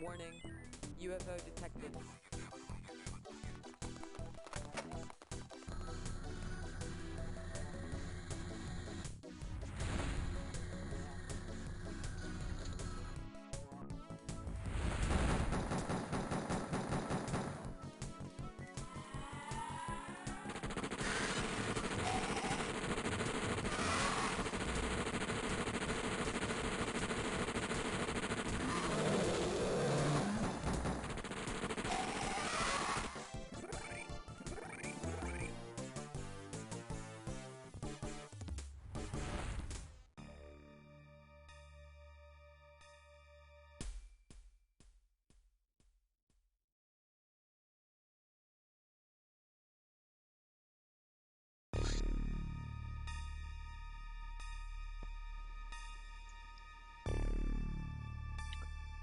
Warning, UFO detected.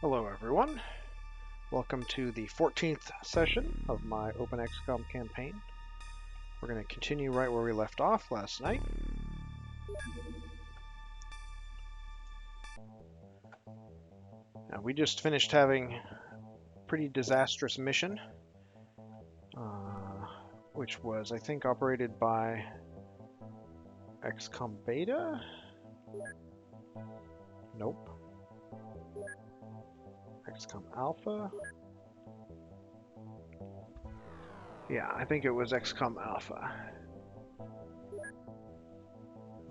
Hello everyone, welcome to the 14th session of my OpenXCOM campaign. We're going to continue right where we left off last night. Now, we just finished having a pretty disastrous mission, which was, I think, operated by XCOM Beta? Nope. XCOM Alpha? Yeah, I think it was XCOM Alpha.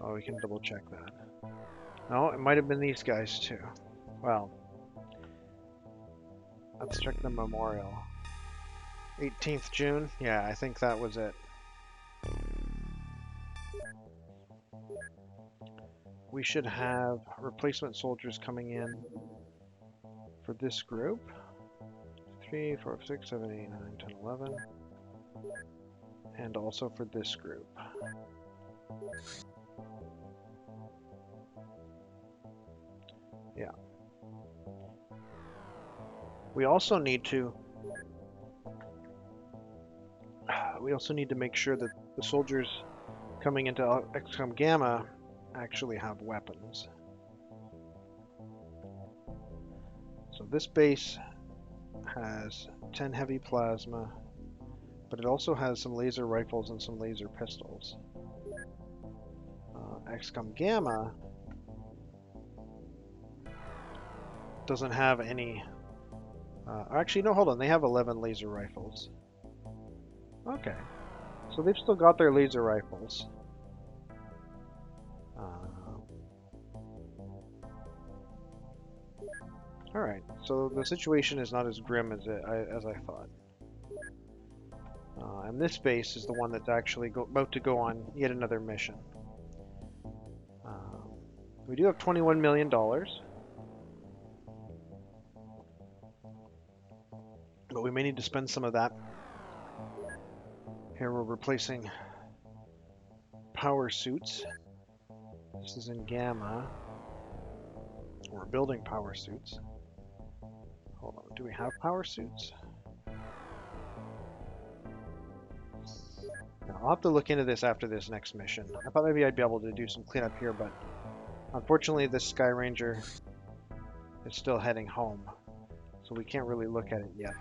Oh, we can double check that. No, it might have been these guys too. Well, let's check the memorial. 18th June? Yeah, I think that was it. We should have replacement soldiers coming in for this group. 3, 4, 6, 7, 8, 9, 10, 11. And also for this group. Yeah. We also need to make sure that the soldiers coming into XCOM Gamma actually have weapons. So this base has 10 heavy plasma, but it also has some laser rifles and some laser pistols. XCOM Gamma doesn't have any... actually, no, hold on. They have 11 laser rifles. Okay. So they've still got their laser rifles. Alright, so the situation is not as grim as I thought. And this base is the one that's actually about to go on yet another mission. We do have $21 million. But we may need to spend some of that. Here we're replacing power suits. This is in Gamma. We're building power suits. Hold on, do we have power suits? Now, I'll have to look into this after this next mission. I thought maybe I'd be able to do some cleanup here, but unfortunately this Sky Ranger is still heading home, so we can't really look at it yet.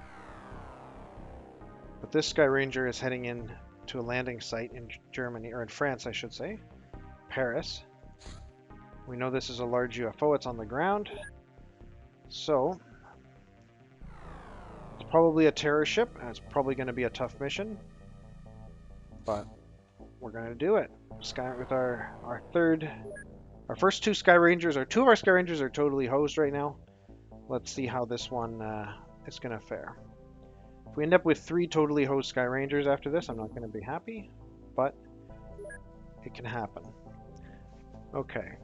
But this Sky Ranger is heading in to a landing site in Germany, or in France, I should say, Paris. We know this is a large UFO, it's on the ground, so it's probably a terror ship, and it's probably going to be a tough mission, but we're going to do it. With our first two Sky Rangers, or two of our Sky Rangers are totally hosed right now. Let's see how this one is going to fare. If we end up with 3 totally hosed Sky Rangers after this, I'm not going to be happy, but it can happen. Okay,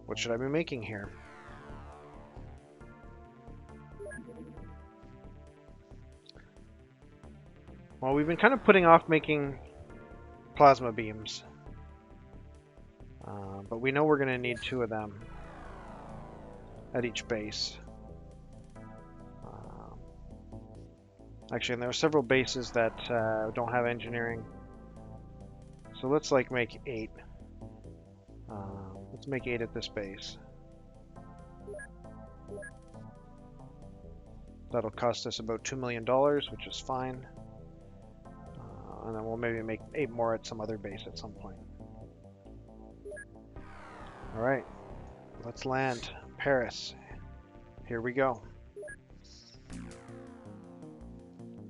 what should I be making here? Well, we've been kind of putting off making plasma beams, but we know we're going to need 2 of them at each base. Actually, and there are several bases that don't have engineering. So let's make 8. Let's make 8 at this base. That'll cost us about $2 million, which is fine. And then we'll maybe make 8 more at some other base at some point. Alright, let's land. Paris. Here we go.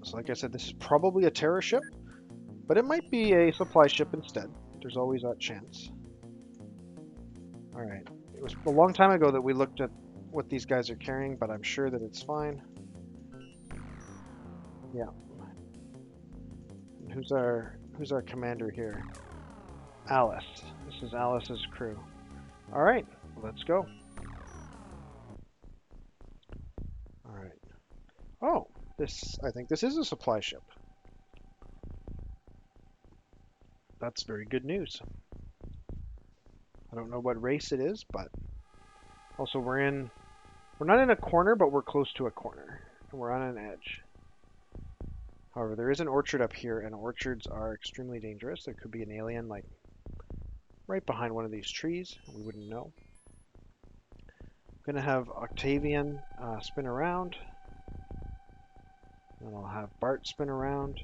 So like I said, this is probably a terror ship, but it might be a supply ship instead. There's always that chance. Alright, it was a long time ago that we looked at what these guys are carrying, but I'm sure that it's fine. Yeah. And who's our commander here? Alice. This is Alice's crew. Alright, let's go. Alright. Oh, I think this is a supply ship. That's very good news. I don't know what race it is, but also we're not in a corner, but we're close to a corner. And we're on an edge. However, there is an orchard up here, and orchards are extremely dangerous. There could be an alien, like, right behind one of these trees. We wouldn't know. I'm going to have Octavian spin around. Then I'll have Bart spin around.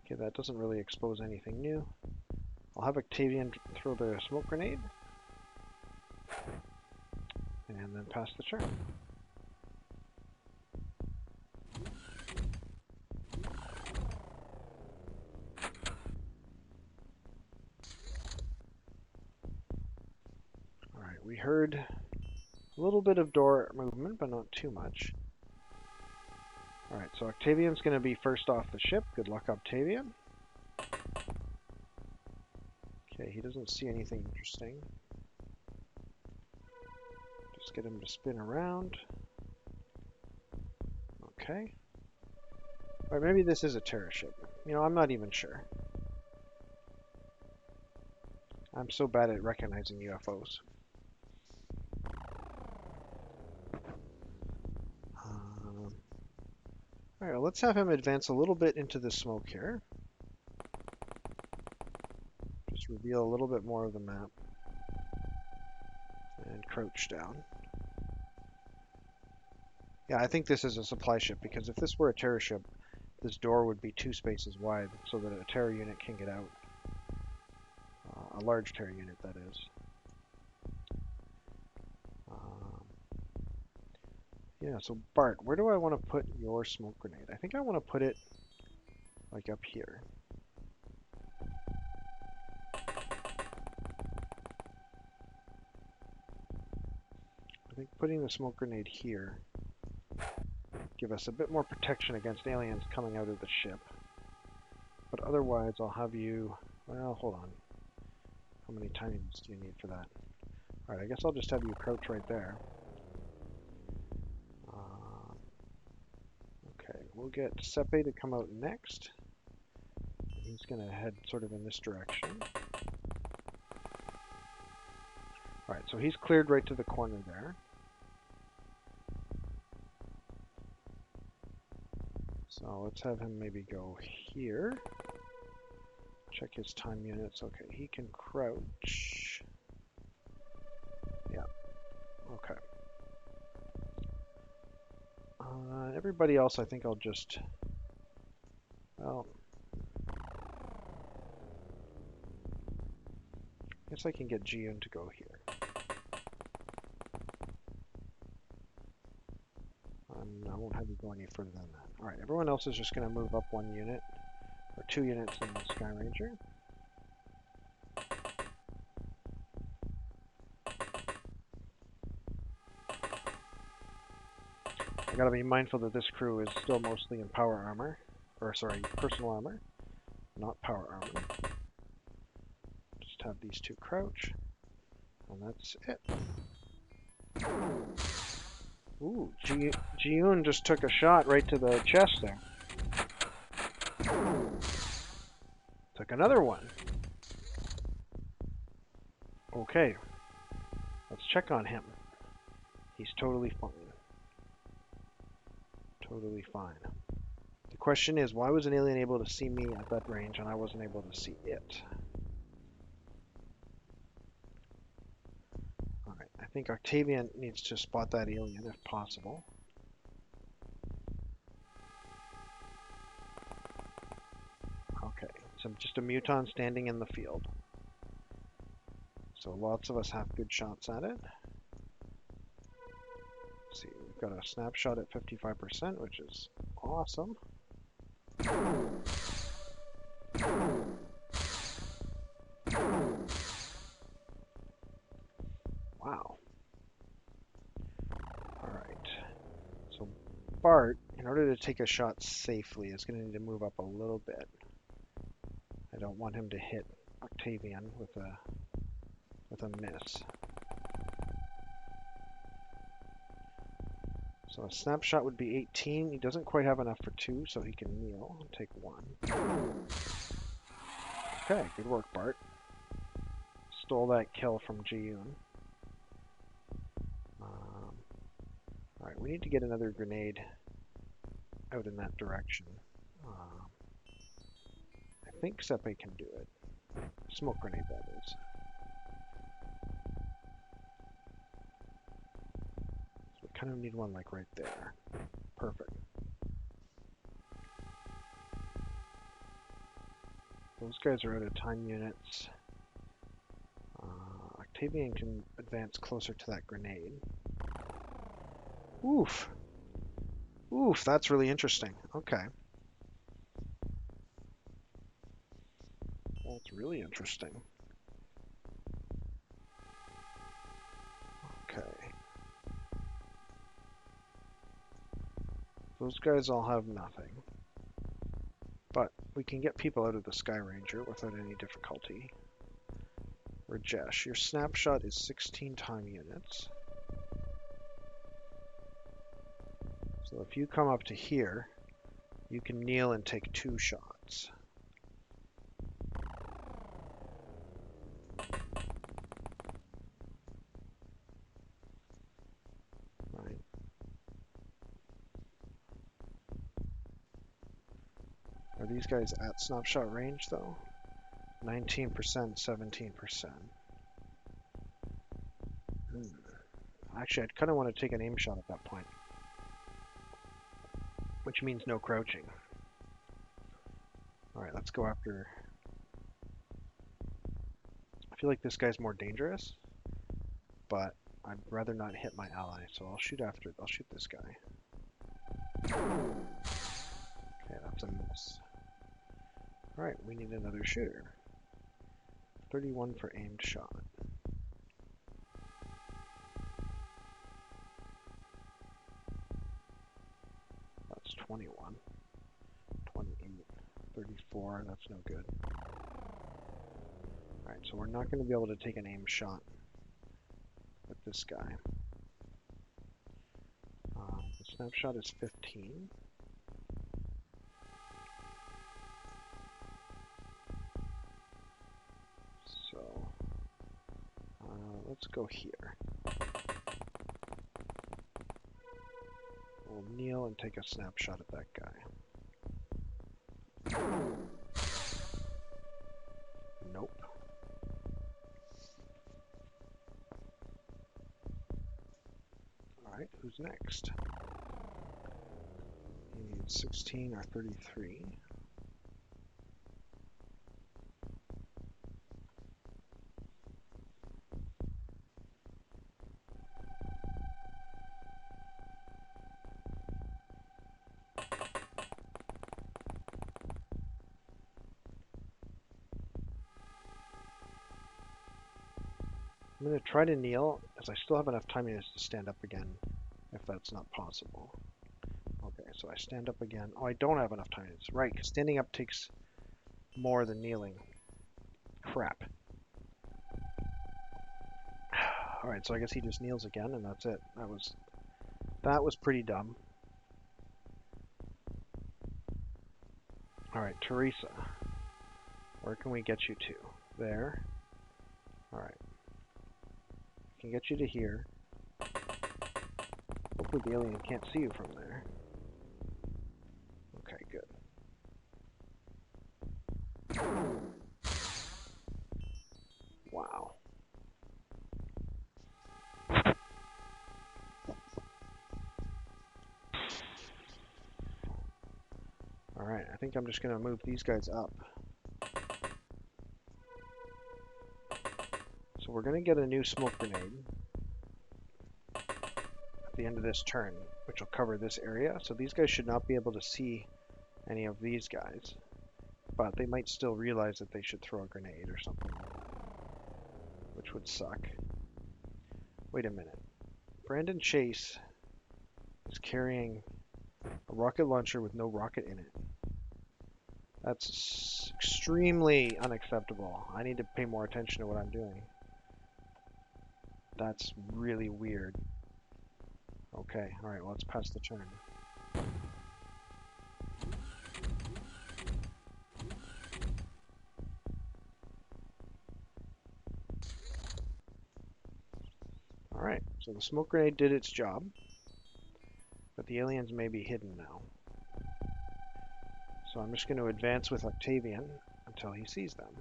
Okay, that doesn't really expose anything new. I'll have Octavian throw the smoke grenade. And then pass the turn. Alright, we heard a little bit of door movement, but not too much. Alright, so Octavian's going to be first off the ship. Good luck, Octavian. Okay, he doesn't see anything interesting. Just get him to spin around. Okay. Or maybe this is a terror ship. You know, I'm not even sure. I'm so bad at recognizing UFOs. Alright, well, let's have him advance a little bit into the smoke here. Just reveal a little bit more of the map. And crouch down. Yeah, I think this is a supply ship, because if this were a terror ship, this door would be 2 spaces wide so that a terror unit can get out. A large terror unit, that is. Yeah, so Bart, where do I want to put your smoke grenade? I think I want to put it like up here. I think putting the smoke grenade here give us a bit more protection against aliens coming out of the ship. But otherwise, I'll have you... Well, hold on. How many times do you need for that? Alright, I guess I'll just have you crouch right there. Okay, we'll get Sepe to come out next. He's going to head sort of in this direction. Alright, so he's cleared right to the corner there. So let's have him maybe go here. Check his time units. Okay, he can crouch. Yeah, okay. Everybody else, I think I'll just... Well... I guess I can get Jiyun to go here. I won't have you go any further than that. Alright, everyone else is just going to move up 1 unit, or 2 units in the Sky Ranger. I gotta be mindful that this crew is still mostly in power armor, or sorry, personal armor, not power armor. Just have these 2 crouch, and that's it. Ooh, Jiyun just took a shot right to the chest there. Took another one. Okay, let's check on him. He's totally fine. Totally fine. The question is, why was an alien able to see me at that range and I wasn't able to see it? Alright, I think Octavian needs to spot that alien if possible. It's just a muton standing in the field. So lots of us have good shots at it. Let's see, we've got a snapshot at 55%, which is awesome. Wow. Alright. So Bart, in order to take a shot safely, is going to need to move up a little bit. I don't want him to hit Octavian with a miss. So a snapshot would be 18. He doesn't quite have enough for 2, so he can kneel and take 1. Okay, good work, Bart. Stole that kill from Ji-yoon. Alright, we need to get another grenade out in that direction. I think Sepe can do it. Smoke grenade, that is. So we kind of need one like right there. Perfect. Those guys are out of time units. Octavian can advance closer to that grenade. Oof. Oof, that's really interesting. Okay. That's really interesting. Okay. Those guys all have nothing. But we can get people out of the Sky Ranger without any difficulty. Rajesh, your snapshot is 16 time units. So if you come up to here, you can kneel and take 2 shots. Right. Are these guys at snapshot range though? 19%, 17%. Actually, I'd kind of want to take an aim shot at that point. Which means no crouching. Alright, let's go after... I feel like this guy's more dangerous, but I'd rather not hit my ally, so I'll shoot this guy. Okay, that's a miss. Alright, we need another shooter. 31 for aimed shot. That's 21. 28. 34, that's no good. Alright, so we're not going to be able to take an aim shot with this guy. The snapshot is 15. So, let's go here. We'll kneel and take a snapshot at that guy. Nope. Alright, who's next? He needs 16 or 33. I'm going to try to kneel, as I still have enough time units to stand up again, if that's not possible. Okay, so I stand up again. Oh, I don't have enough time units. Right, because standing up takes more than kneeling. Crap. Alright, so I guess he just kneels again, and that's it. That was pretty dumb. Alright, Teresa. Where can we get you to? There. Alright. Can get you to here. Hopefully the alien can't see you from there. Okay, good. Wow. Alright, I think I'm just going to move these guys up. So we're going to get a new smoke grenade at the end of this turn, which will cover this area. So these guys should not be able to see any of these guys, but they might still realize that they should throw a grenade or something like that, which would suck. Wait a minute. Brandon Chase is carrying a rocket launcher with no rocket in it. That's extremely unacceptable. I need to pay more attention to what I'm doing. That's really weird. Okay, alright, well, let's pass the turn. Alright, so the smoke grenade did its job, but the aliens may be hidden now. So I'm just going to advance with Octavian until he sees them.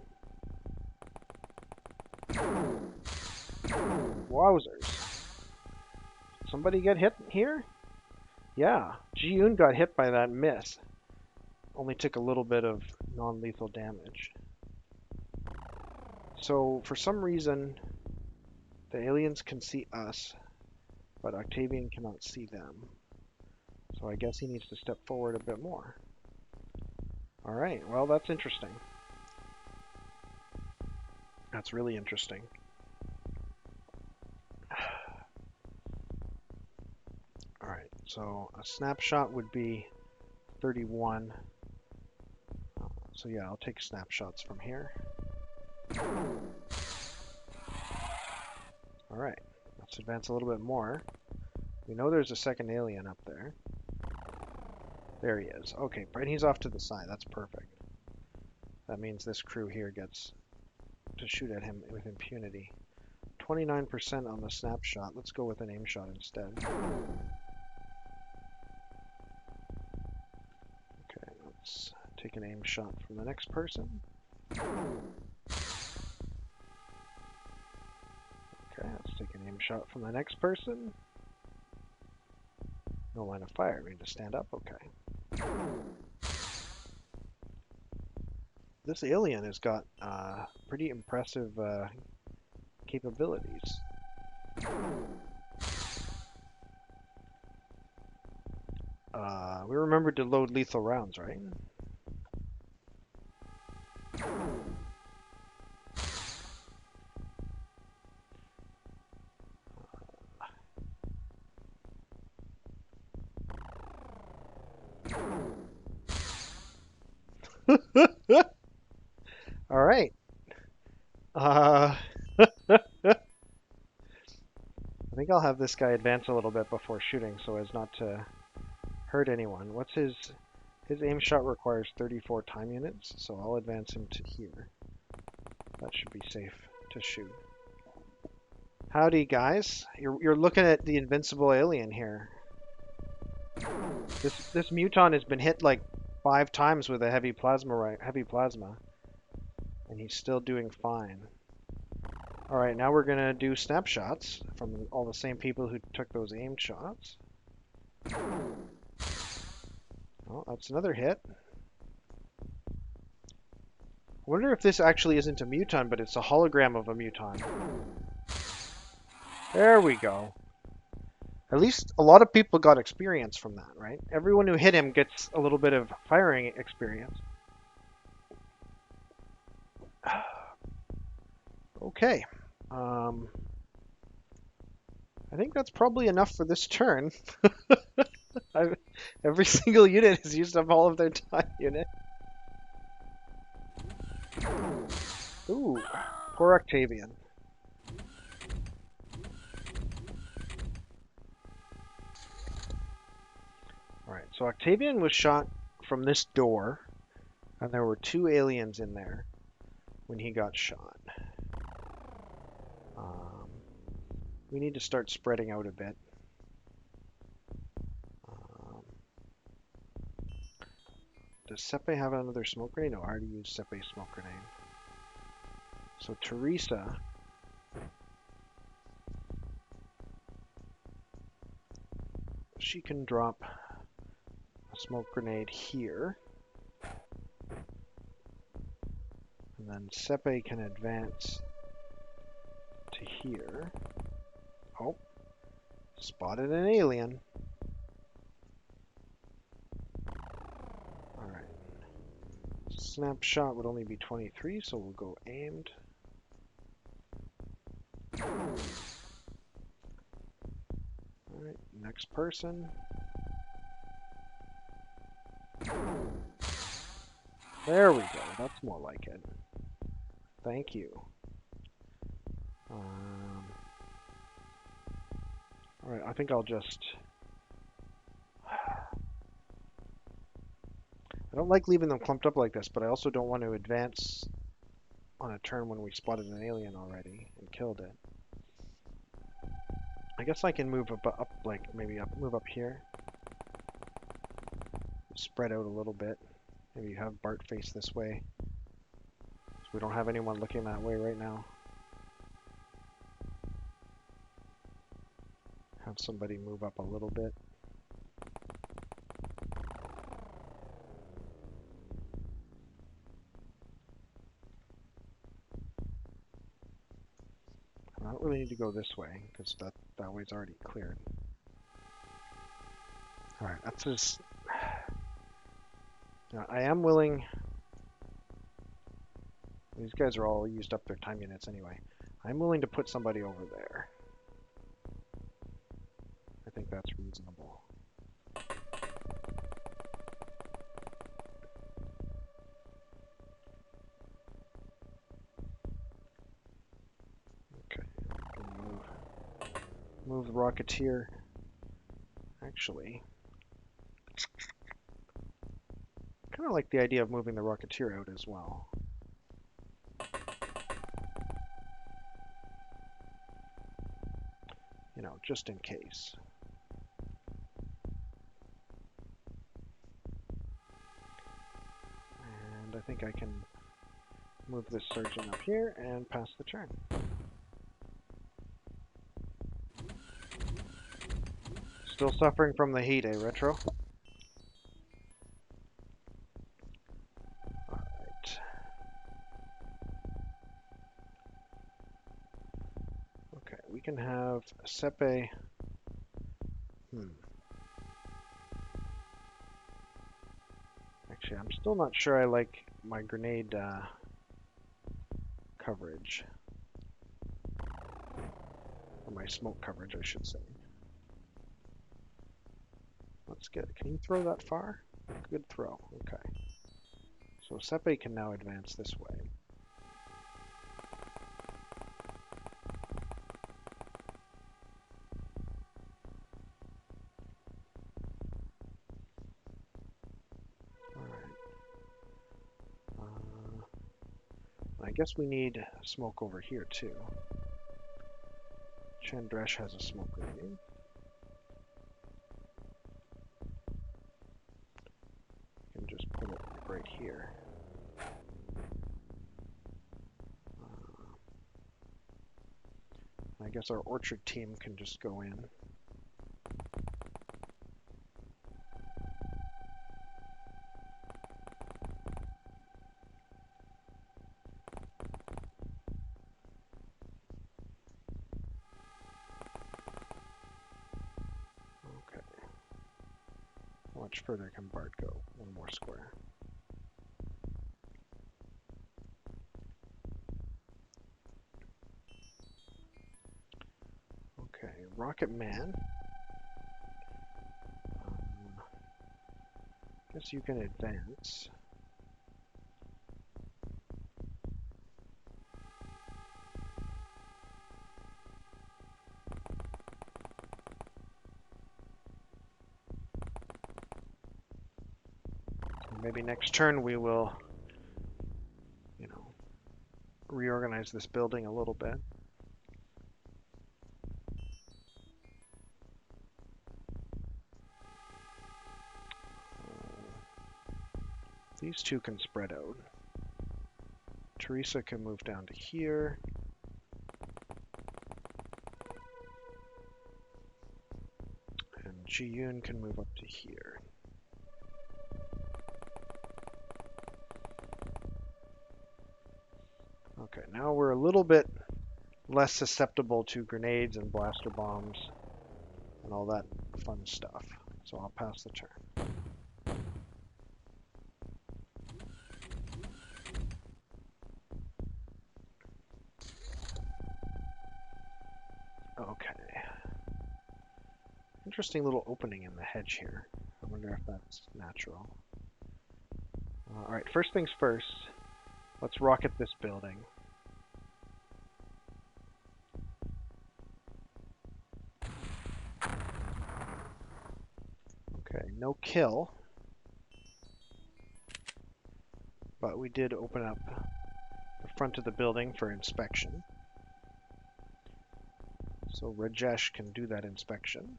Wowzers. Somebody get hit here? Yeah, Ji-yoon got hit by that miss. Only took a little bit of non-lethal damage. So for some reason, the aliens can see us, but Octavian cannot see them. So I guess he needs to step forward a bit more. Alright, well, that's interesting. That's really interesting. Alright, so a snapshot would be 31. So yeah, I'll take snapshots from here. Alright, let's advance a little bit more. We know there's a second alien up there. There he is. Okay, and he's off to the side. That's perfect. That means this crew here gets to shoot at him with impunity. 29% on the snapshot. Let's go with an aim shot instead. Okay, let's take an aim shot from the next person. Okay, let's take an aim shot from the next person. No line of fire. We need to stand up. Okay. This alien has got pretty impressive capabilities. We remembered to load lethal rounds, right? All right. I think I'll have this guy advance a little bit before shooting so as not to hurt anyone. What's his aim shot requires 34 time units, so I'll advance him to here. That should be safe to shoot. Howdy, guys. You're looking at the invincible alien here. This muton has been hit like 5 times with a heavy plasma, and he's still doing fine. All right, now we're gonna do snapshots from all the same people who took those aim shots. Oh, that's another hit. I wonder if this actually isn't a muton, but it's a hologram of a muton. There we go. At least a lot of people got experience from that, right? Everyone who hit him gets a little bit of firing experience. Okay. I think that's probably enough for this turn. Every single unit has used up all of their time unit. Ooh, poor Octavian. Alright, so Octavian was shot from this door, and there were 2 aliens in there when he got shot. We need to start spreading out a bit. Does Sepe have another smoke grenade? No, I already used Sepe's smoke grenade. So Teresa she can drop a smoke grenade here. And then Sepe can advance to here. Oh, spotted an alien. Alright. Snapshot would only be 23, so we'll go aimed. Alright, next person. There we go, that's more like it. Thank you. Alright, I think I'll just... I don't like leaving them clumped up like this, but I also don't want to advance on a turn when we spotted an alien already and killed it. I guess I can move up like maybe move up here. Spread out a little bit. Maybe have Bart face this way. So we don't have anyone looking that way right now. Have somebody move up a little bit. I don't really need to go this way because that way's already cleared. Alright, that's just... Now, I am willing... These guys are all used up their time units anyway. I'm willing to put somebody over there. I think that's reasonable. Okay, move the Rocketeer. Actually, kind of like the idea of moving the Rocketeer out as well. You know, just in case. And I think I can move this Surgeon up here and pass the turn. Still suffering from the heat, eh, Retro? Alright. Okay, we can have Sepe. Actually, I'm still not sure I like my grenade coverage. Or my smoke coverage, I should say. Let's get it. Can you throw that far? Good throw. Okay. So Sepe can now advance this way. I guess we need smoke over here too. Chandresh has a smoke grenade. You can just put it right here. I guess our orchard team can just go in. How much further can Bart go? One more square. Okay, Rocket Man. Guess you can advance. Maybe next turn we will, you know, reorganize this building a little bit. These two can spread out. Teresa can move down to here. And Ji-Yoon can move up to here. Okay, now we're a little bit less susceptible to grenades and blaster bombs and all that fun stuff. So I'll pass the turn. Okay. Interesting little opening in the hedge here. I wonder if that's natural. Alright, first things first. Let's rocket this building. Okay, no kill. But we did open up the front of the building for inspection. So Rajesh can do that inspection.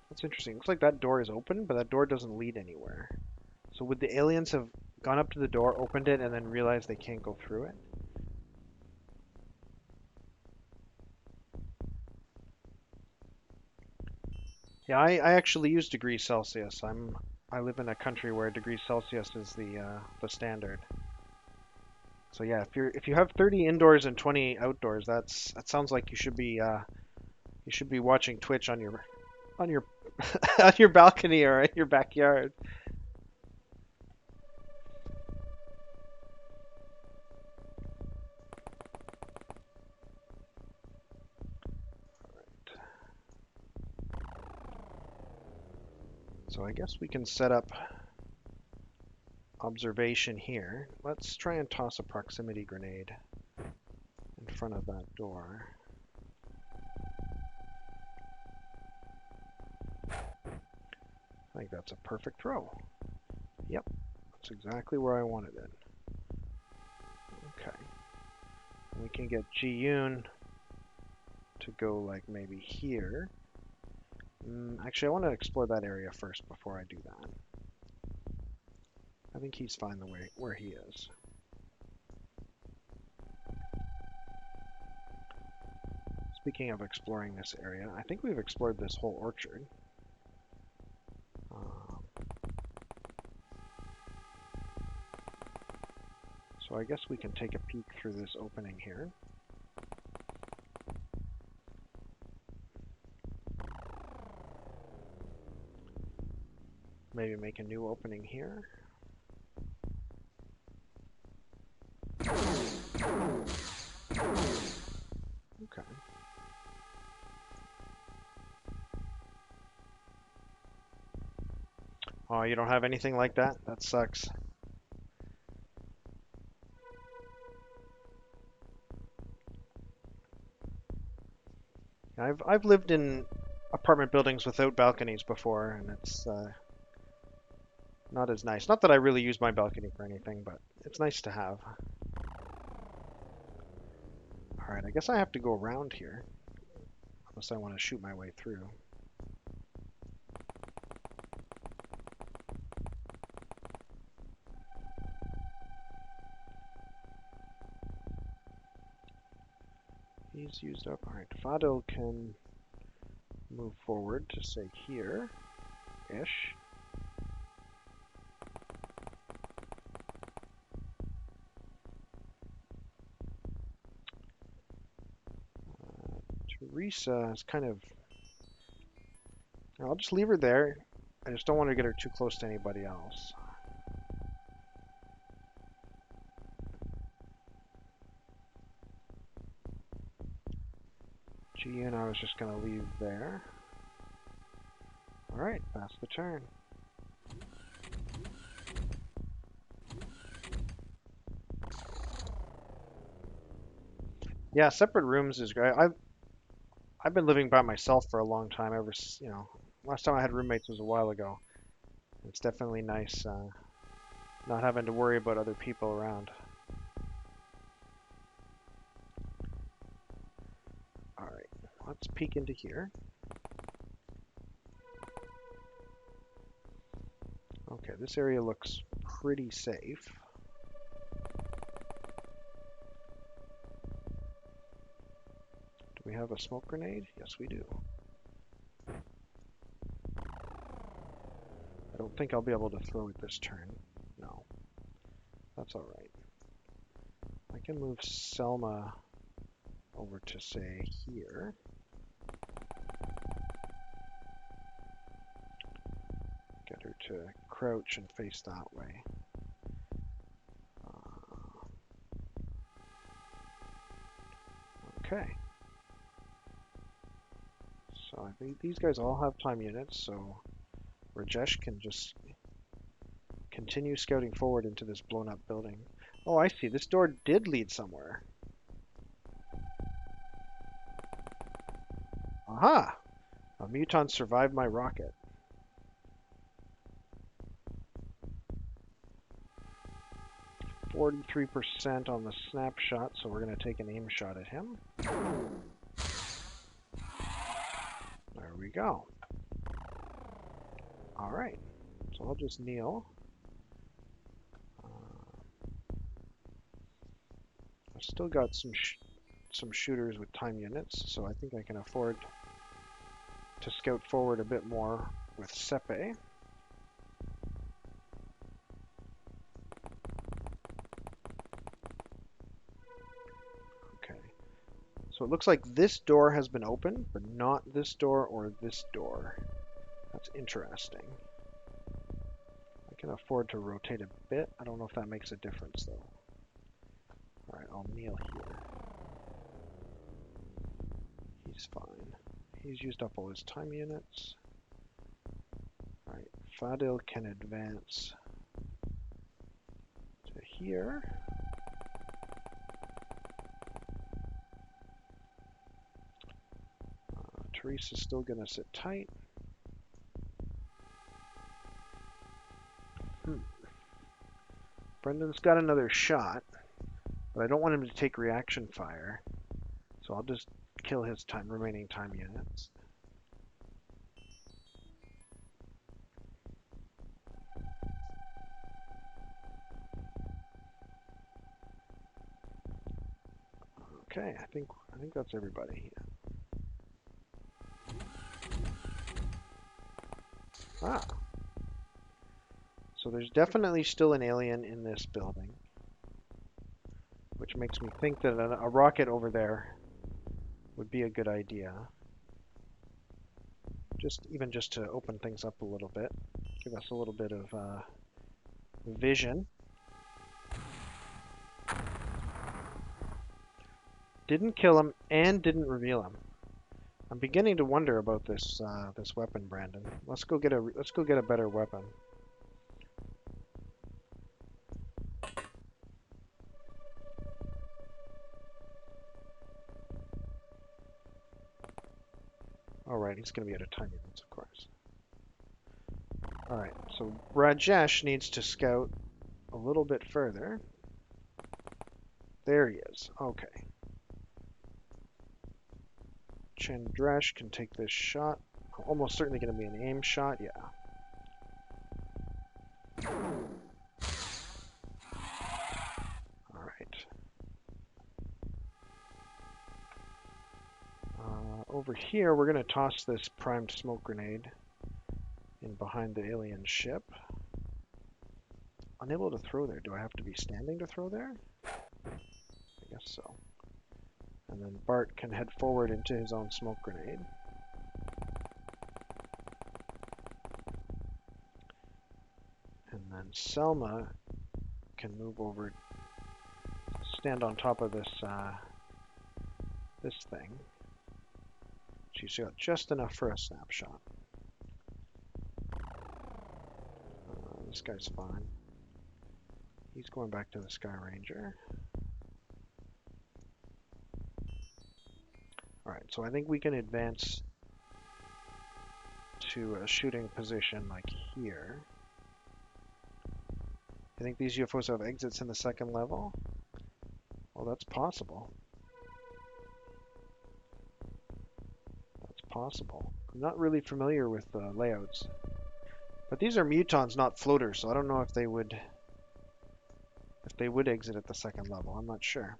That's interesting. Looks like that door is open, but that door doesn't lead anywhere. So would the aliens have gone up to the door, opened it, and then realized they can't go through it? Yeah, I actually use degrees Celsius. I live in a country where degrees Celsius is the standard. So yeah, if you have 30 indoors and 20 outdoors, that sounds like you should be watching Twitch on your on your on your balcony or in your backyard. So I guess we can set up observation here. Let's try and toss a proximity grenade in front of that door. I think that's a perfect throw. Yep, that's exactly where I wanted it. Okay. We can get Ji-yoon to go like maybe here. Actually, I want to explore that area first before I do that. I think he's fine the way where he is. Speaking of exploring this area, I think we've explored this whole orchard. So I guess we can take a peek through this opening here. Maybe make a new opening here. Okay. Oh, you don't have anything like that? That sucks. I've lived in apartment buildings without balconies before, and it's not as nice. Not that I really use my balcony for anything, but it's nice to have. Alright, I guess I have to go around here. Unless I want to shoot my way through. He's used up. Alright, Fadil can move forward to say here-ish. Teresa is kind of... I'll just leave her there. I just don't want to get her too close to anybody else. Ji-yoon I was just going to leave there. Alright, pass the turn. Yeah, separate rooms is great. I've been living by myself for a long time. Last time I had roommates was a while ago. It's definitely nice not having to worry about other people around. Alright, let's peek into here. Okay, this area looks pretty safe. Do we have a smoke grenade? Yes, we do. I don't think I'll be able to throw it this turn. That's all right. I can move Selma over to, say, here. Get her to crouch and face that way. Okay. So I think these guys all have time units, so Rajesh can just continue scouting forward into this blown up building. Oh, I see. This door did lead somewhere. Aha! A muton survived my rocket. %43% on the snapshot, so we're going to take an aim shot at him. There we go. Alright, so I'll just kneel. I've still got some shooters with time units, so I think I can afford to scout forward a bit more with Sepe. So it looks like this door has been opened, but not this door or this door. That's interesting. I can afford to rotate a bit. I don't know if that makes a difference, though. Alright, I'll kneel here. He's fine. He's used up all his time units. Alright, Fadil can advance to here. Teresa's still going to sit tight. Brendan's got another shot, but I don't want him to take reaction fire, so I'll just kill his remaining time units. Okay, I think that's everybody. Ah. So there's definitely still an alien in this building, which makes me think that a rocket over there would be a good idea. Even just to open things up a little bit, give us a little bit of vision. Didn't kill him and didn't reveal him. I'm beginning to wonder about this this weapon, Brandon. Let's go get a better weapon. All right, he's going to be out of time units, of course. All right, so Rajesh needs to scout a little bit further. There he is. Okay. Chandresh can take this shot. Almost certainly going to be an aim shot, yeah. Alright. Over here, we're going to toss this primed smoke grenade in behind the alien ship. Unable to throw there. Do I have to be standing to throw there? I guess so. And then Bart can head forward into his own smoke grenade. And then Selma can move over, stand on top of this this thing. She's got just enough for a snapshot. This guy's fine. He's going back to the Sky Ranger. Alright, so I think we can advance to a shooting position like here. I think these UFOs have exits in the second level. Well, that's possible. That's possible. I'm not really familiar with the layouts. But these are mutons, not floaters, so I don't know if they would exit at the second level. I'm not sure.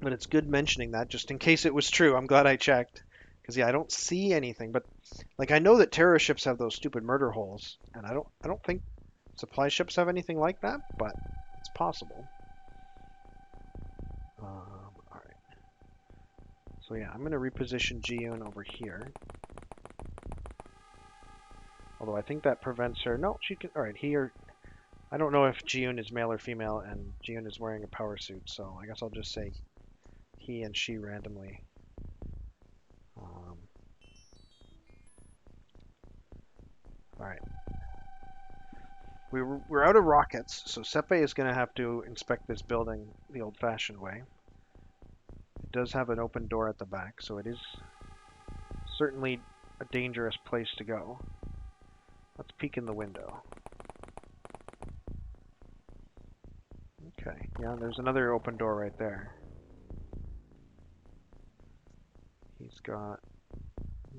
But it's good mentioning that, just in case it was true. I'm glad I checked. Because, yeah, I don't see anything. But, like, I know that terror ships have those stupid murder holes. And I don't think supply ships have anything like that, but it's possible. Alright. So yeah, I'm going to reposition Jiyun over here. Although I think that prevents her. No, she can. Alright, here. I don't know if Jiyun is male or female, and Jiyun is wearing a power suit, so I guess I'll just say he and she randomly. Alright. We're out of rockets, so Sepe is going to have to inspect this building the old-fashioned way. It does have an open door at the back, so it is certainly a dangerous place to go. Let's peek in the window. Okay, yeah, there's another open door right there. He's got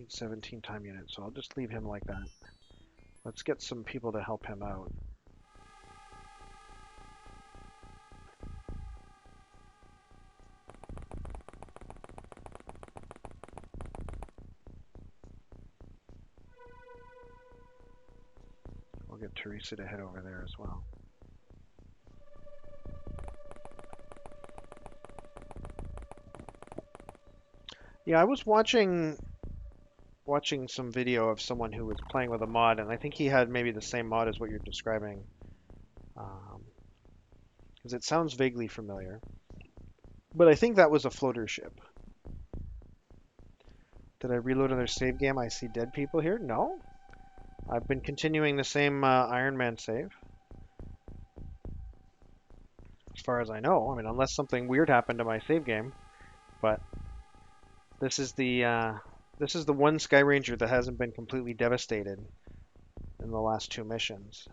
17 time units, so I'll just leave him like that. Let's get some people to help him out. We'll get Teresa to head over there as well. Yeah, I was watching some video of someone who was playing with a mod, and I think he had maybe the same mod as what you're describing. Because it sounds vaguely familiar. But I think that was a floater ship. Did I reload another save game? I see dead people here? No. I've been continuing the same Iron Man save. As far as I know. I mean, unless something weird happened to my save game. But this is the one Sky Ranger that hasn't been completely devastated in the last 2 missions.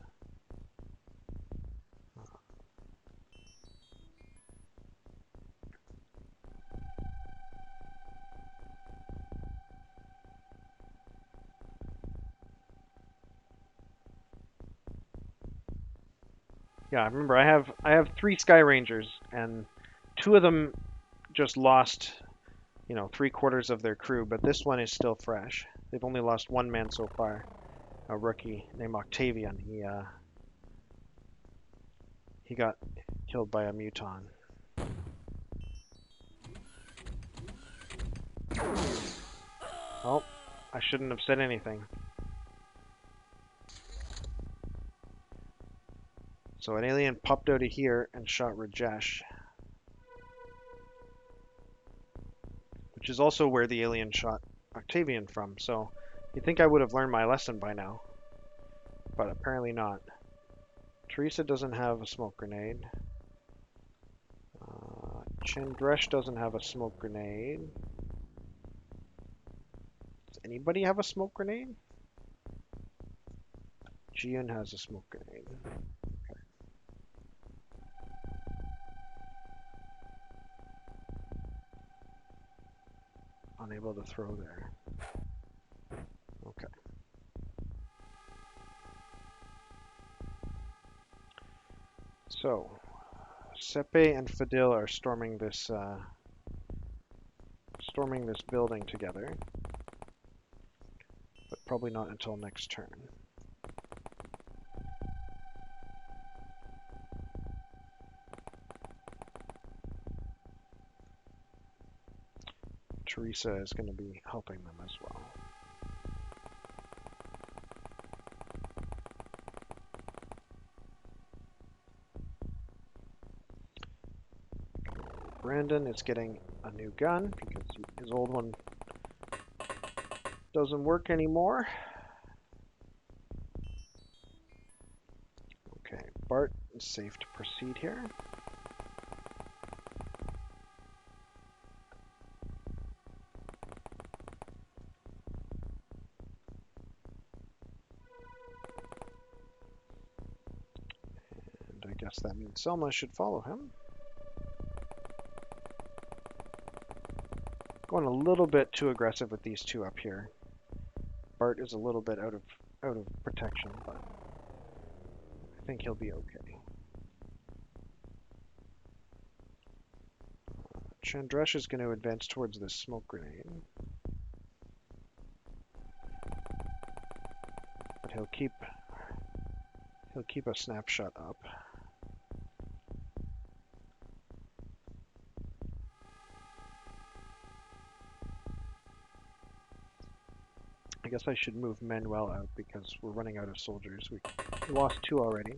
Yeah, I remember I have 3 Sky Rangers, and 2 of them just lost, 3/4 of their crew, but this one is still fresh. They've only lost 1 man so far, a rookie named Octavian. He got killed by a muton. Oh, I shouldn't have said anything. So an alien popped out of here and shot Rajesh. Which is also where the alien shot Octavian from, so you'd think I would have learned my lesson by now. But apparently not. Teresa doesn't have a smoke grenade. Chandresh doesn't have a smoke grenade. Does anybody have a smoke grenade? Jian has a smoke grenade. Okay. Unable to throw there. Okay. So, Sepe and Fadil are storming this building together, but probably not until next turn. Teresa is going to be helping them as well. Brandon is getting a new gun because his old one doesn't work anymore. Okay, Bart is safe to proceed here. And I guess that means Selma should follow him. Going a little bit too aggressive with these 2 up here. Bart is a little bit out of protection, but I think he'll be okay. Chandresh is going to advance towards this smoke grenade. But he'll keep He'll keep a snapshot up. I guess I should move Manuel out because we're running out of soldiers. We lost 2 already.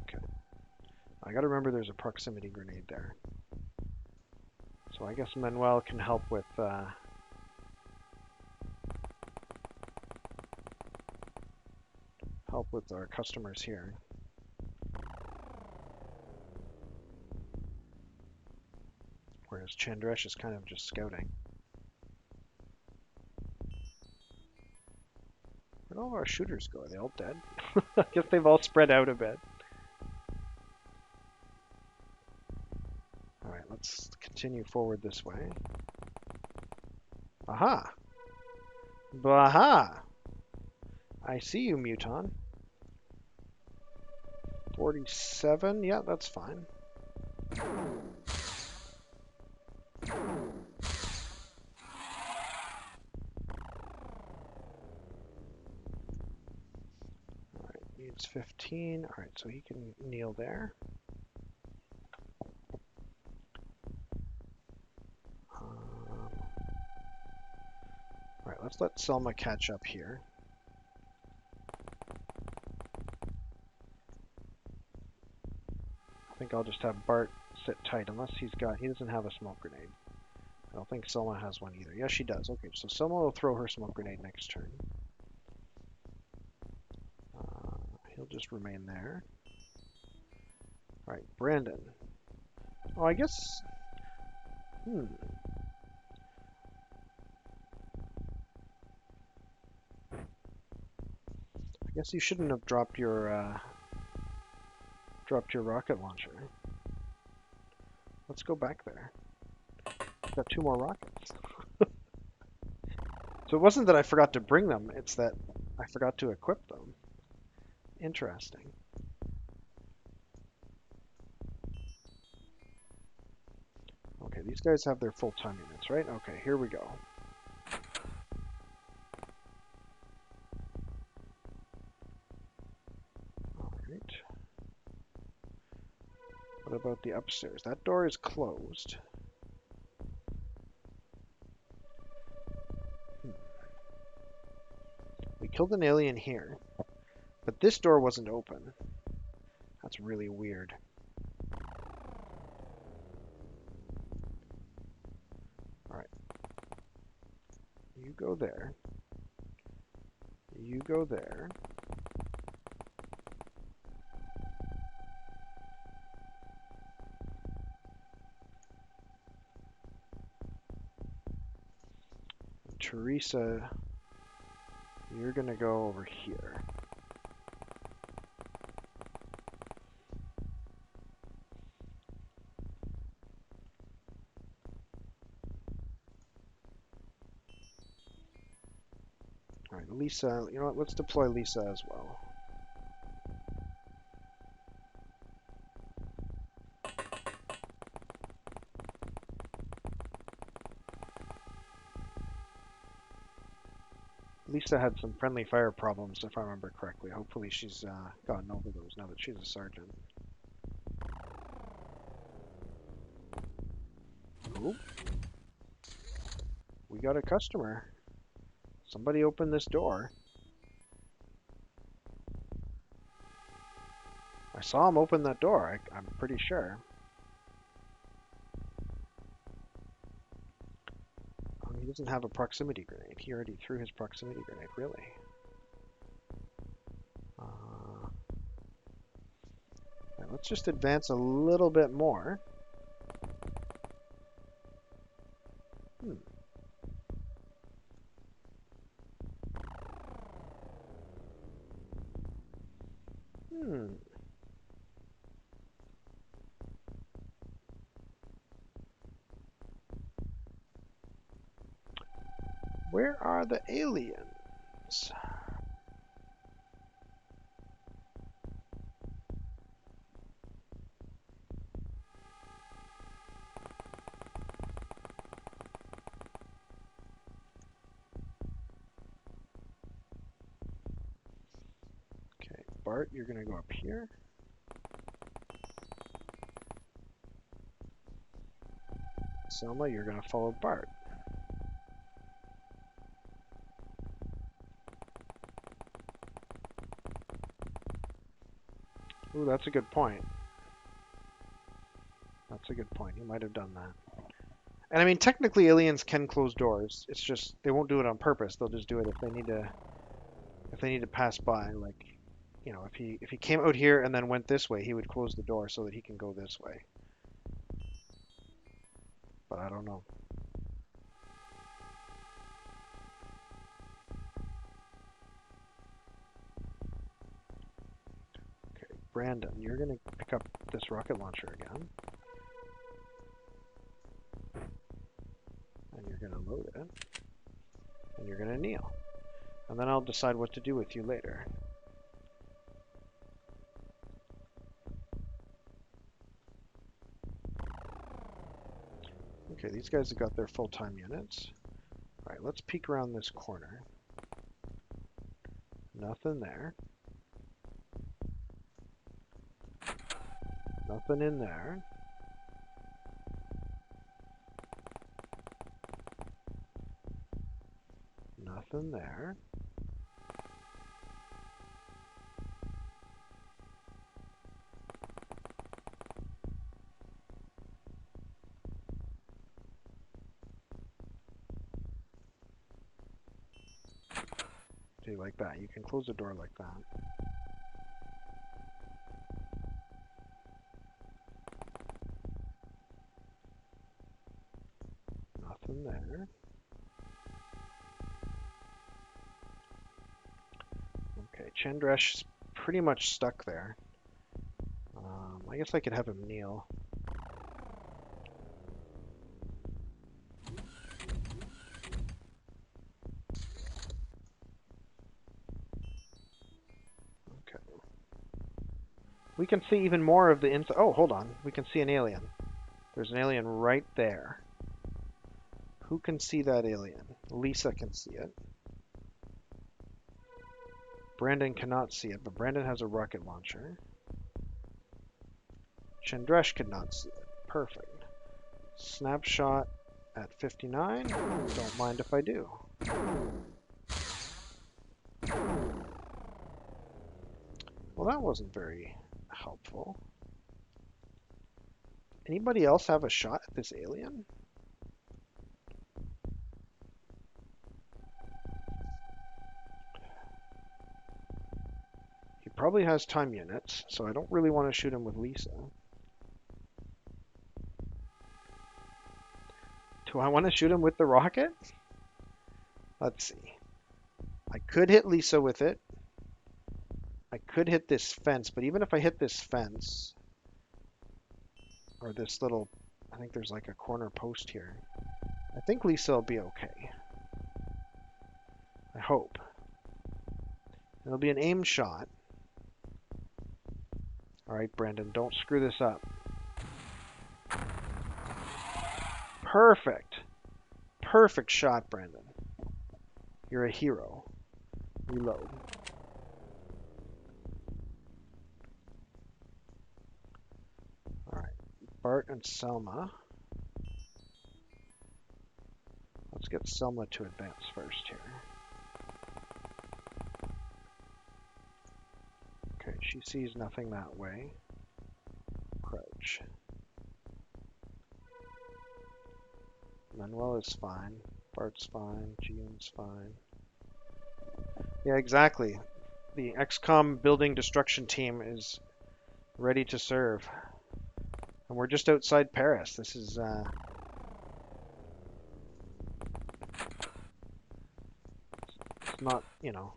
Okay. I gotta remember there's a proximity grenade there. So I guess Manuel can help with our customers here. Whereas Chandresh is kind of just scouting. Where'd all of our shooters go? Are they all dead? I guess they've all spread out a bit. Alright, let's continue forward this way. Aha! Baha! I see you, Muton. 47? Yeah, that's fine. Alright, needs 15. Alright, so he can kneel there. Alright, let's let Selma catch up here. I think I'll just have Bart sit tight unless he doesn't have a smoke grenade. I don't think Selma has one either. Yes, she does. Okay, so Selma will throw her smoke grenade next turn. He'll just remain there. Alright, Brandon. Oh, I guess... I guess you shouldn't have dropped your rocket launcher. Let's go back there. We've got 2 more rockets. So it wasn't that I forgot to bring them, it's that I forgot to equip them. Interesting. Okay, these guys have their full-time units, right? Okay, here we go. Alright. What about the upstairs? That door is closed. We killed an alien here, but this door wasn't open. That's really weird. Alright. You go there. You go there. Teresa, you're gonna go over here. Alright, Lisa, you know what, let's deploy Lisa as well. Lisa had some friendly fire problems, if I remember correctly. Hopefully she's gotten over those now that she's a sergeant. Ooh. We got a customer. Somebody opened this door. I saw him open that door, I'm pretty sure. He doesn't have a proximity grenade. He already threw his proximity grenade, really. Right, let's just advance a little bit more. Where are the aliens? Bart, you're gonna go up here. Selma, you're gonna follow Bart. Ooh, that's a good point. That's a good point. You might have done that. And I mean, technically, aliens can close doors. It's just they won't do it on purpose. They'll just do it if they need to. If they need to pass by, like, you know, if he came out here and then went this way, he would close the door so that he can go this way. But I don't know. Okay, Brandon, you're gonna pick up this rocket launcher again. And you're gonna load it. And you're gonna kneel. And then I'll decide what to do with you later. Okay, these guys have got their full-time units. Alright, let's peek around this corner. Nothing there. Nothing in there. Nothing there. See, like that. You can close the door like that. Nothing there. Okay, Chandrash's pretty much stuck there. I guess I could have him kneel. Okay. We can see even more of the inside. Oh, hold on. We can see an alien. There's an alien right there. Who can see that alien? Lisa can see it. Brandon cannot see it, but Brandon has a rocket launcher. Chandrash could not see it. Perfect. Snapshot at 59. Don't mind if I do. Well, that wasn't very helpful. Anybody else have a shot at this alien? He probably has time units, so I don't really want to shoot him with Lisa. Do I want to shoot him with the rocket? Let's see. I could hit Lisa with it. I could hit this fence, but even if I hit this fence, or this little, I think there's like a corner post here, I think Lisa will be okay. I hope. It'll be an aim shot. Alright, Brandon, don't screw this up. Perfect. Perfect shot, Brandon. You're a hero. Reload. Alright, Bart and Selma. Let's get Selma to advance first here. Okay, she sees nothing that way. Crouch. Manuel is fine. Bart's fine. Gian's fine. Yeah, exactly. The XCOM building destruction team is ready to serve. And we're just outside Paris. This is, it's not, you know,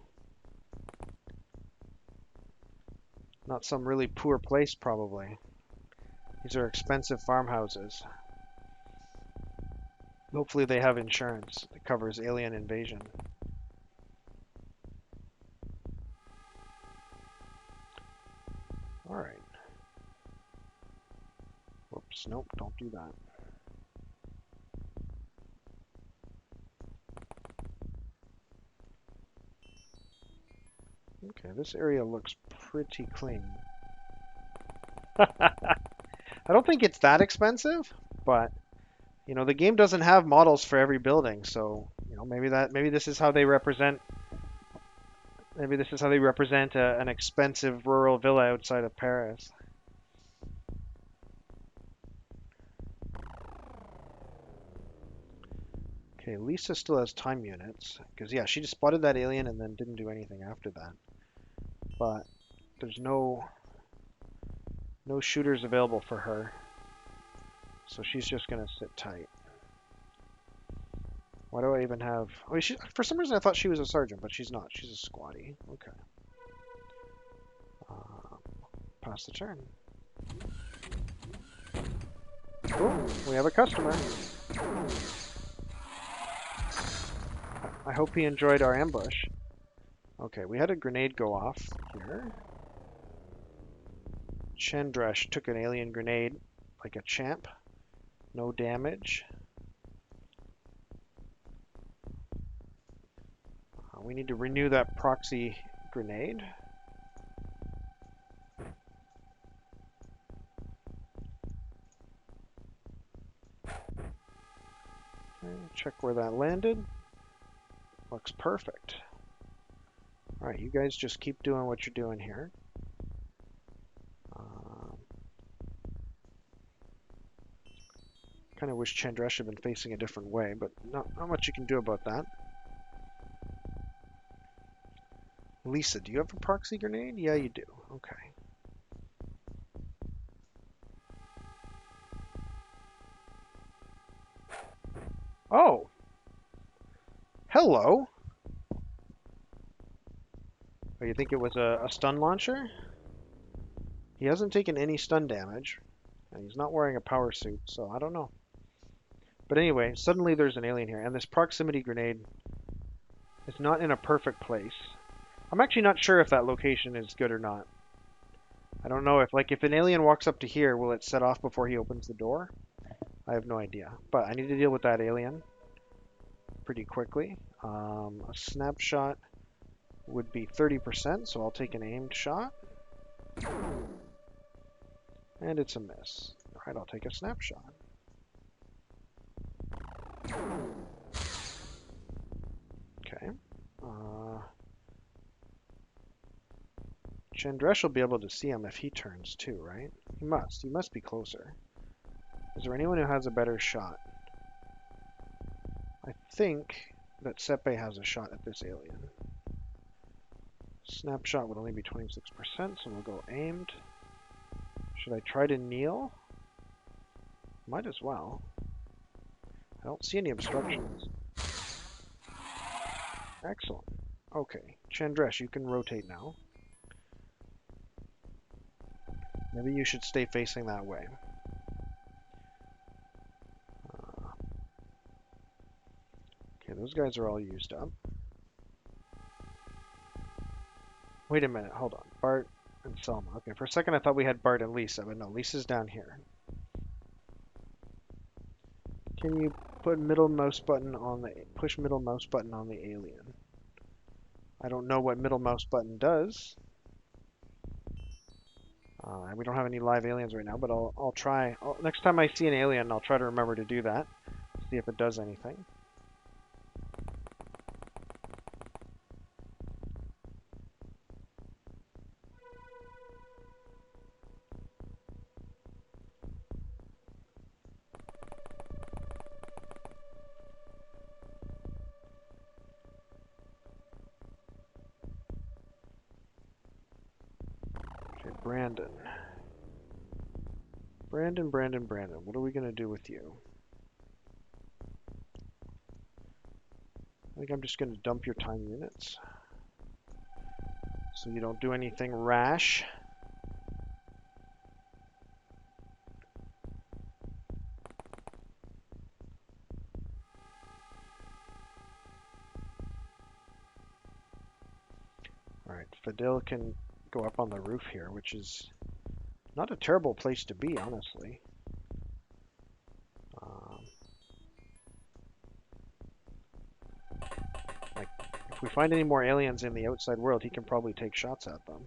not some really poor place, probably. These are expensive farmhouses. Hopefully they have insurance that covers alien invasion. Alright. Whoops, nope, don't do that. Okay, this area looks pretty clean. I don't think it's that expensive, but you know, the game doesn't have models for every building, so you know, maybe this is how they represent an expensive rural villa outside of Paris. Okay, Lisa still has time units because yeah, she just spotted that alien and then didn't do anything after that. But there's no shooters available for her, so she's just gonna sit tight. Why do I even have? Oh, for some reason I thought she was a sergeant, but she's not. She's a squatty. Okay. Pass the turn. Oh, we have a customer. I hope he enjoyed our ambush. Okay, we had a grenade go off here. Chandresh took an alien grenade like a champ. No damage. We need to renew that proxy grenade. Okay, check where that landed. Looks perfect. Alright, you guys just keep doing what you're doing here. Kind of wish Chandresh had been facing a different way, but not much you can do about that. Lisa, do you have a proxy grenade? Yeah, you do. Okay. Oh! Hello! Oh, you think it was a stun launcher? He hasn't taken any stun damage, and he's not wearing a power suit, so I don't know. But anyway, suddenly there's an alien here, and this proximity grenade is not in a perfect place. I'm actually not sure if that location is good or not. I don't know if an alien walks up to here, will it set off before he opens the door? I have no idea. But I need to deal with that alien pretty quickly. A snapshot would be 30%, so I'll take an aimed shot. And it's a miss. Alright, I'll take a snapshot. Okay. Chandresh will be able to see him if he turns too, right? He must. He must be closer. Is there anyone who has a better shot? I think that Sepe has a shot at this alien. Snapshot would only be 26%, so we'll go aimed. Should I try to kneel? Might as well. I don't see any obstructions. Excellent. Okay, Chandresh, you can rotate now. Maybe you should stay facing that way. Okay, those guys are all used up. Wait a minute, hold on. Bart and Selma. Okay, for a second I thought we had Bart and Lisa, but no, Lisa's down here. Can you put middle mouse button on the push middle mouse button on the alien? I don't know what middle mouse button does. We don't have any live aliens right now, but I'll try. Next time I see an alien, I'll try to remember to do that. See if it does anything. Brandon. Brandon. What are we going to do with you? I think I'm just going to dump your time units. So you don't do anything rash. Alright, Fidel can go up on the roof here, which is not a terrible place to be, honestly. If we find any more aliens in the outside world, he can probably take shots at them.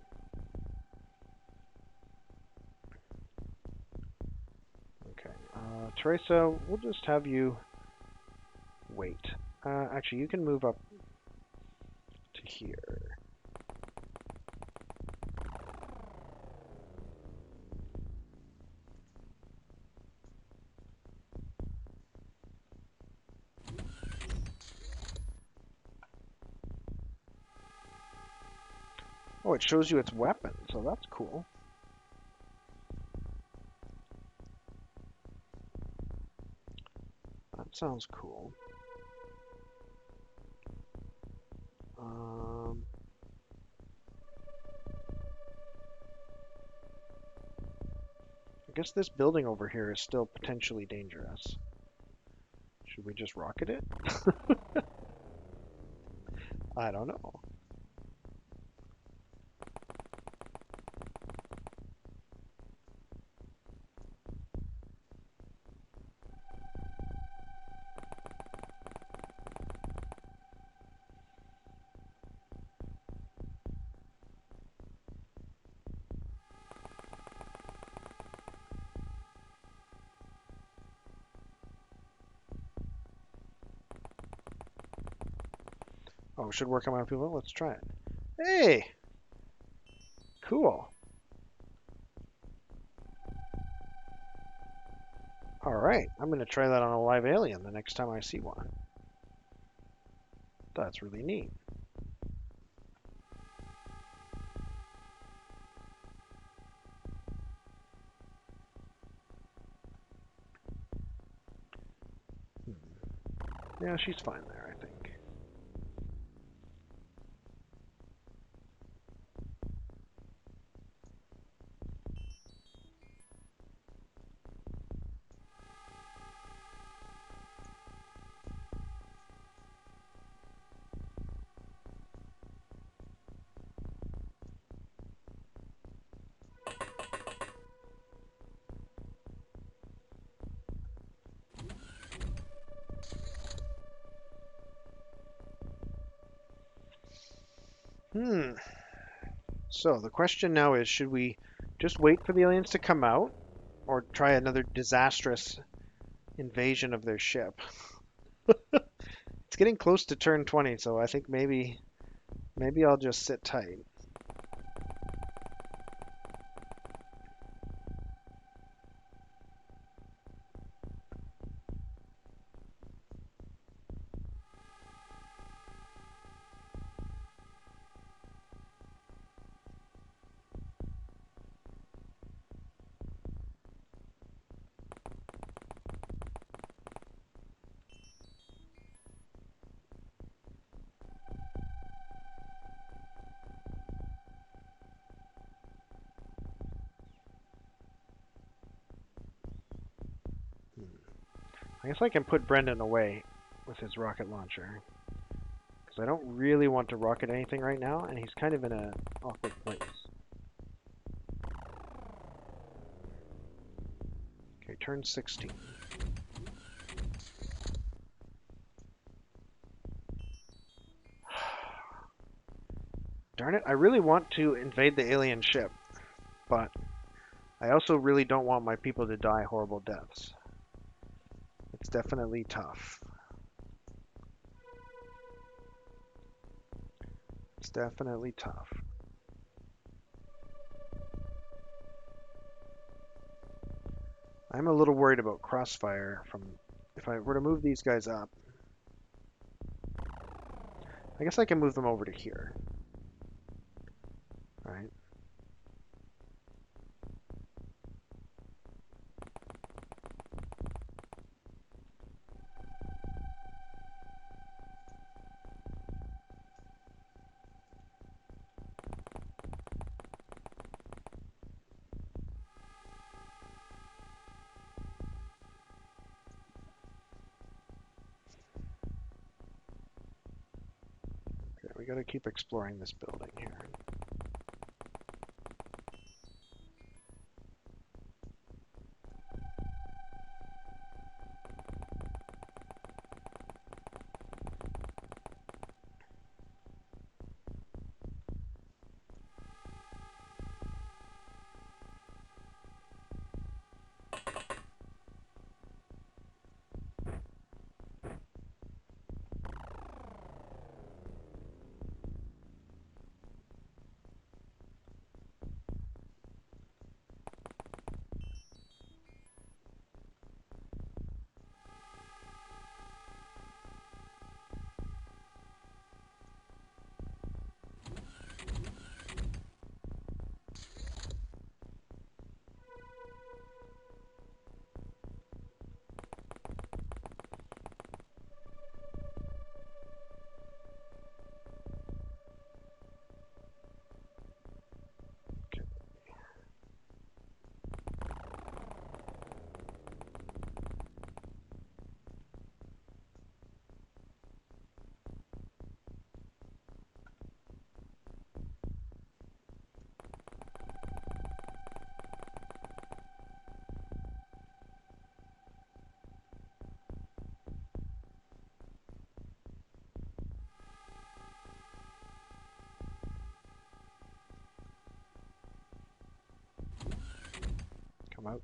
Teresa, we'll just have you wait. Actually, you can move up to here. Oh, it shows you its weapon, so that's cool. That sounds cool. I guess this building over here is still potentially dangerous. Should we just rocket it? I don't know. Oh, it should work on my people. Let's try it. Hey! Cool. Alright, I'm going to try that on a live alien the next time I see one. That's really neat. Yeah, she's fine there, I think. So the question now is, should we just wait for the aliens to come out or try another disastrous invasion of their ship? It's getting close to turn 20, so I think maybe I'll just sit tight. I guess I can put Brendan away with his rocket launcher, because I don't really want to rocket anything right now, and he's kind of in an awkward place. Okay, turn 16. Darn it, I really want to invade the alien ship, but I also really don't want my people to die horrible deaths. It's definitely tough. It's definitely tough. I'm a little worried about crossfire from if I were to move these guys up. I guess I can move them over to here. Right? Okay, we gotta keep exploring this building here.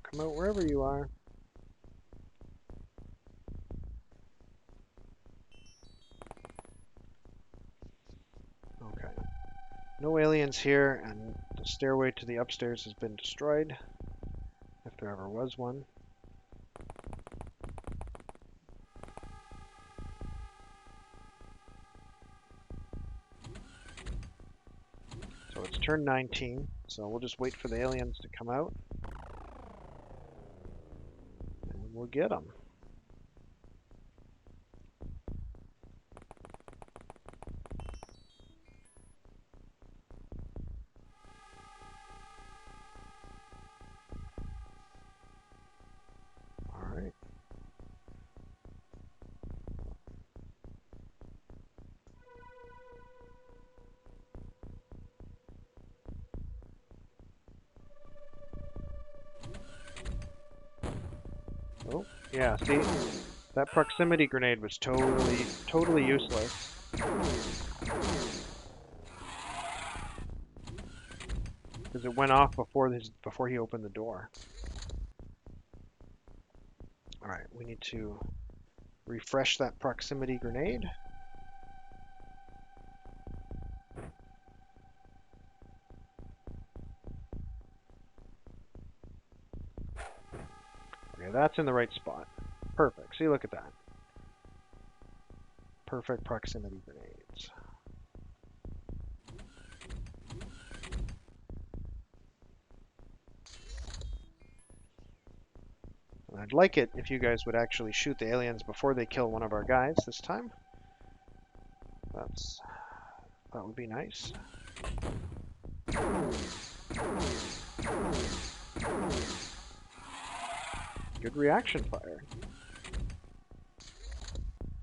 come out wherever you are. Okay. No aliens here, and the stairway to the upstairs has been destroyed, if there ever was one. So it's turn 19, so we'll just wait for the aliens to come out, and we'll get them. Alright. Oh, yeah, see? That proximity grenade was totally useless. Because it went off before he opened the door. Alright, we need to refresh that proximity grenade. Okay, that's in the right spot. Perfect. See, look at that. Perfect proximity grenades. And I'd like it if you guys would actually shoot the aliens before they kill one of our guys this time. That would be nice. Good reaction fire.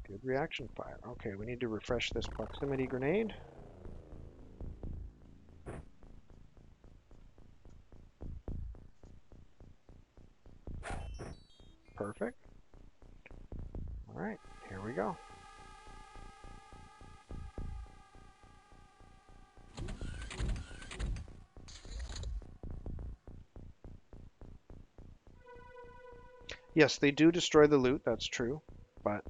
Good reaction fire. Okay, we need to refresh this proximity grenade. Perfect. Alright, here we go. Yes, they do destroy the loot, that's true, but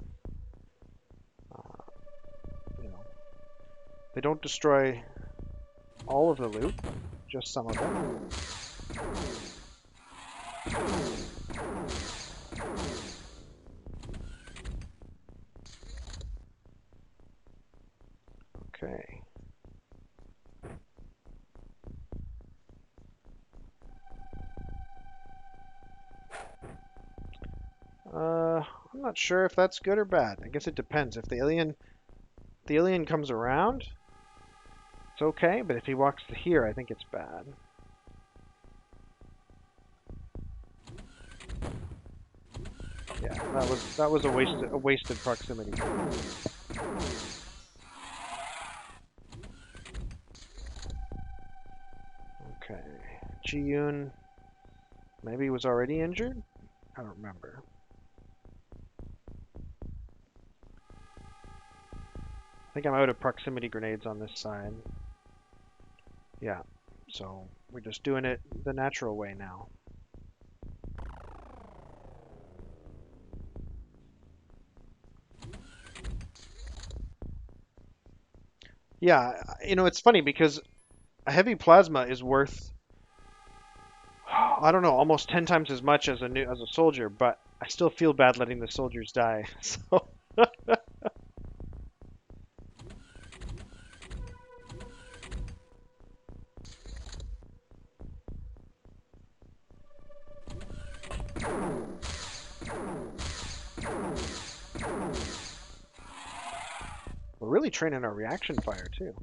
you know, they don't destroy all of the loot, just some of it. Okay. I'm not sure if that's good or bad. I guess it depends. If the alien comes around, it's okay, but if he walks to here, I think it's bad. Yeah, that was a wasted proximity. Okay. Ji-yoon maybe was already injured? I don't remember. I think I'm out of proximity grenades on this side. Yeah, so we're just doing it the natural way now. Yeah, you know, it's funny because a heavy plasma is worth, I don't know, almost 10 times as much as a soldier, but I still feel bad letting the soldiers die. So we're really training our reaction fire too.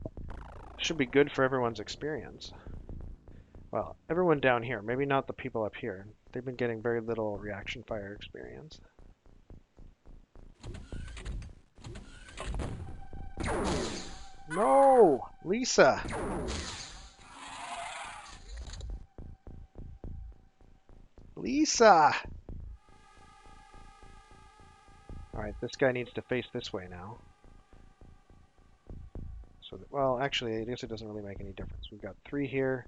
Should be good for everyone's experience. Well, everyone down here, maybe not the people up here. They've been getting very little reaction fire experience. No! Lisa! Lisa! Alright, this guy needs to face this way now. So, well, actually, I guess it doesn't really make any difference. We've got 3 here.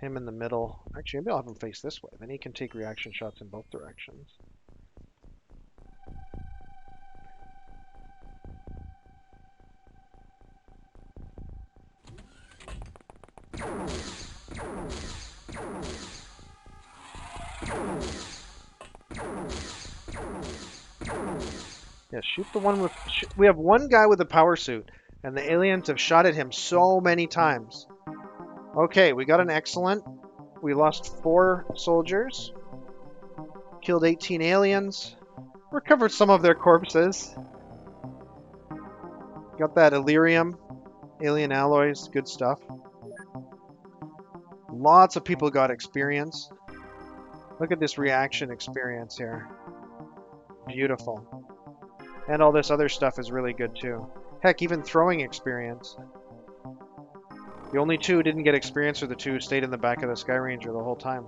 him in the middle. Actually, maybe I'll have him face this way. Then he can take reaction shots in both directions. Yeah, shoot the one with... we have one guy with a power suit, and the aliens have shot at him so many times. Okay, we got an excellent. We lost 4 soldiers. Killed 18 aliens. Recovered some of their corpses. Got that Illyrium. Alien alloys. Good stuff. Lots of people got experience. Look at this reaction experience here. Beautiful. And all this other stuff is really good too. Heck, even throwing experience. The only 2 who didn't get experience are the 2 who stayed in the back of the Sky Ranger the whole time.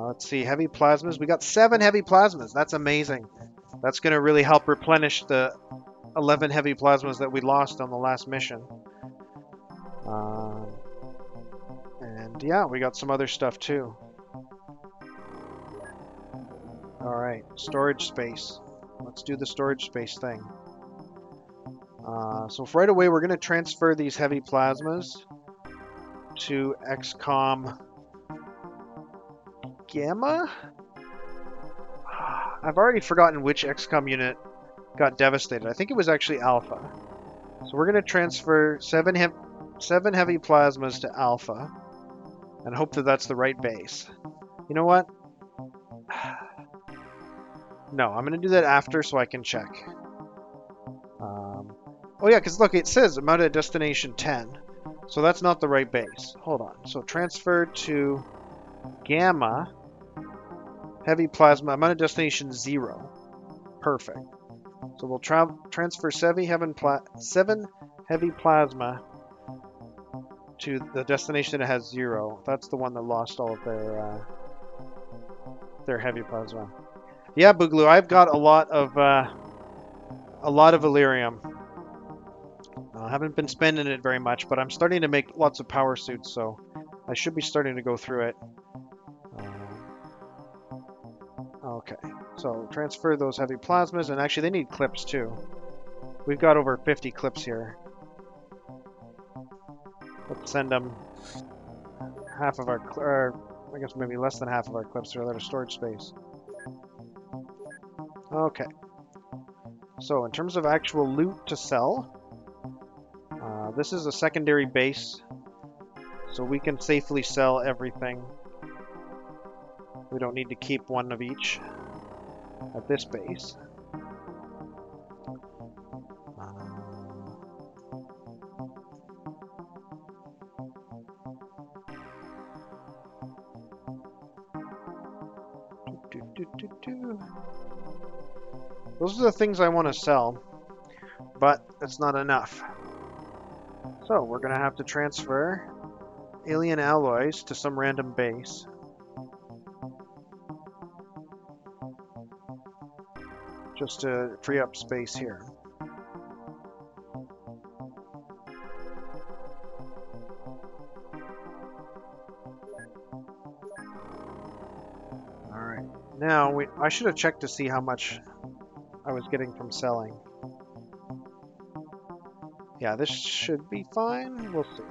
Let's see, heavy plasmas. We got 7 heavy plasmas. That's amazing. That's going to really help replenish the 11 heavy plasmas that we lost on the last mission. And yeah, we got some other stuff too. Alright, storage space. Let's do the storage space thing. So right away we're going to transfer these heavy plasmas to XCOM Gamma? I've already forgotten which XCOM unit got devastated. I think it was actually Alpha. So we're going to transfer 7 heavy plasmas to Alpha and hope that that's the right base. You know what? No, I'm going to do that after so I can check. Oh yeah, because look, it says amount at destination 10. So that's not the right base. Hold on. So transfer to Gamma. Heavy plasma. Amount at destination 0. Perfect. So we'll transfer 7 heavy plasma to the destination that has 0. That's the one that lost all of their heavy plasma. Yeah, Boogaloo, I've got a lot of Illyrium. I haven't been spending it very much, but I'm starting to make lots of power suits, so I should be starting to go through it. Okay, so transfer those heavy plasmas, and actually they need clips too. We've got over 50 clips here. Let's send them half of our, or I guess maybe less than half of our clips through that storage space. Okay. So in terms of actual loot to sell, this is a secondary base, so we can safely sell everything. We don't need to keep one of each at this base. Those are the things I want to sell, but it's not enough. So we're going to have to transfer alien alloys to some random base. Just to free up space here. Alright, now I should have checked to see how much I was getting from selling. Yeah, this should be fine. We'll see.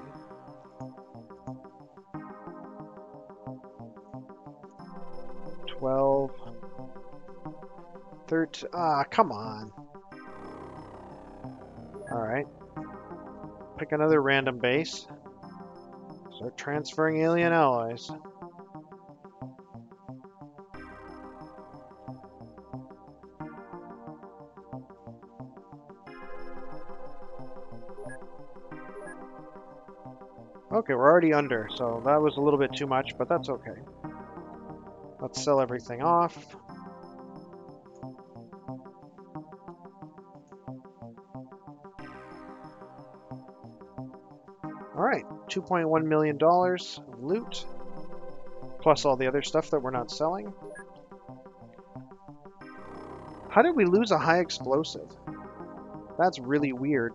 $12, $13. Ah, come on. Alright. Pick another random base. Start transferring alien alloys. Okay, we're already under, so that was a little bit too much, but that's okay. Let's sell everything off. Alright, $2.1 million of loot, plus all the other stuff that we're not selling. How did we lose a high explosive? That's really weird.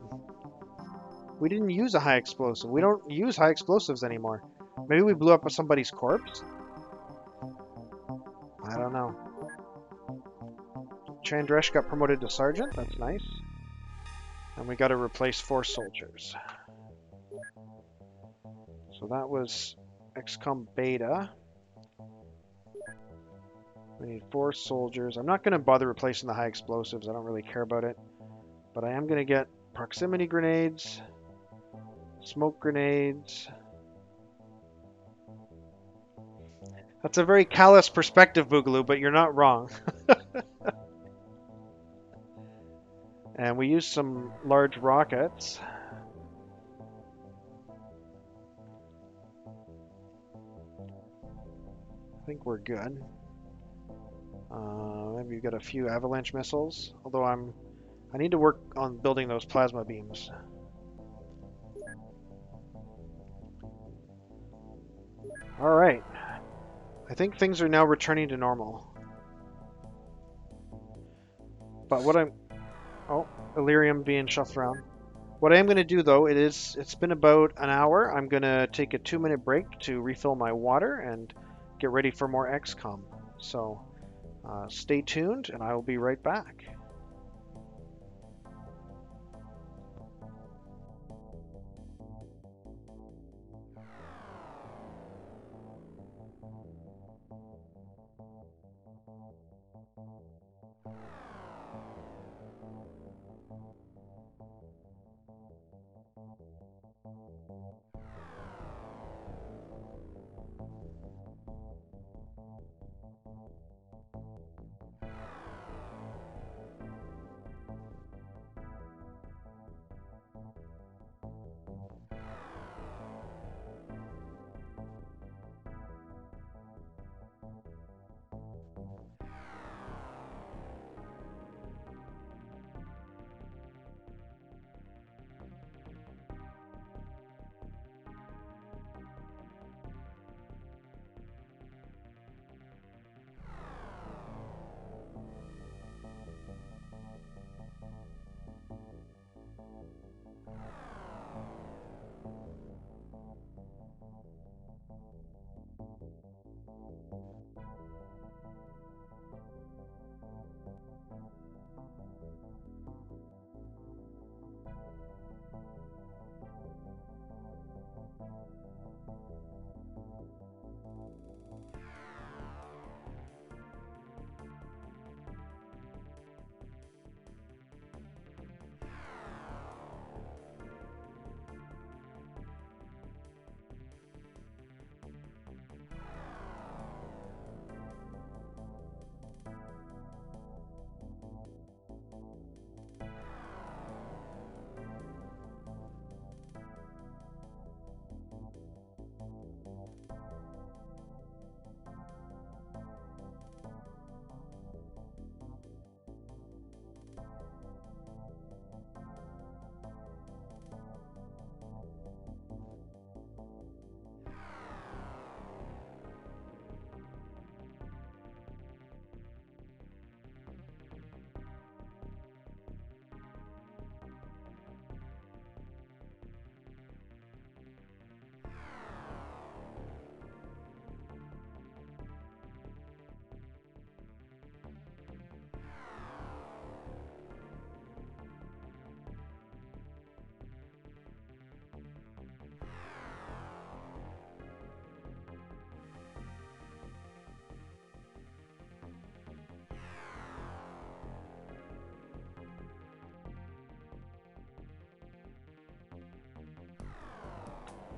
We didn't use a high explosive. We don't use high explosives anymore. Maybe we blew up somebody's corpse? I don't know. Chandresh got promoted to sergeant. That's nice. And we got to replace 4 soldiers. So that was XCOM Beta. We need 4 soldiers. I'm not going to bother replacing the high explosives. I don't really care about it. But I am going to get proximity grenades, smoke grenades. That's a very callous perspective, Boogaloo, but you're not wrong. And we use some large rockets. I think we're good. Maybe we've got a few avalanche missiles, although I need to work on building those plasma beams. All right. I think things are now returning to normal. But what I'm... Oh, Illyrium being shuffled around. What I am going to do, though, it's been about an hour. I'm going to take a 2-minute break to refill my water and get ready for more XCOM. So stay tuned, and I will be right back.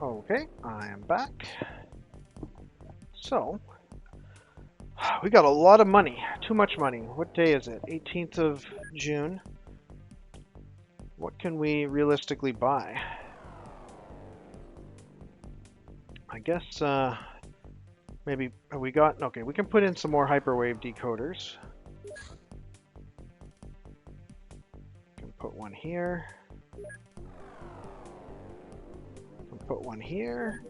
Okay, I am back. So, we got a lot of money. Too much money. What day is it? 18th of June. What can we realistically buy? I guess, maybe we got... Okay, we can put in some more hyperwave decoders. Can put one here. Put one here.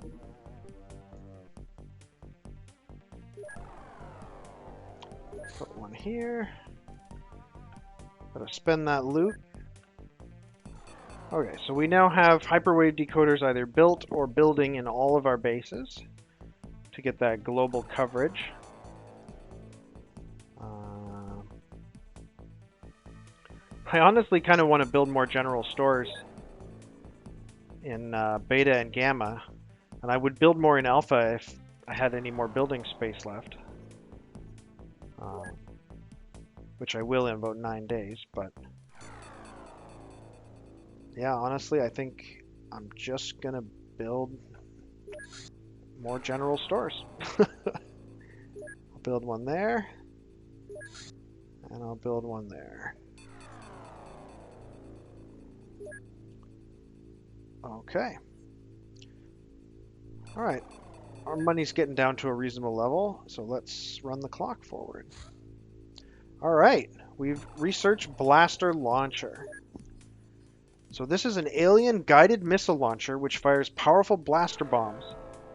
Put one here. Gotta spend that loot. Okay, so we now have hyperwave decoders either built or building in all of our bases to get that global coverage. I honestly kind of want to build more general stores in beta and gamma, and I would build more in alpha if I had any more building space left, which I will in about 9 days. But yeah, honestly, I think I'm just gonna build more general stores. I'll build one there, and I'll build one there. Okay. All right. Our money's getting down to a reasonable level, so let's run the clock forward. All right. We've researched blaster launcher. So this is an alien guided missile launcher which fires powerful blaster bombs.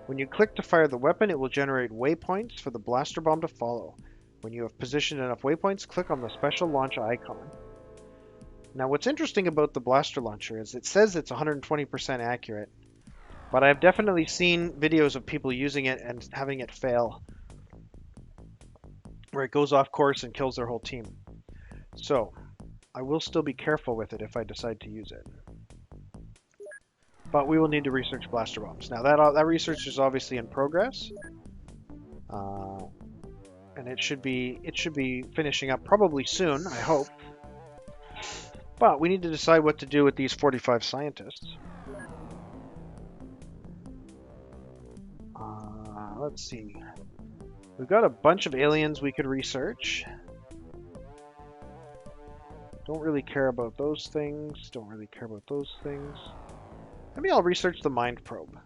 When you click to fire the weapon, it will generate waypoints for the blaster bomb to follow. When you have positioned enough waypoints, click on the special launch icon. Now, what's interesting about the blaster launcher is it says it's 120% accurate, but I've definitely seen videos of people using it and having it fail, where it goes off course and kills their whole team. So, I will still be careful with it if I decide to use it. But we will need to research blaster bombs. Now, that research is obviously in progress, and it should be finishing up probably soon, I hope. But we need to decide what to do with these 45 scientists. Let's see. We've got a bunch of aliens we could research. Don't really care about those things. Don't really care about those things. Maybe I'll research the mind probe.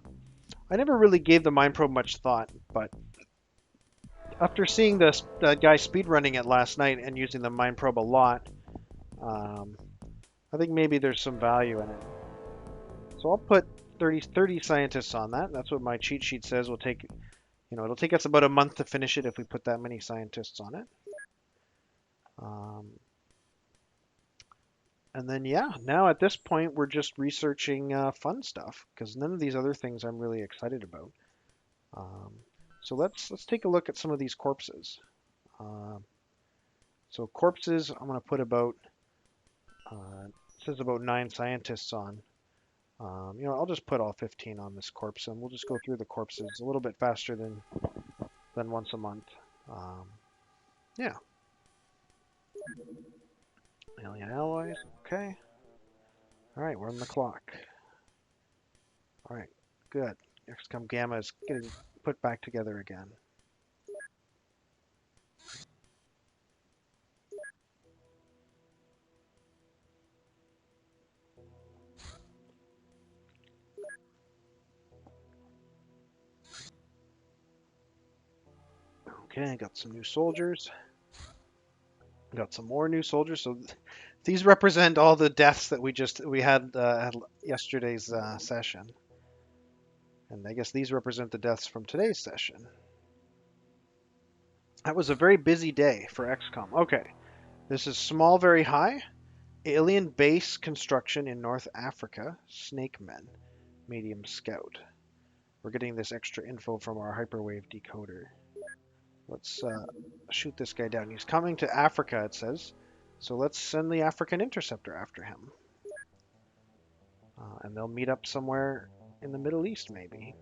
I never really gave the mind probe much thought, but after seeing that guy speedrunning it last night and using the mind probe a lot, I think maybe there's some value in it. So I'll put 30 scientists on that. That's what my cheat sheet says. It'll take us about a month to finish it if we put that many scientists on it. And then, yeah, now at this point, we're just researching fun stuff because none of these other things I'm really excited about. So let's take a look at some of these corpses. So corpses, I'm going to put about, it says about 9 scientists on. I'll just put all 15 on this corpse, and we'll just go through the corpses a little bit faster than once a month. Yeah. Alien alloys, okay. All right, we're on the clock. All right, good. XCOM Gamma is getting put back together again. Okay, got some new soldiers. Got some more new soldiers. So these represent all the deaths that we had yesterday's session. And I guess these represent the deaths from today's session. That was a very busy day for XCOM. Okay, this is small, very high. Alien base construction in North Africa. Snake men. Medium scout. We're getting this extra info from our hyperwave decoder. Let's shoot this guy down. He's coming to Africa, it says. So let's send the African interceptor after him. And they'll meet up somewhere in the Middle East, maybe.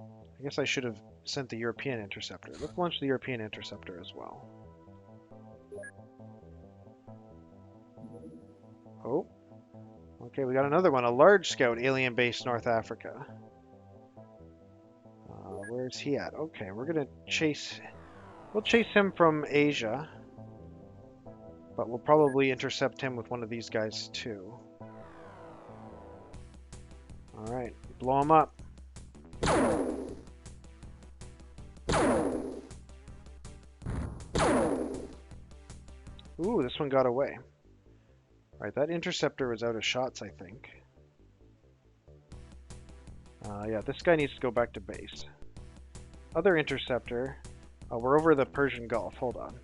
I guess I should have sent the European interceptor. Let's launch the European interceptor as well. Oh. Okay, we got another one. A large scout, alien base, North Africa. Where's he at? Okay, we're gonna chase... We'll chase him from Asia. But we'll probably intercept him with one of these guys, too. Alright, blow him up. Ooh, this one got away. Alright, that interceptor was out of shots, I think. Yeah, this guy needs to go back to base. Other interceptor. We're over the Persian Gulf. Hold on.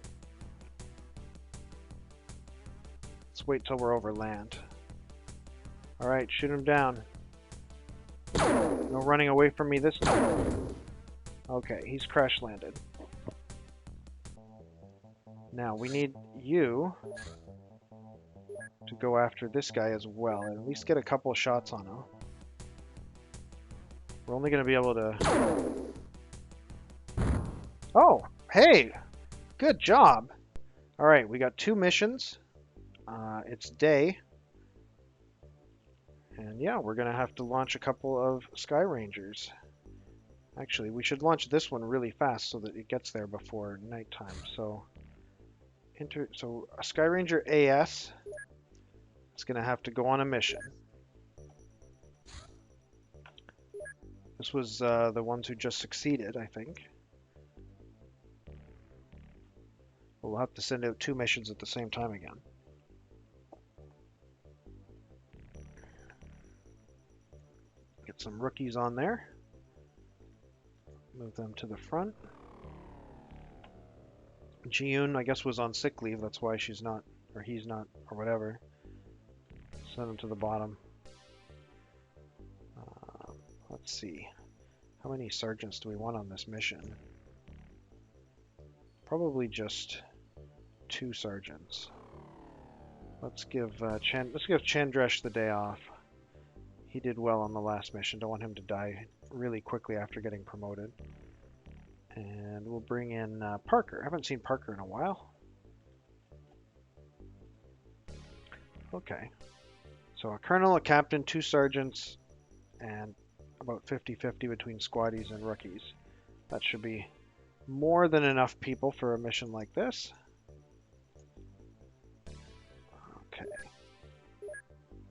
wait till we're over land. Alright, shoot him down. No running away from me this time. Okay, he's crash landed. Now, we need you to go after this guy as well, and at least get a couple of shots on him. We're only going to be able to... Oh, hey! Good job! Alright, we got 2 missions. It's day. And yeah, we're going to have to launch a couple of Sky Rangers. Actually, we should launch this one really fast so that it gets there before nighttime. So a Sky Ranger AS is going to have to go on a mission. This was the ones who just succeeded, I think. But we'll have to send out 2 missions at the same time again. Get some rookies on there. Move them to the front. Ji-yoon, I guess, was on sick leave. That's why she's not, or he's not, or whatever. Send him to the bottom. Let's see. How many sergeants do we want on this mission? Probably just 2 sergeants. Let's give Chandresh the day off. He did well on the last mission. Don't want him to die really quickly after getting promoted. And we'll bring in Parker. I haven't seen Parker in a while. Okay. So a colonel, a captain, 2 sergeants, and about 50-50 between squaddies and rookies. That should be more than enough people for a mission like this. Okay.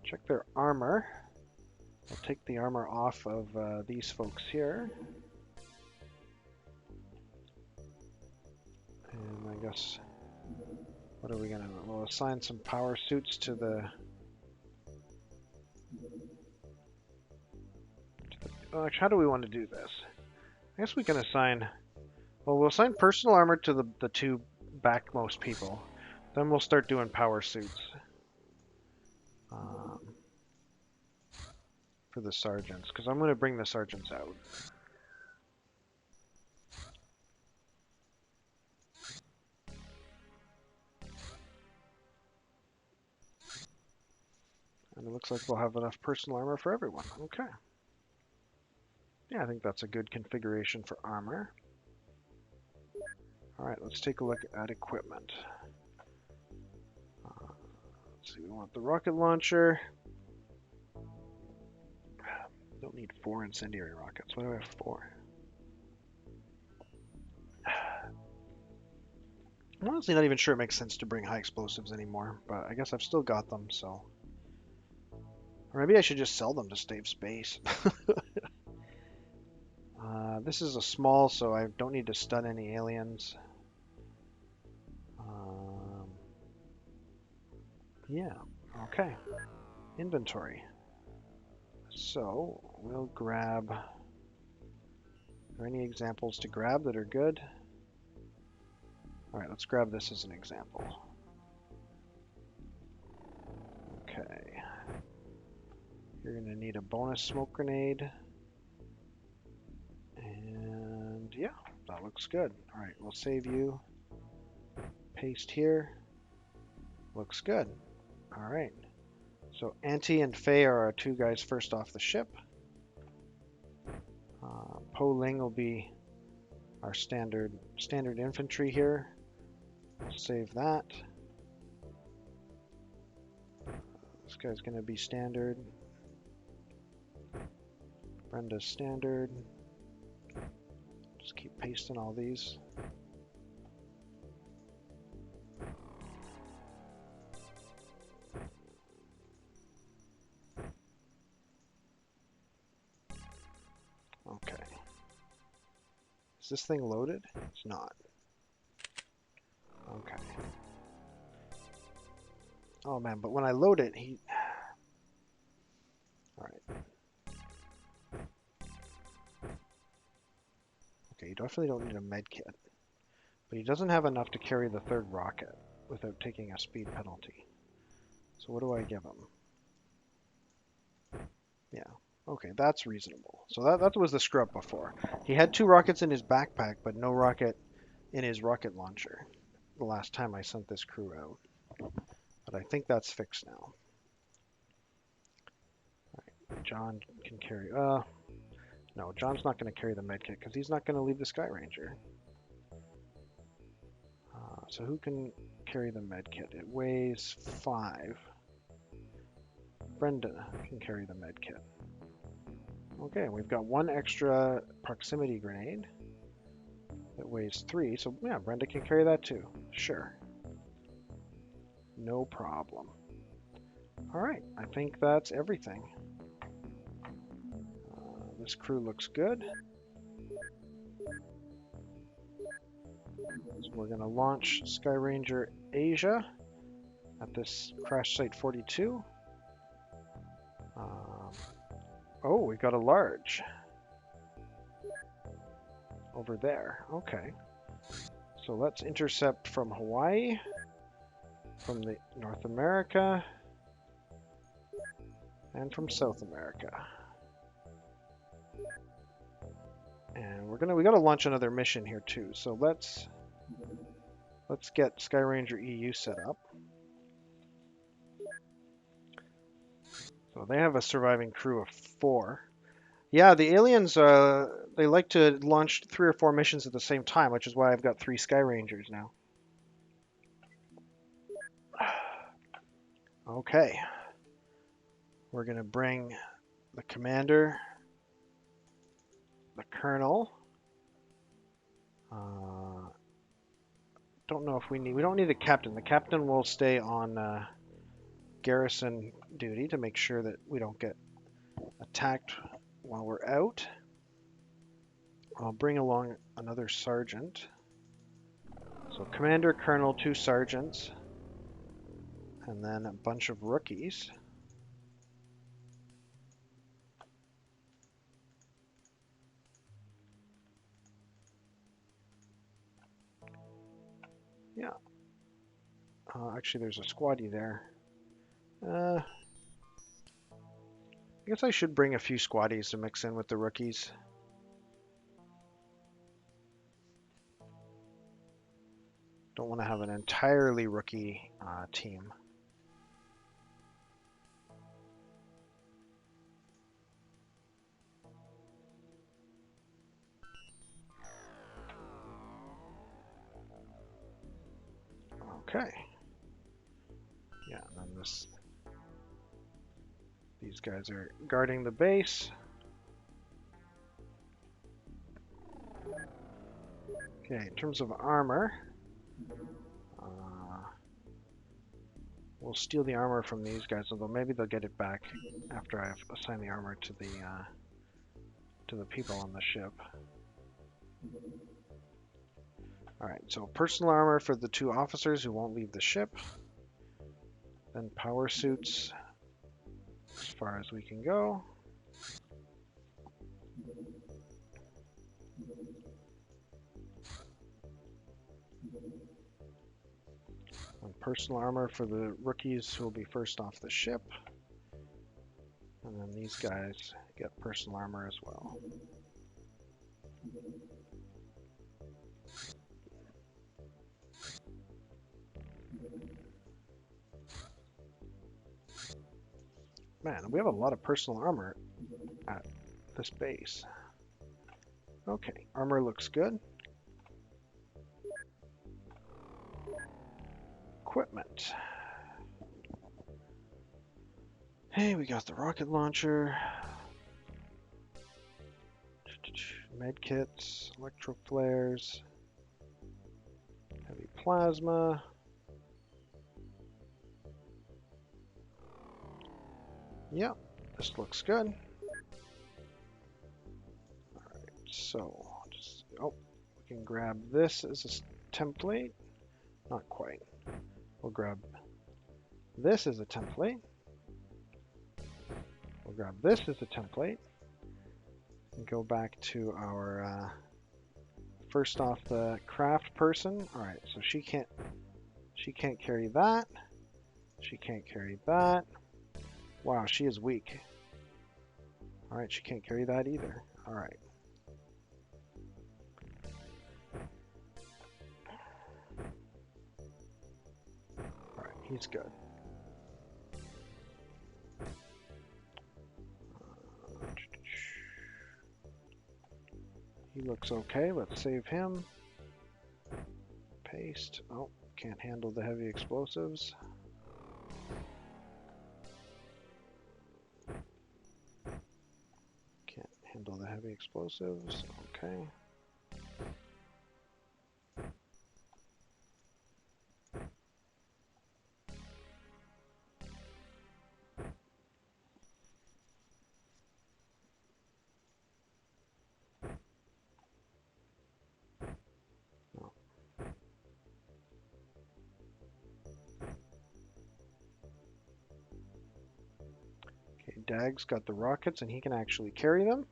Check their armor. I'll take the armor off of these folks here. And I guess, what are we gonna do? We'll assign some power suits to the... Actually, how do we want to do this? I guess we can assign... Well, we'll assign personal armor to the 2 backmost people. Then we'll start doing power suits. For the sergeants, because I'm going to bring the sergeants out. And it looks like we'll have enough personal armor for everyone. Okay. Yeah, I think that's a good configuration for armor. Alright, let's take a look at equipment. Let's see, we want the rocket launcher. Don't need 4 incendiary rockets. What do I have 4? I'm honestly not even sure it makes sense to bring high explosives anymore, but I guess I've still got them, so... Or maybe I should just sell them to save space. This is a small, so I don't need to stun any aliens. Yeah, okay. Inventory. So, we'll grab... Are there any examples to grab that are good? Alright, let's grab this as an example. Okay. You're going to need a bonus smoke grenade. And yeah, that looks good. Alright, we'll save you. Paste here. Looks good. Alright. So Auntie and Faye are our 2 guys first off the ship. Po Ling will be our standard infantry here. We'll save that. This guy's going to be standard. Brenda's standard. Just keep pasting all these. Okay. Is this thing loaded? It's not. Okay. Oh man, but when I load it, he... Alright. Okay, you definitely don't need a med kit. But he doesn't have enough to carry the 3rd rocket without taking a speed penalty. So what do I give him? Yeah. Okay, that's reasonable. So that was the screw up before. He had 2 rockets in his backpack, but no rocket in his rocket launcher the last time I sent this crew out. But I think that's fixed now. John can carry... no, John's not going to carry the medkit because he's not going to leave the Sky Ranger. So who can carry the medkit? It weighs 5. Brenda can carry the medkit. Okay, we've got 1 extra proximity grenade that weighs 3. So yeah, Brenda can carry that too. Sure. No problem. All right, I think that's everything. This crew looks good. So we're going to launch Sky Ranger Asia at this crash site 42. Oh, we got a large over there. Okay. So let's intercept from Hawaii, from the North America, and from South America. And we gotta launch another mission here too. So let's get Sky Ranger EU set up. So they have a surviving crew of 4. Yeah, the aliens they like to launch 3 or 4 missions at the same time, which is why I've got 3 Sky Rangers now. Okay. We're gonna bring the commander, the colonel. Don't know if we don't need the captain. The captain will stay on garrison duty to make sure that we don't get attacked while we're out. I'll bring along another sergeant. So commander, colonel, 2 sergeants, and then a bunch of rookies. Yeah. Actually, there's a squaddy there. I guess I should bring a few squaddies to mix in with the rookies. Don't want to have an entirely rookie team. Okay. Yeah, and then these guys are guarding the base. Okay, in terms of armor, we'll steal the armor from these guys, although maybe they'll get it back after I've assigned the armor to the people on the ship. Alright, so personal armor for the 2 officers who won't leave the ship. Then power suits as far as we can go. And personal armor for the rookies who will be first off the ship. And then these guys get personal armor as well. Man, we have a lot of personal armor at this base. Okay, armor looks good. Equipment. Hey, we got the rocket launcher. Medkits, electro flares, heavy plasma. Yeah, this looks good. Alright, so we can grab this as a template. Not quite. We'll grab this as a template. We'll grab this as a template. And go back to our first off the craft person. Alright, so she can't carry that. She can't carry that. Wow, she is weak. Alright, she can't carry that either. Alright. Alright, he's good. He looks okay. Let's save him. Paste. Oh, can't handle the heavy explosives. Can't handle the heavy explosives. Okay. Okay, Dag's got the rockets and he can actually carry them.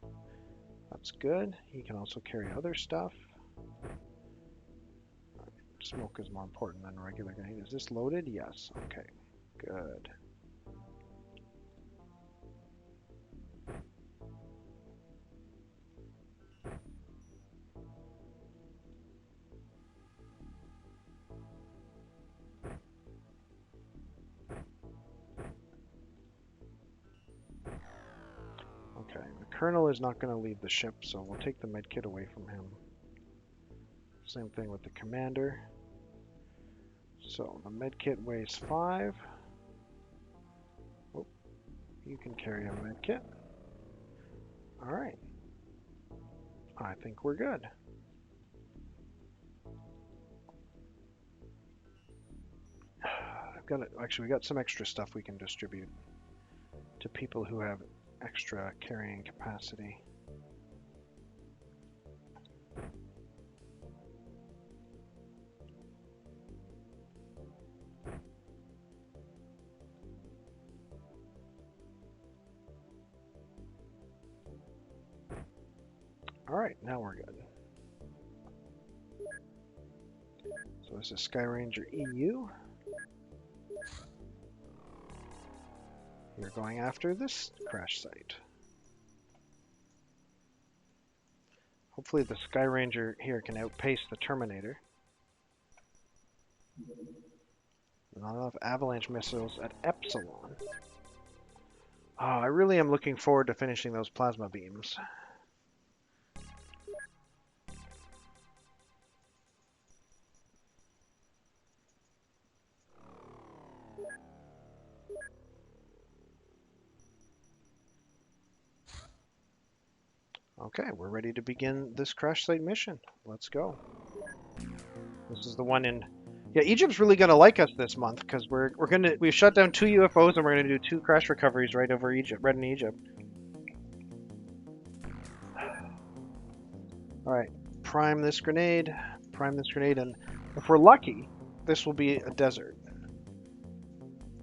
That's good. He can also carry other stuff. Smoke is more important than regular grenade. Is this loaded? Yes. Okay. Good. Okay, the Colonel is not going to leave the ship, so we'll take the medkit away from him. Same thing with the Commander. So the medkit weighs 5. Oh, you can carry a medkit. Alright. I think we're good. I've got it. Actually, we got some extra stuff we can distribute to people who have extra carrying capacity. Alright, now we're good. So this is Sky Ranger EU. You're going after this crash site. Hopefully the Sky Ranger here can outpace the Terminator. Not enough avalanche missiles at Epsilon. Oh, I really am looking forward to finishing those plasma beams. Okay, we're ready to begin this crash site mission. Let's go. This is the one in... Yeah, Egypt's really gonna like us this month because we've shut down 2 UFOs and we're gonna do 2 crash recoveries right over Egypt, right in Egypt. All right, prime this grenade, and if we're lucky, this will be a desert,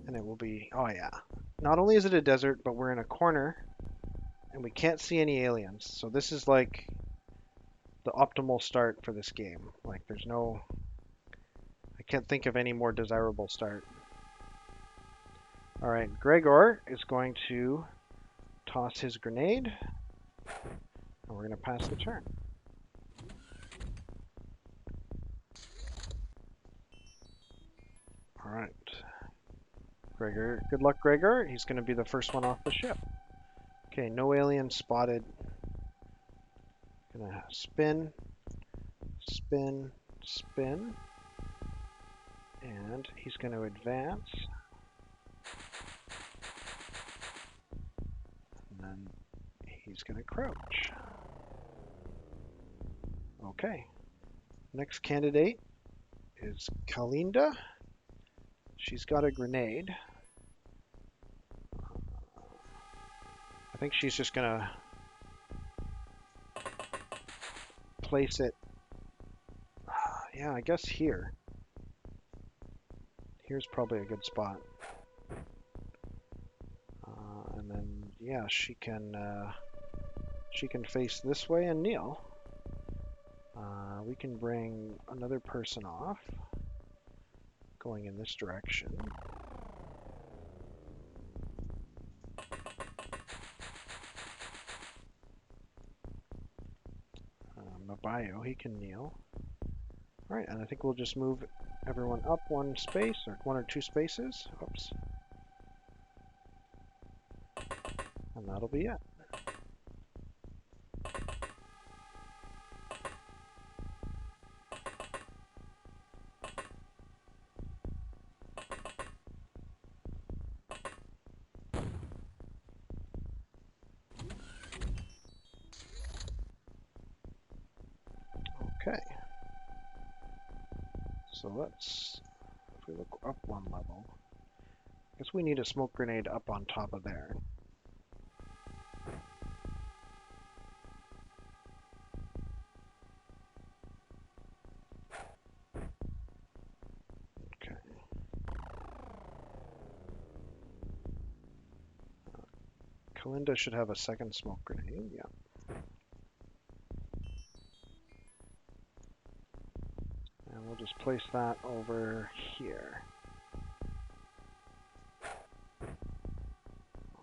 and it will be... Oh yeah. Not only is it a desert, but we're in a corner. And we can't see any aliens, so this is like the optimal start for this game. Like, there's no... I can't think of any more desirable start. Alright, Gregor is going to toss his grenade, and we're going to pass the turn. Alright. Gregor, good luck, Gregor. He's going to be the first one off the ship. Okay, no alien spotted. Gonna spin, spin, spin. And he's going to advance. And then he's going to crouch. Okay. Next candidate is Kalinda. She's got a grenade. I think she's just going to place it, yeah, I guess here. Here's probably a good spot. And then, yeah, she can face this way and kneel. We can bring another person off, going in this direction. bio. He can kneel. All right, and I think we'll just move everyone up one space, or one or two spaces. Oops. And that'll be it. Okay. So let's, if we look up one level, I guess we need a smoke grenade up on top of there. Okay. Kalinda should have a second smoke grenade, yeah. And we'll just place that over here.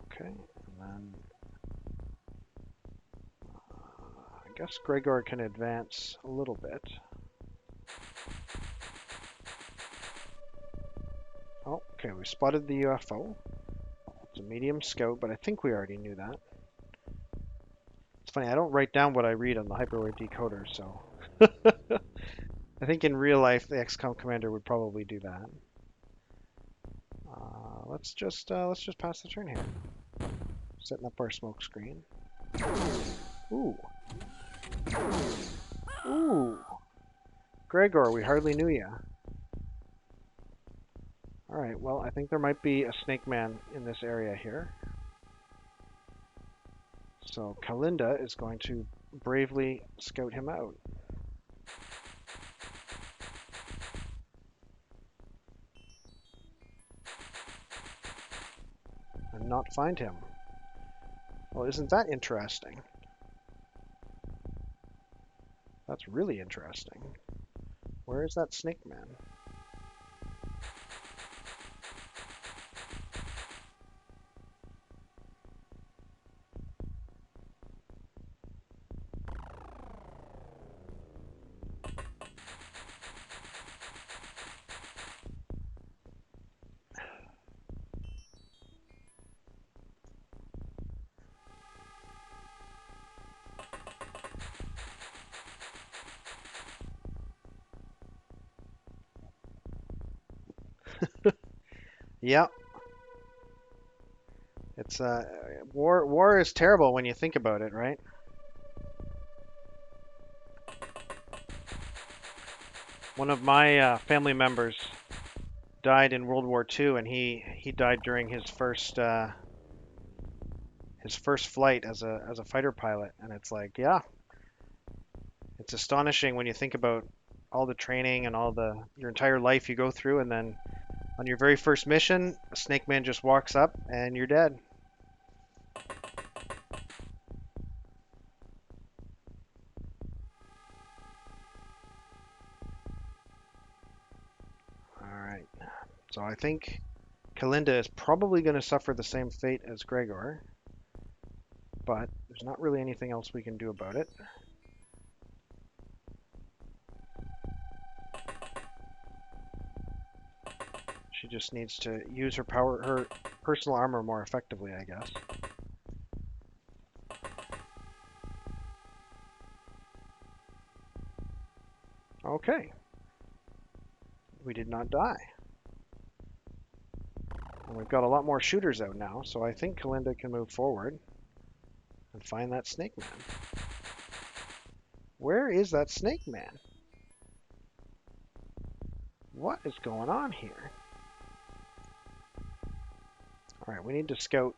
Okay, and then I guess Gregor can advance a little bit. Oh, okay, we spotted the UFO. It's a medium scout, but I think we already knew that. It's funny, I don't write down what I read on the hyperwave decoder, so I think in real life the XCOM commander would probably do that. Let's just pass the turn here. Setting up our smoke screen. Ooh. Ooh. Gregor, we hardly knew ya. Alright, well, I think there might be a snake man in this area here. So Kalinda is going to bravely scout him out. And not find him. Well, isn't that interesting? That's really interesting. Where is that snake man? Yeah. It's war is terrible when you think about it, right? One of my family members died in World War II, and he died during his first flight as a fighter pilot. And it's like, yeah, it's astonishing when you think about all the training and your entire life you go through, and then on your very first mission, a snake man just walks up and you're dead. Alright, so I think Kalinda is probably going to suffer the same fate as Gregor, but there's not really anything else we can do about it. She just needs to use her personal armor more effectively, I guess. Okay. We did not die. And we've got a lot more shooters out now, so I think Kalinda can move forward and find that snake man. Where is that snake man? What is going on here? Alright, we need to scout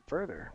further.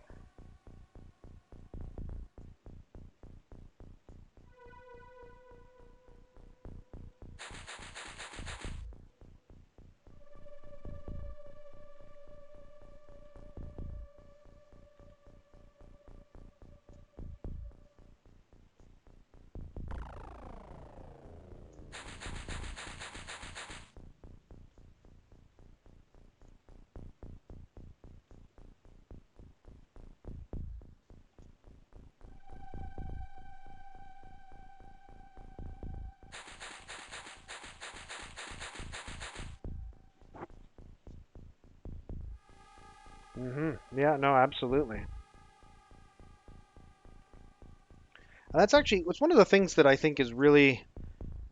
Yeah, no, absolutely. And that's actually it's one of the things that I think is really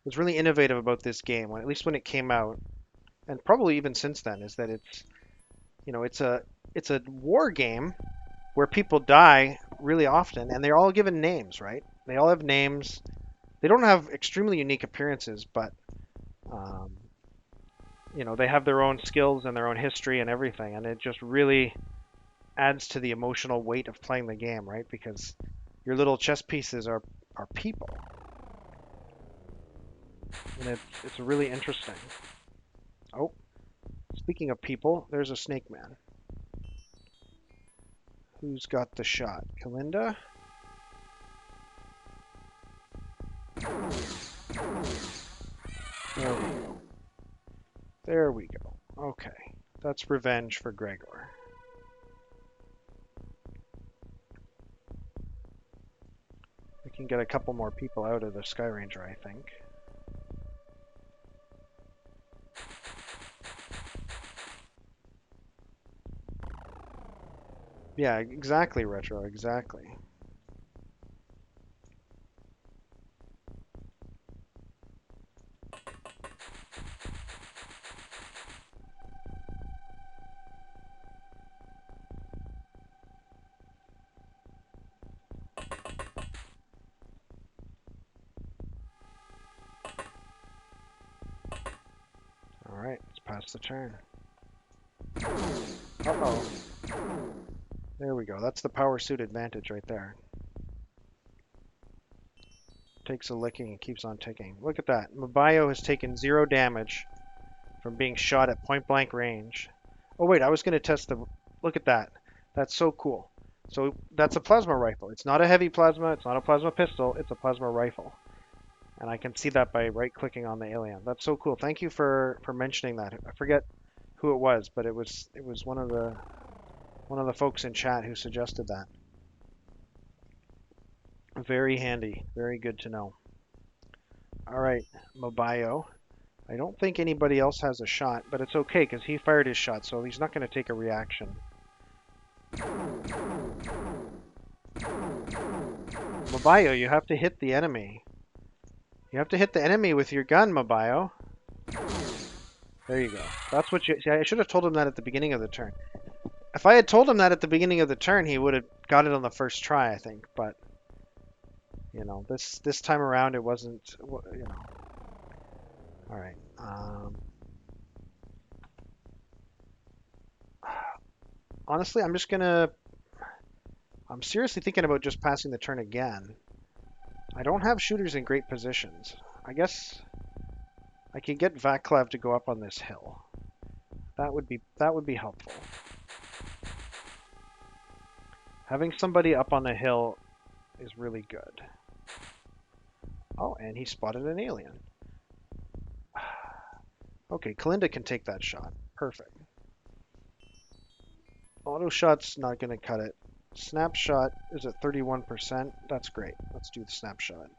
was really innovative about this game, at least when it came out, and probably even since then, is that it's it's a war game where people die really often, and they're all given names, right? They all have names. They don't have extremely unique appearances, but um, they have their own skills and their own history and everything, and it just really adds to the emotional weight of playing the game, right? Because your little chess pieces are people, and it's really interesting. Oh, speaking of people, there's a snake man. Who's got the shot? Kalinda? There we go. There we go. Okay. That's revenge for Gregor. We can get a couple more people out of the Sky Ranger, I think. Yeah, exactly, Retro, exactly. Alright, let's pass the turn. Uh-oh. There we go. That's the power suit advantage right there. Takes a licking and keeps on ticking. Look at that. Mabayo has taken 0 damage from being shot at point blank range. Oh wait, I was going to test the... Look at that. That's so cool. So that's a plasma rifle. It's not a heavy plasma. It's not a plasma pistol. It's a plasma rifle. And I can see that by right-clicking on the alien. That's so cool. Thank you for mentioning that. I forget who it was, but it was one of the folks in chat who suggested that. Very handy. Very good to know. All right, Mabayo. I don't think anybody else has a shot, but it's okay because he fired his shot, so he's not going to take a reaction. Mabayo, you have to hit the enemy. You have to hit the enemy with your gun, Mabayo. There you go. That's what you... See, I should have told him that at the beginning of the turn. If I had told him that at the beginning of the turn, he would have got it on the first try, I think. But, this time around, it wasn't, All right. Honestly, I'm seriously thinking about just passing the turn again. I don't have shooters in great positions. I guess I could get Vaclav to go up on this hill. That would be helpful. Having somebody up on the hill is really good. Oh, and he spotted an alien. Okay, Kalinda can take that shot. Perfect. Auto shot's not going to cut it. Snapshot is at 31%. That's great. Let's do the snapshot.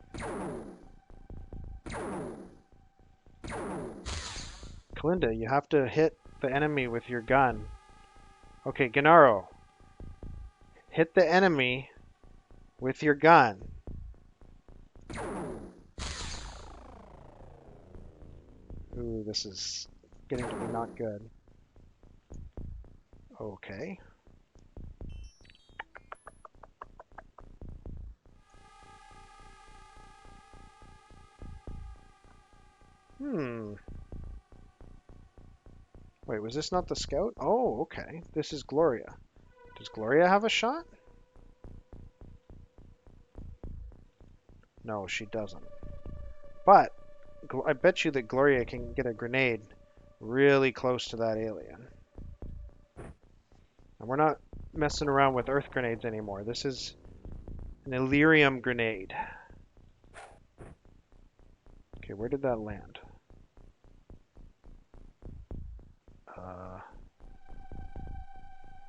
Kalinda, you have to hit the enemy with your gun. Okay, Gennaro. Hit the enemy with your gun. Ooh, this is getting to be not good. Okay. Wait, was this not the scout? Oh, okay. This is Gloria. Does Gloria have a shot? No, she doesn't. But I bet you that Gloria can get a grenade really close to that alien. And we're not messing around with earth grenades anymore. This is an Illyrium grenade. Okay, where did that land?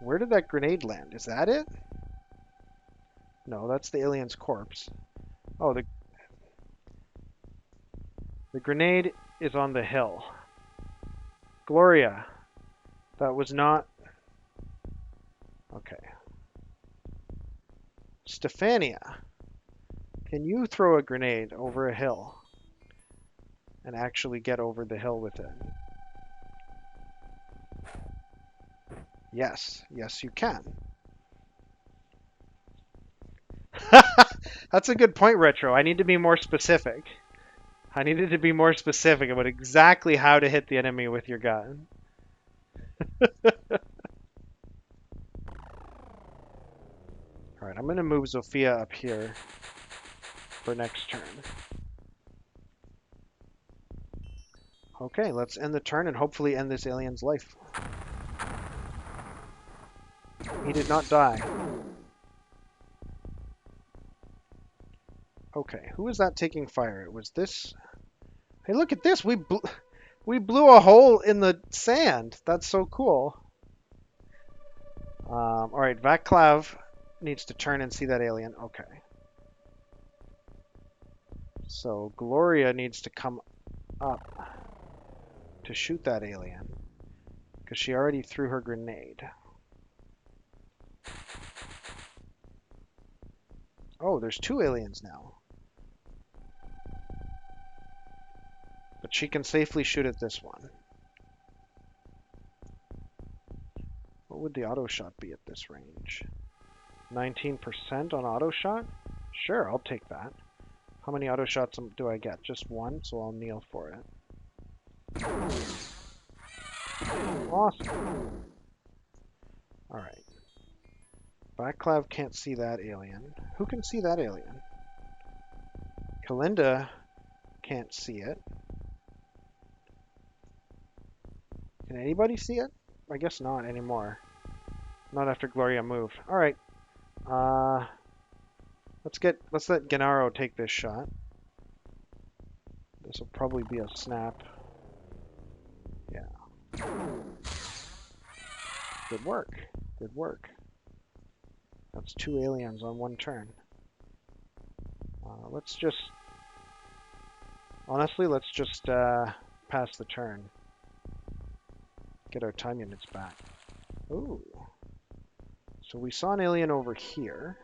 Where did that grenade land? Is that it? No, that's the alien's corpse. Oh, the grenade is on the hill. Gloria, that was not... Okay. Stefania, can you throw a grenade over a hill and actually get over the hill with it? Yes. Yes, you can. That's a good point, Retro. I need to be more specific. I needed to be more specific about exactly how to hit the enemy with your gun. Alright, I'm going to move Zofia up here for next turn. Okay, let's end the turn and hopefully end this alien's life. He did not die. Okay, who is that taking fire? It was this. Hey, look at this! We blew a hole in the sand. That's so cool. All right, Vaclav needs to turn and see that alien. Okay. So Gloria needs to come up to shoot that alien because she already threw her grenade. Oh, there's two aliens now. But she can safely shoot at this one. What would the auto shot be at this range? 19% on auto shot? Sure, I'll take that. How many auto shots do I get? Just one, so I'll kneel for it. Awesome. Alright. Vaclav can't see that alien. Who can see that alien? Kalinda can't see it. Can anybody see it? I guess not anymore. Not after Gloria moved. Alright. Let's let Gennaro take this shot. This will probably be a snap. Yeah. Good work. Good work. That's two aliens on one turn. Honestly, let's just pass the turn. Get our time units back. Ooh. So we saw an alien over here.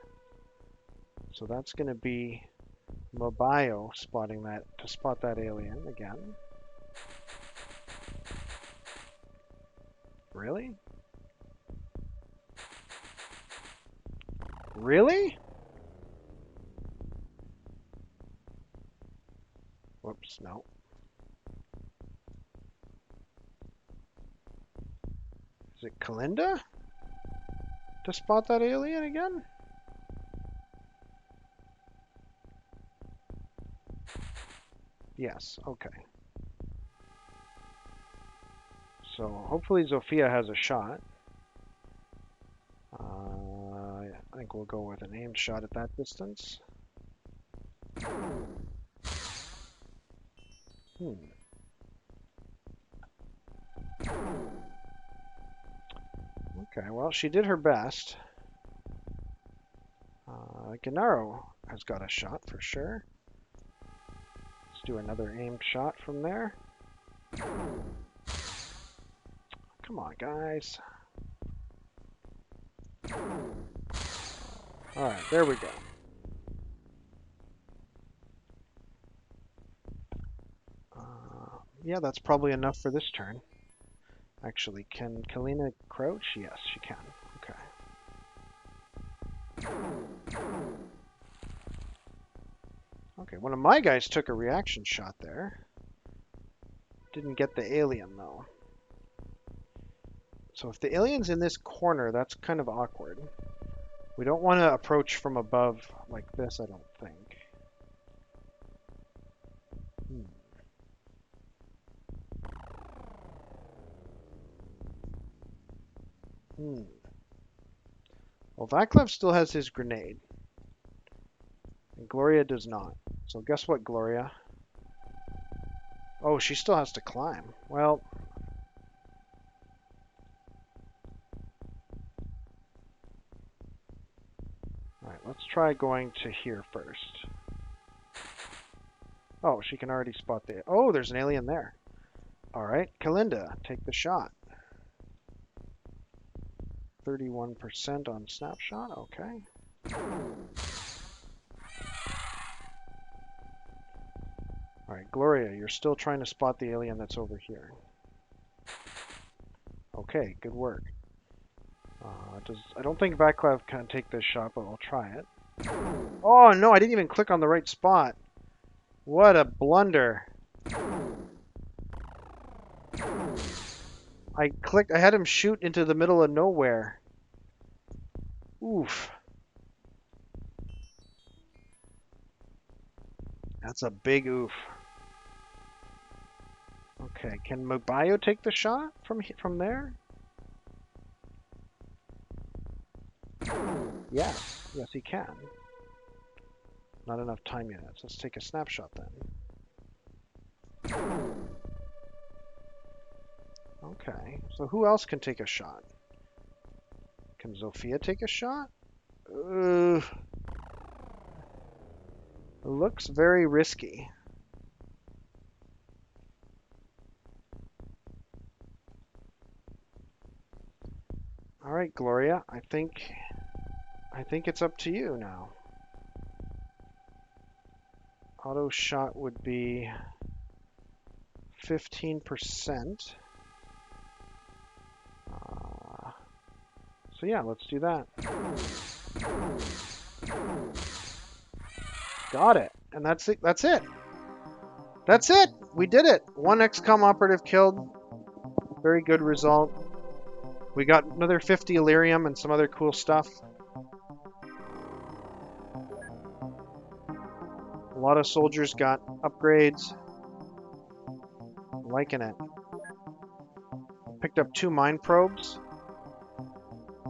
So that's going to be Mobile spotting that, to spot that alien again. Really? Really? Whoops, no. Is it Kalinda? To spot that alien again? Yes, okay. So hopefully Zofia has a shot. I think we'll go with an aimed shot at that distance. Okay, well, she did her best. Gennaro has got a shot for sure. Let's do another aimed shot from there. Come on, guys. Alright, there we go. Yeah, that's probably enough for this turn. Actually, can Kalinda crouch? Yes, she can. Okay. Okay, one of my guys took a reaction shot there. Didn't get the alien, though. So if the alien's in this corner, that's kind of awkward. We don't want to approach from above like this, I don't think. Well, Vaclav still has his grenade. And Gloria does not. So guess what, Gloria? Oh, she still has to climb. Well... Alright, let's try going to here first. Oh, she can already spot the... Oh, there's an alien there. Alright, Kalinda, take the shot. 31% on snapshot, okay. Alright, Gloria, you're still trying to spot the alien that's over here. Okay, good work. I don't think Vaclav can take this shot, but I'll try it. Oh no, I didn't even click on the right spot. What a blunder. I had him shoot into the middle of nowhere. Oof. That's a big oof. Okay, can Mabayo take the shot from there? Yes, yes he can. Not enough time units. Let's take a snapshot then. Okay, so who else can take a shot? Can Zofia take a shot? It looks very risky. All right, Gloria, I think it's up to you now. Auto shot would be 15%. So yeah, let's do that. Got it. And that's it. That's it. That's it. We did it. One XCOM operative killed. Very good result. We got another 50 Illyrium and some other cool stuff. A lot of soldiers got upgrades. I'm liking it. Picked up 2 mine probes.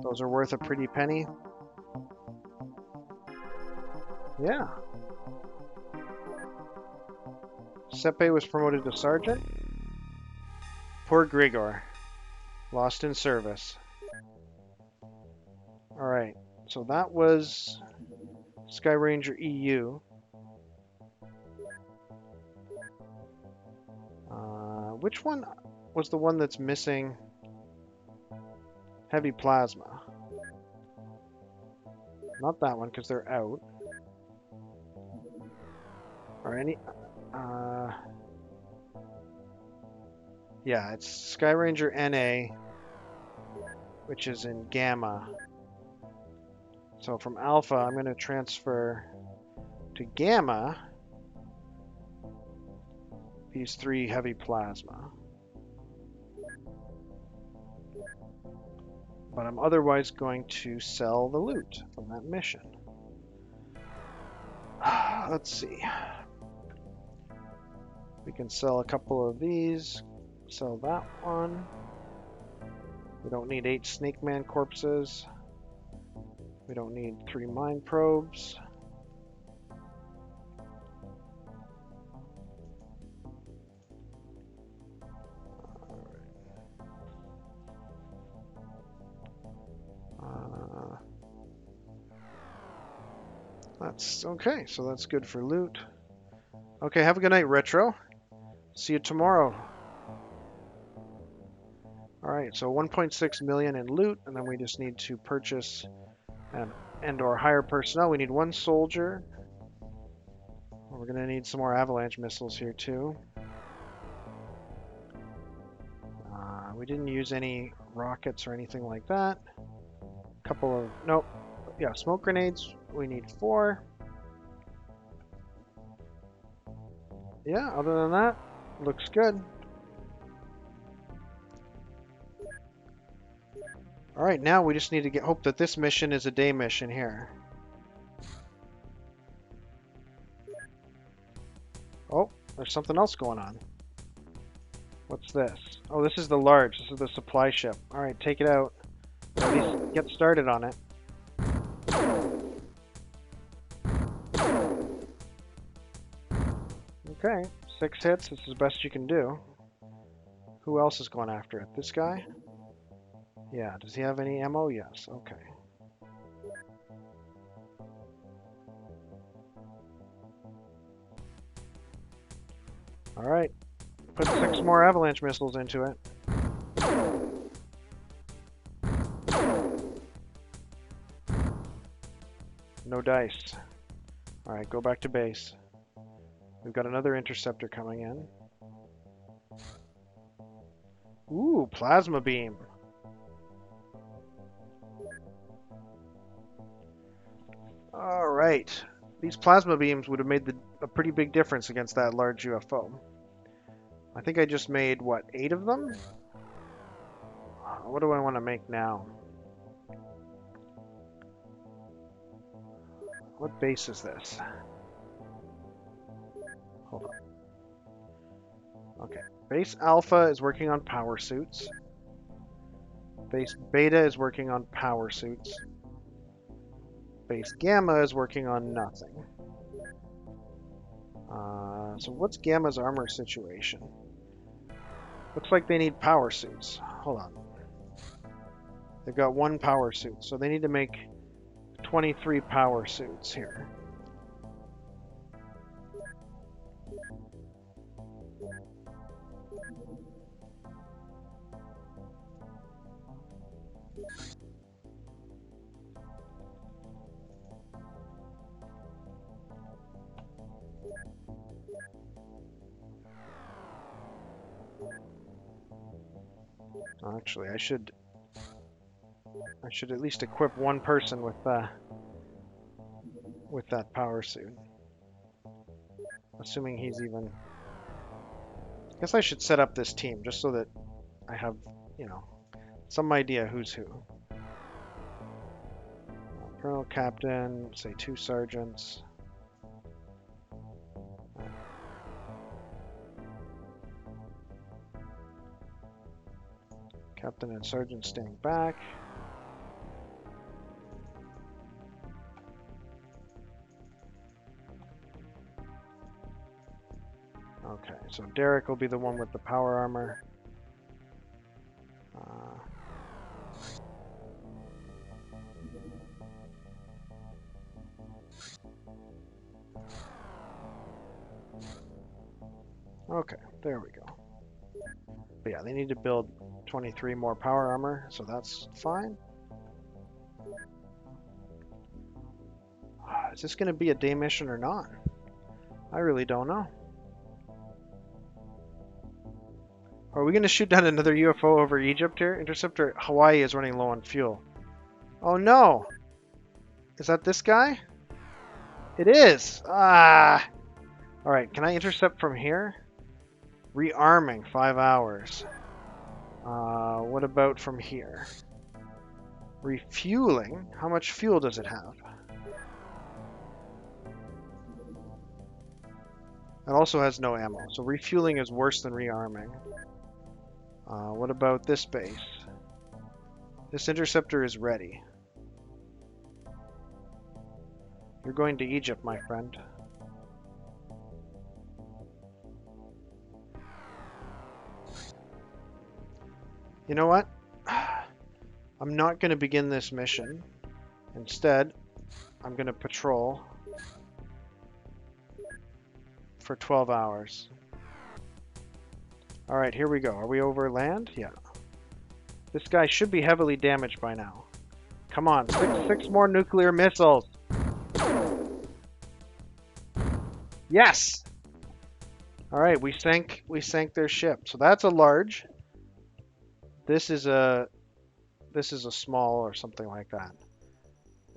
Those are worth a pretty penny. Yeah. Sepe was promoted to sergeant. Poor Grigor. Lost in service. Alright, so that was Sky Ranger EU. Which one was the one that's missing heavy plasma? Not that one, because they're out. Or any... yeah, it's Sky Ranger NA, which is in Gamma. So from Alpha, I'm going to transfer to Gamma these 3 heavy plasma. But I'm otherwise going to sell the loot from that mission. Let's see. We can sell a couple of these. Sell that one. We don't need 8 Snake Man corpses. We don't need 3 mine probes. That's okay, so that's good for loot. Okay, have a good night, Retro. See you tomorrow. Alright, so 1.6 million in loot, and then we just need to purchase and or hire personnel. We need 1 soldier. We're going to need some more avalanche missiles here too. We didn't use any rockets or anything like that. Couple of, nope. Yeah, smoke grenades, we need 4. Yeah, other than that, looks good. Alright, now we just need to hope that this mission is a day mission here. Oh, there's something else going on. What's this? Oh, this is the large. This is the supply ship. Alright, take it out. At least get started on it. Okay, 6 hits. This is the best you can do. Who else is going after it? This guy? Yeah, does he have any ammo? Yes, okay. Alright, put 6 more avalanche missiles into it. No dice. Alright, go back to base. We've got another interceptor coming in. Ooh, plasma beam. Alright. These plasma beams would have made a pretty big difference against that large UFO. I think I just made, what, 8 of them? What do I want to make now? What base is this? Hold on. Okay. Base Alpha is working on power suits. Base Beta is working on power suits. Base Gamma is working on nothing. So what's Gamma's armor situation? Looks like they need power suits. Hold on. They've got 1 power suit, so they need to make 23 power suits here. Actually, I should at least equip 1 person with that power suit. Assuming he's even... I guess I should set up this team just so that I have, you know, some idea who's who. Colonel, Captain, say 2 sergeants. Captain and Sergeant staying back. Okay, so Derek will be the one with the power armor. Okay, there we go. But yeah, they need to build 23 more power armor, so that's fine. Is this going to be a day mission or not? I really don't know. Are we going to shoot down another UFO over Egypt here? Interceptor Hawaii is running low on fuel. Oh no! Is that this guy? It is! Ah! Alright, can I intercept from here? Rearming, 5 hours. What about from here? Refueling? How much fuel does it have? It also has no ammo, so refueling is worse than rearming. What about this base? This interceptor is ready. You're going to Egypt, my friend. You know what? I'm not going to begin this mission. Instead, I'm going to patrol for 12 hours. Alright, here we go. Are we over land? Yeah. This guy should be heavily damaged by now. Come on, six more nuclear missiles. Yes! Alright, we sank their ship. So that's a large. This is a small or something like that.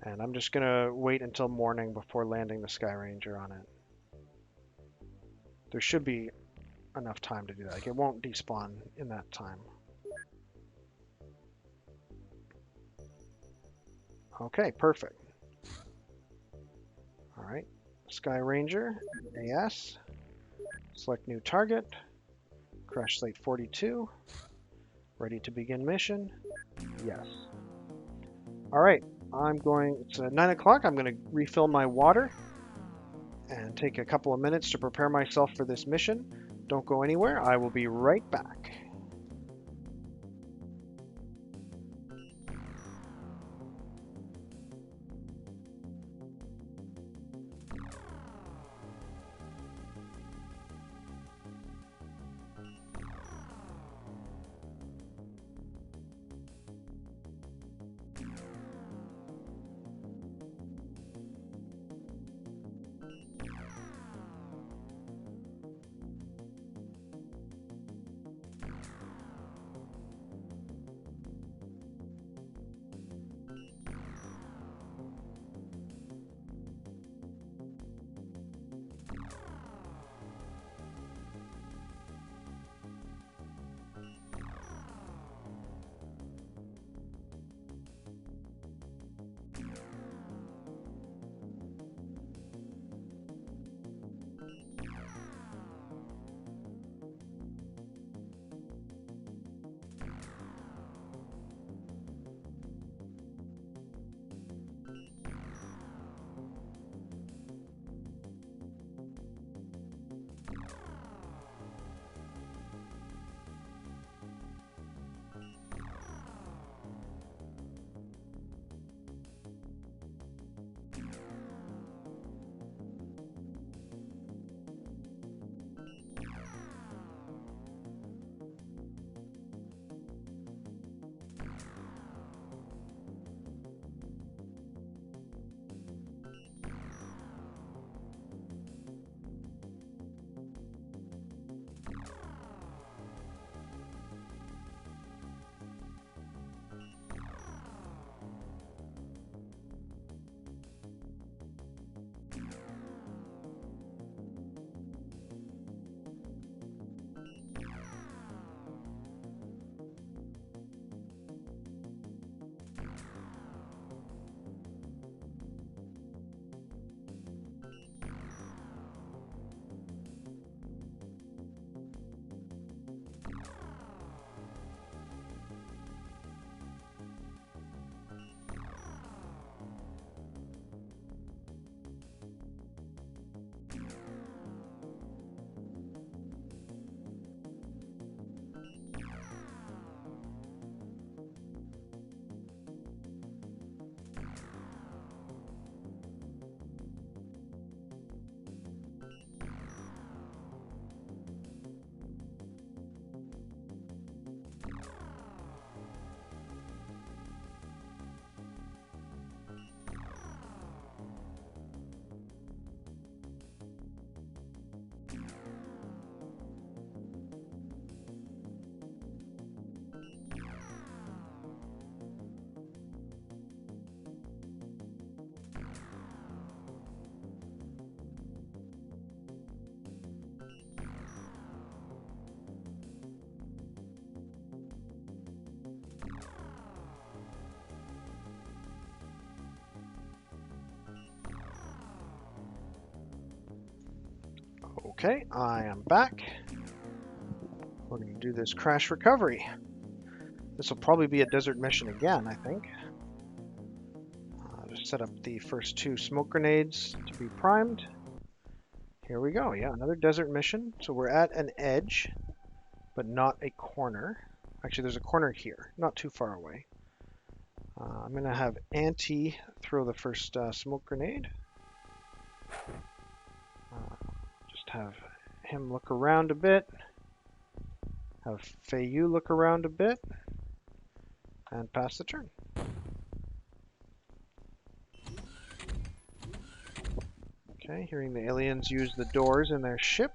And I'm just gonna wait until morning before landing the Sky Ranger on it. There should be enough time to do that. Like, it won't despawn in that time. Okay, perfect. Alright, Sky Ranger, AS, select new target, crash site 42, ready to begin mission, yes. Alright, it's 9 o'clock, I'm going to refill my water and take a couple of minutes to prepare myself for this mission. Don't go anywhere, I will be right back. Okay, I am back. We're going to do this crash recovery. This will probably be a desert mission again, I think. Just set up the first 2 smoke grenades to be primed. Here we go. Yeah, another desert mission. So we're at an edge, but not a corner. Actually, there's a corner here, not too far away. I'm going to have Auntie throw the first smoke grenade. Just have him look around a bit. Have Feiyu look around a bit. And pass the turn. Okay, hearing the aliens use the doors in their ship.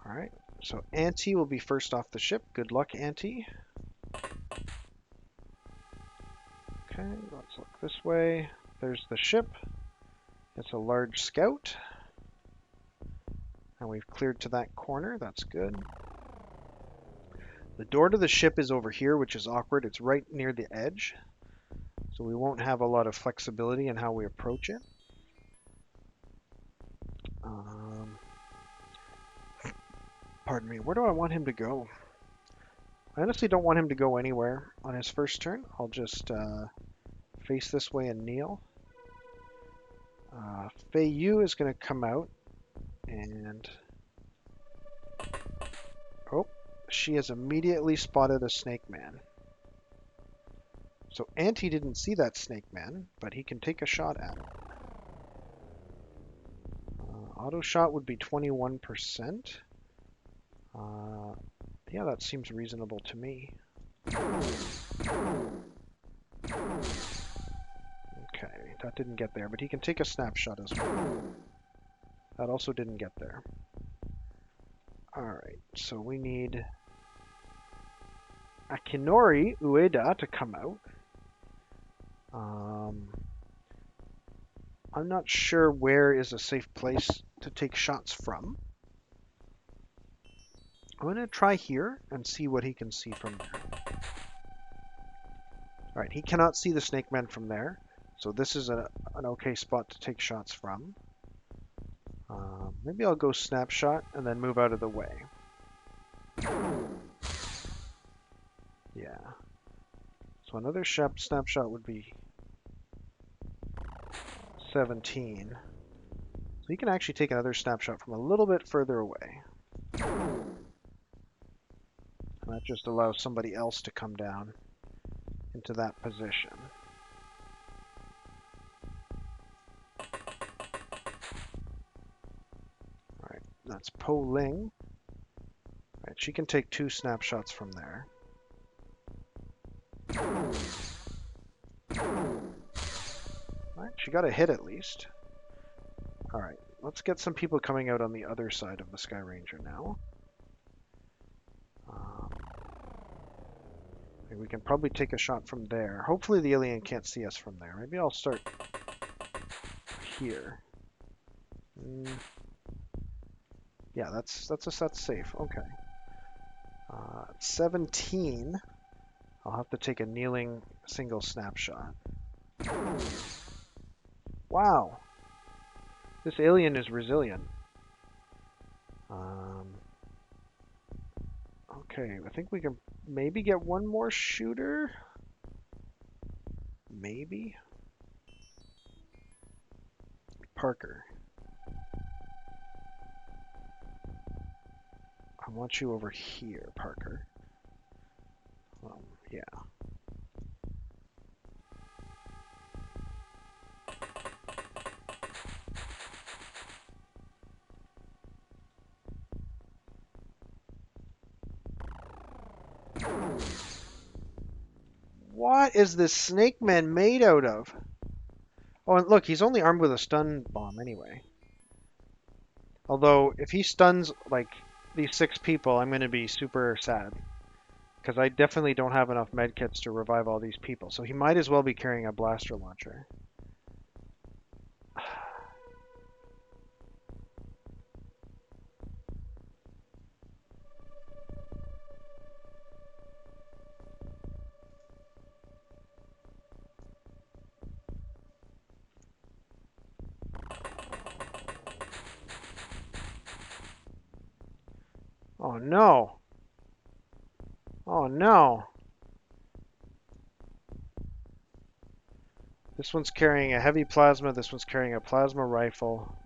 Alright, so Auntie will be first off the ship. Good luck, Auntie. Okay, let's look this way. There's the ship. It's a large scout. And we've cleared to that corner. That's good. The door to the ship is over here, which is awkward. It's right near the edge. So we won't have a lot of flexibility in how we approach it. Pardon me, where do I want him to go? I honestly don't want him to go anywhere on his first turn. I'll just face this way and kneel. Feiyu is going to come out and... Oh, she has immediately spotted a snake man. So Auntie didn't see that snake man, but he can take a shot at it. Auto shot would be 21%. Yeah, that seems reasonable to me. Okay, that didn't get there, but he can take a snapshot as well. That also didn't get there. Alright, so we need Akinori Ueda to come out. I'm not sure where is a safe place to take shots from. I'm going to try here and see what he can see from there. Alright, he cannot see the snake man from there, so this is an okay spot to take shots from. Maybe I'll go snapshot and then move out of the way. Yeah. So another snapshot would be 17. So he can actually take another snapshot from a little bit further away. And that just allows somebody else to come down into that position. Alright, that's Po Ling. Alright, she can take 2 snapshots from there. Alright, she got a hit at least. Alright, let's get some people coming out on the other side of the Sky Ranger now. We can probably take a shot from there. Hopefully the alien can't see us from there. Maybe I'll start here. Yeah, that's safe. Okay. 17. I'll have to take a kneeling single snapshot. Wow. This alien is resilient. Okay, I think we can maybe get one more shooter. Maybe. Parker. I want you over here, Parker. Yeah. What is this snake man made out of? Oh, and look, he's only armed with a stun bomb anyway. Although, if he stuns, like, these 6 people, I'm going to be super sad. Because I definitely don't have enough medkits to revive all these people. So he might as well be carrying a blaster launcher. Oh no! Oh no! This one's carrying a heavy plasma, this one's carrying a plasma rifle.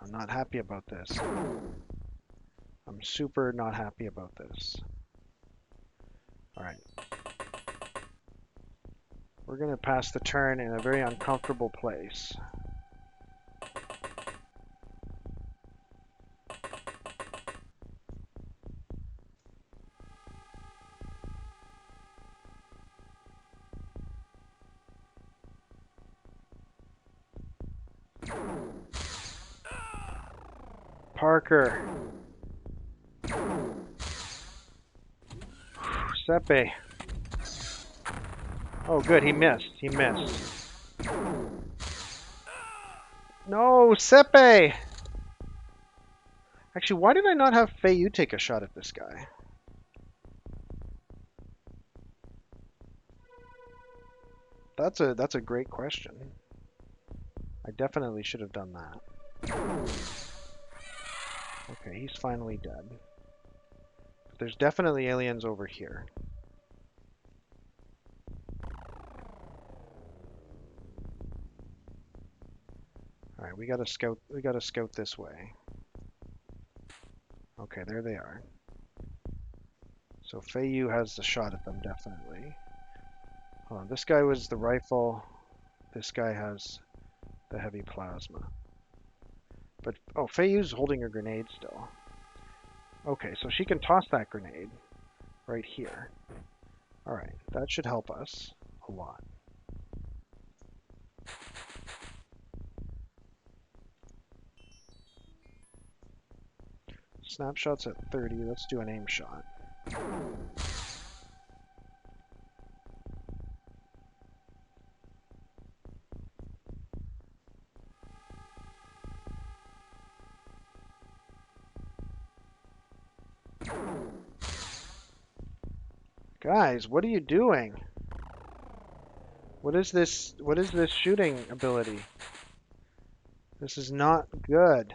I'm not happy about this. I'm super not happy about this. Alright. We're going to pass the turn in a very uncomfortable place. Parker. Sepe. Oh, good. He missed. He missed. No, Sepe! Actually, why did I not have Feiyu take a shot at this guy? That's a great question. I definitely should have done that. Okay, he's finally dead. But there's definitely aliens over here. Alright, we gotta scout this way. Okay, there they are. So Feiyu has the shot at them, definitely. Hold on, this guy was the rifle. This guy has the heavy plasma. But, oh, Feiyu's holding a grenade still. Okay, so she can toss that grenade right here. Alright, that should help us a lot. Snapshot's at 30. Let's do an aim shot. Guys, what are you doing? What is this shooting ability? This is not good.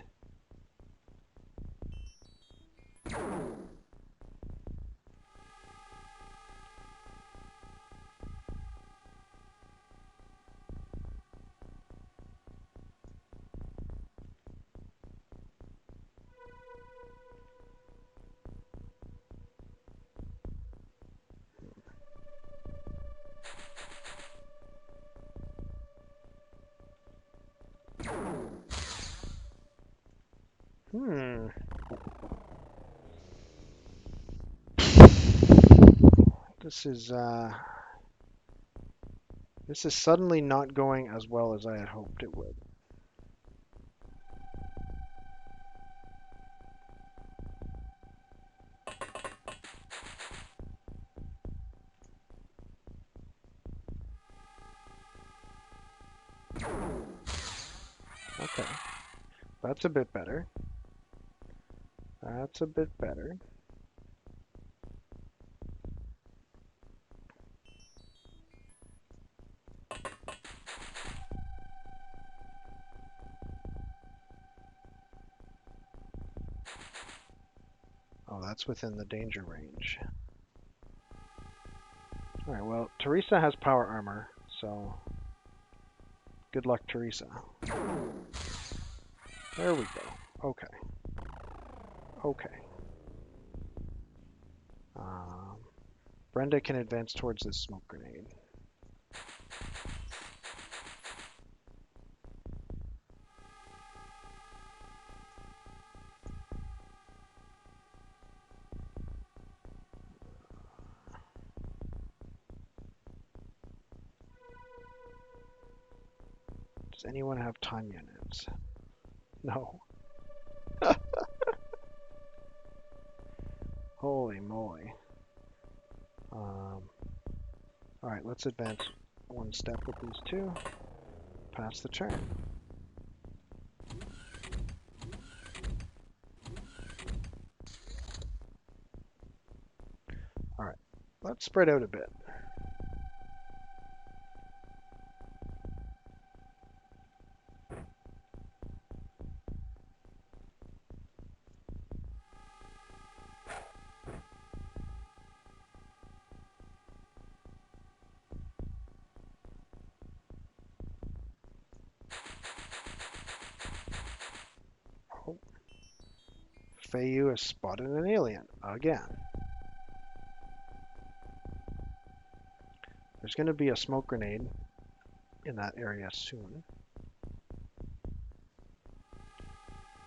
This is suddenly not going as well as I had hoped it would. Okay. That's a bit better. That's a bit better. Oh, that's within the danger range. Alright, well, Teresa has power armor, so good luck, Teresa. There we go. Okay. Okay. Brenda can advance towards this smoke grenade. Does anyone have time units? No. Holy moly. Alright, let's advance one step with these two. Pass the turn. Alright. Let's spread out a bit. Oh. Feiyu has spotted an alien again. There's going to be a smoke grenade in that area soon.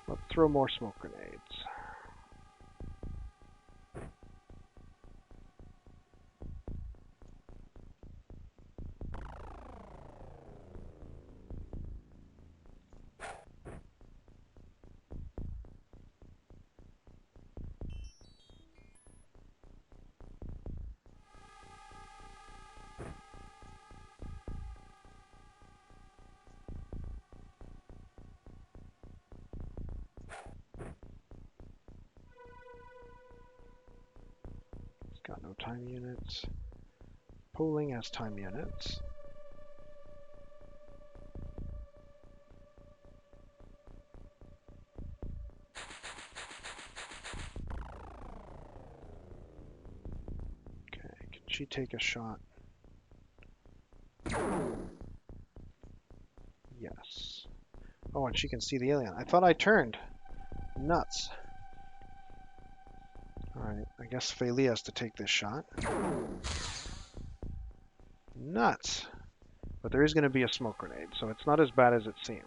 Let's throw more smoke grenades. Got no time units. Polling has time units. Okay, can she take a shot? Yes. Oh, and she can see the alien. I thought I turned. Nuts. Alright, I guess Fei has to take this shot. Nuts. But there is going to be a smoke grenade, so it's not as bad as it seems.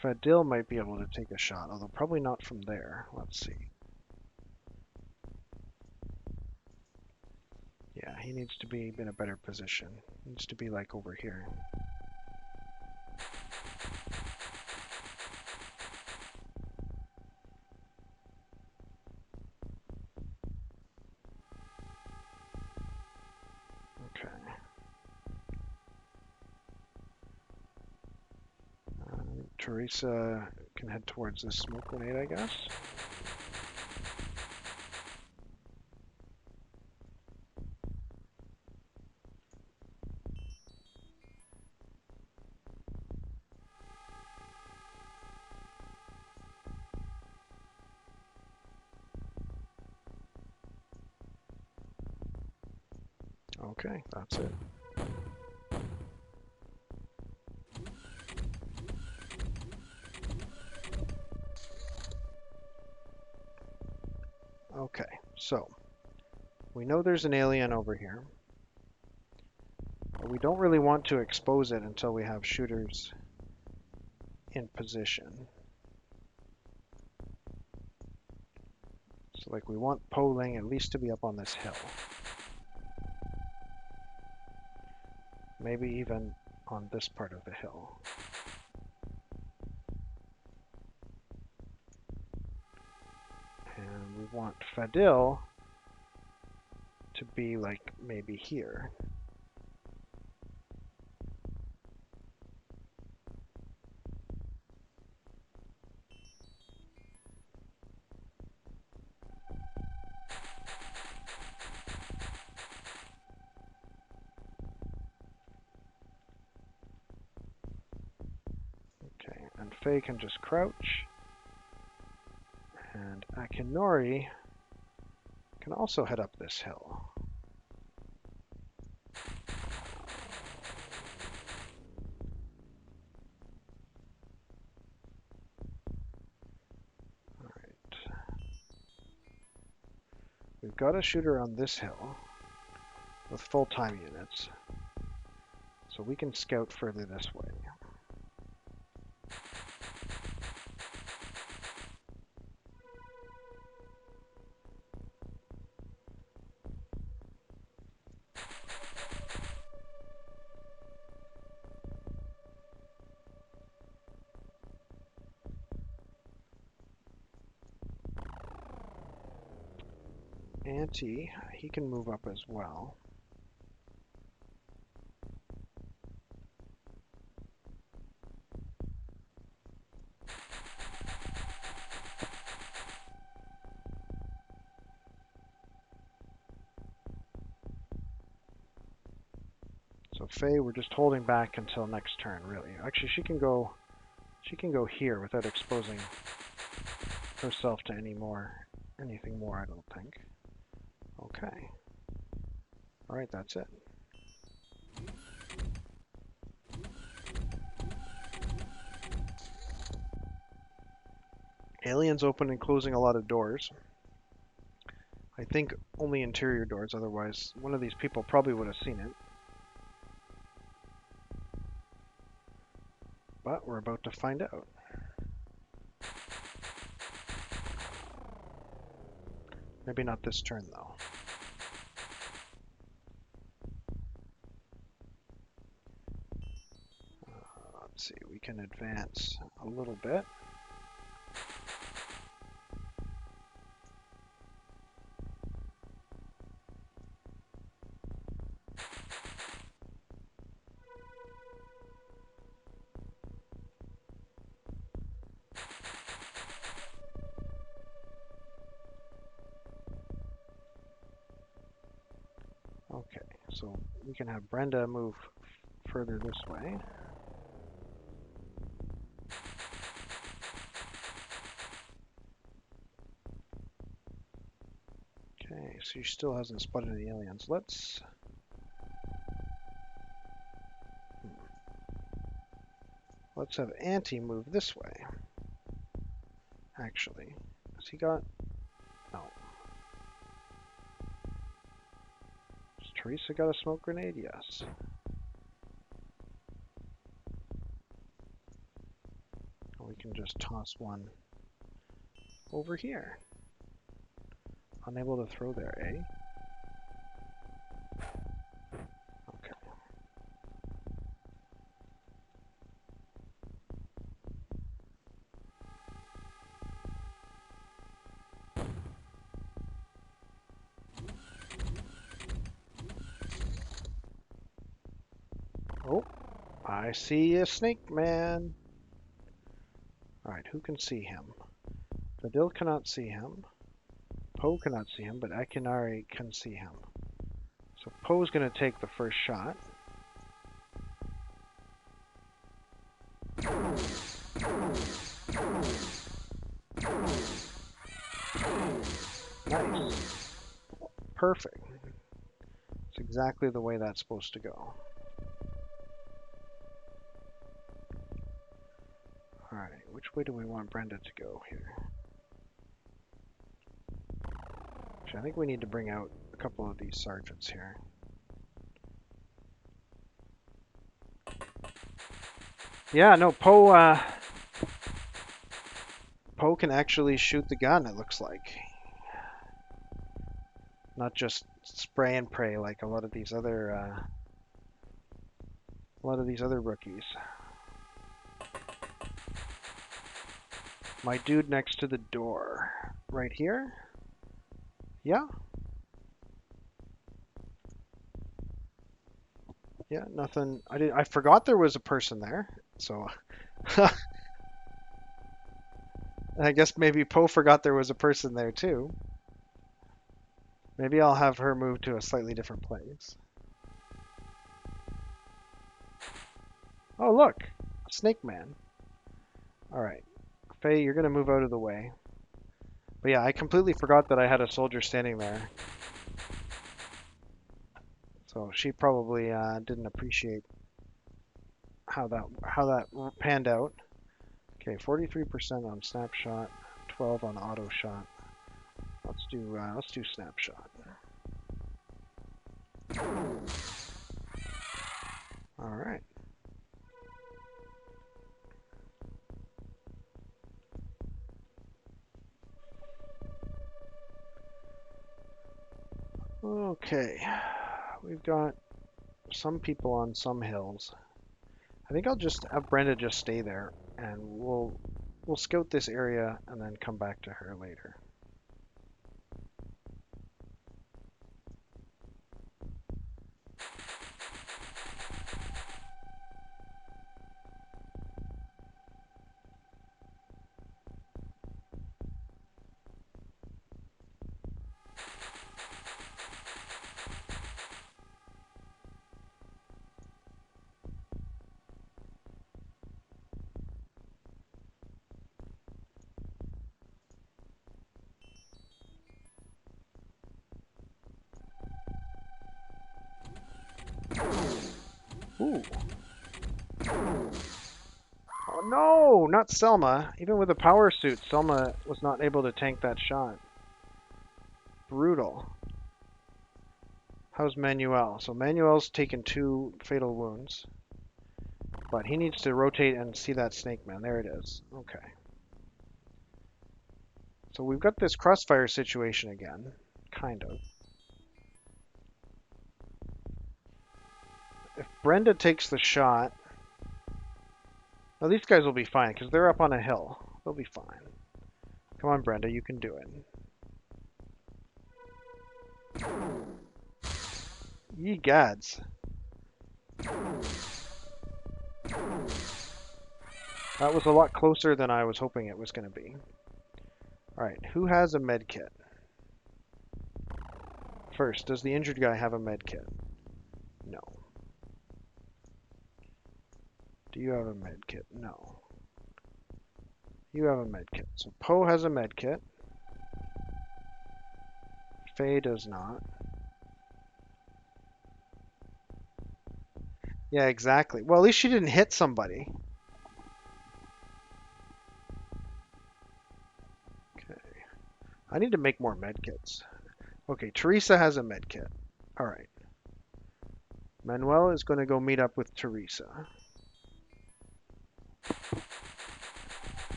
Fadil might be able to take a shot, although probably not from there. Let's see. Yeah, he needs to be in a better position. He needs to be like over here. Okay. Teresa can head towards this smoke grenade, I guess. Okay, that's it. Okay, so we know there's an alien over here, but we don't really want to expose it until we have shooters in position. So like we want polling at least to be up on this hill. Maybe even on this part of the hill. And we want Fadil to be like maybe here. Okay, and Faye can just crouch. And Akinori can also head up this hill. Alright. We've got a shooter on this hill with full time units, so we can scout further this way. Auntie, he can move up as well. Faye, we're just holding back until next turn, really. Actually, she can go here without exposing herself to anything more, I don't think. Okay. All right, that's it. Aliens open and closing a lot of doors. I think only interior doors, otherwise one of these people probably would have seen it. But we're about to find out. Maybe not this turn, though. Let's see, we can advance a little bit. Okay, so we can have Brenda move further this way. Okay, so she still hasn't spotted any aliens. Let's have Auntie move this way. Actually, has he got? No. Has Teresa got a smoke grenade? Yes. We can just toss one over here. Unable to throw there, eh? Okay. Oh, I see a snake man. Alright, who can see him? Fadil cannot see him. Poe cannot see him, but Akinari can see him. So Poe's going to take the first shot. Nice. Perfect. It's exactly the way that's supposed to go. Alright, which way do we want Brenda to go here? Actually, I think we need to bring out a couple of these sergeants here. Yeah, no, Poe can actually shoot the gun, it looks like. Not just spray and pray like a lot of these other rookies. My dude next to the door. Right here? Yeah? Yeah, nothing. I forgot there was a person there. So I guess maybe Poe forgot there was a person there too. Maybe I'll have her move to a slightly different place. Oh, look! A snake man. Alright. Faye, you're going to move out of the way. But yeah, I completely forgot that I had a soldier standing there. So she probably didn't appreciate how that panned out. Okay, 43% on snapshot, 12 on auto shot. Let's do snapshot. All right. Okay, we've got some people on some hills. I think I'll just have Brenda just stay there, and we'll scout this area and then come back to her later. Ooh. Oh no, not Selma. Even with a power suit, Selma was not able to tank that shot. Brutal. How's Manuel? So Manuel's taken 2 fatal wounds. But he needs to rotate and see that snake man. There it is. Okay. So we've got this crossfire situation again. Kind of. If Brenda takes the shot... Well, these guys will be fine, because they're up on a hill. They'll be fine. Come on, Brenda, you can do it. Ye gads. That was a lot closer than I was hoping it was going to be. Alright, who has a med kit? First, does the injured guy have a med kit? No. Do you have a med kit? No. You have a med kit. So Poe has a med kit. Faye does not. Yeah, exactly. Well, at least she didn't hit somebody. Okay. I need to make more med kits. Okay, Teresa has a med kit. Alright. Manuel is going to go meet up with Teresa.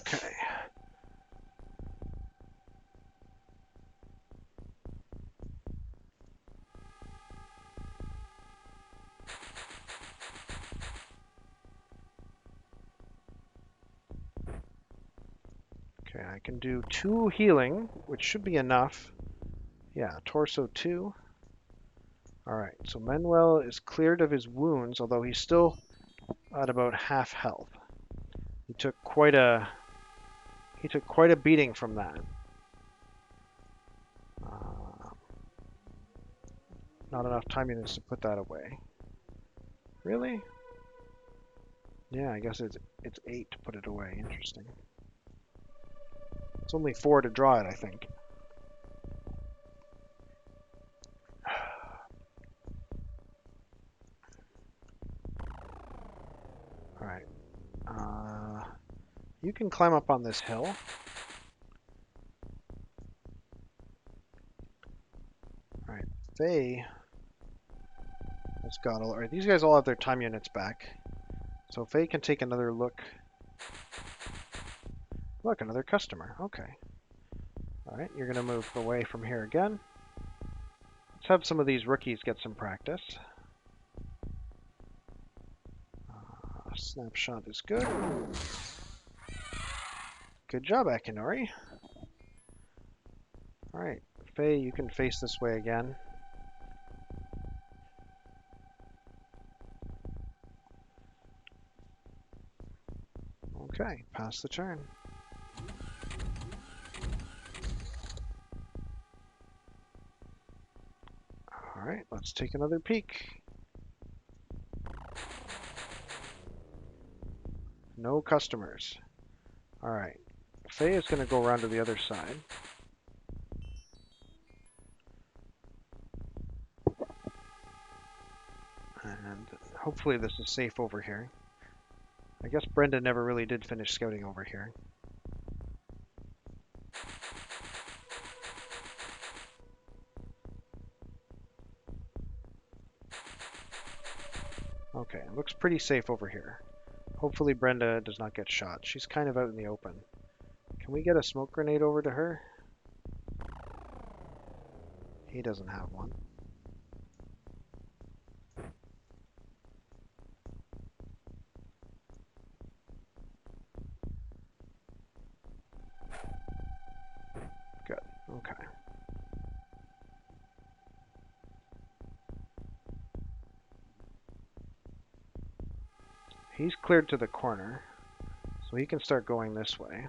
Okay. Okay, I can do 2 healing, which should be enough. Yeah, torso 2. Alright, so Manuel is cleared of his wounds, although he's still at about half health. He took quite a beating from that. Not enough time units to put that away. Really? Yeah, I guess it's 8 to put it away. Interesting. It's only 4 to draw it, I think. Alright. You can climb up on this hill. Alright, Faye has got all... Alright, these guys all have their time units back. So Faye can take another look. Look, another customer. Okay. Alright, you're going to move away from here again. Let's have some of these rookies get some practice. Snapshot is good. Good job, Akinori. Alright, Faye, you can face this way again. Okay, pass the turn. Alright, let's take another peek. No customers. Alright, Faye is going to go around to the other side. And hopefully this is safe over here. I guess Brenda never really did finish scouting over here. Okay, it looks pretty safe over here. Hopefully Brenda does not get shot. She's kind of out in the open. Can we get a smoke grenade over to her? He doesn't have one. Good, okay. He's cleared to the corner, so he can start going this way.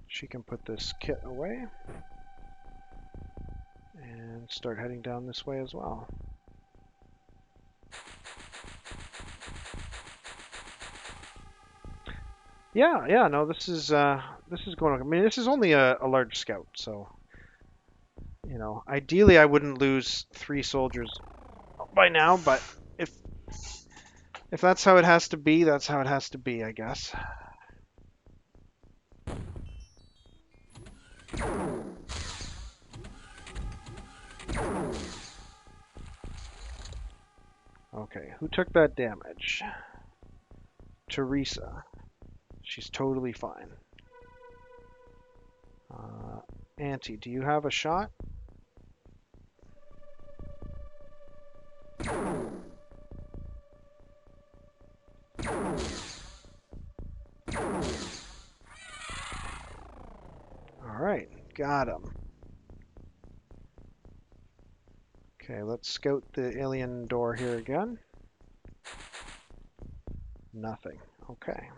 She can put this kit away and start heading down this way as well. Yeah, no, this is going. I mean, this is only a large scout, so ideally I wouldn't lose 3 soldiers by now, but if if that's how it has to be, that's how it has to be, I guess. Okay, who took that damage? Teresa. She's totally fine. Auntie, do you have a shot? Alright, got him. Okay, let's scout the alien door here again. Nothing. Okay.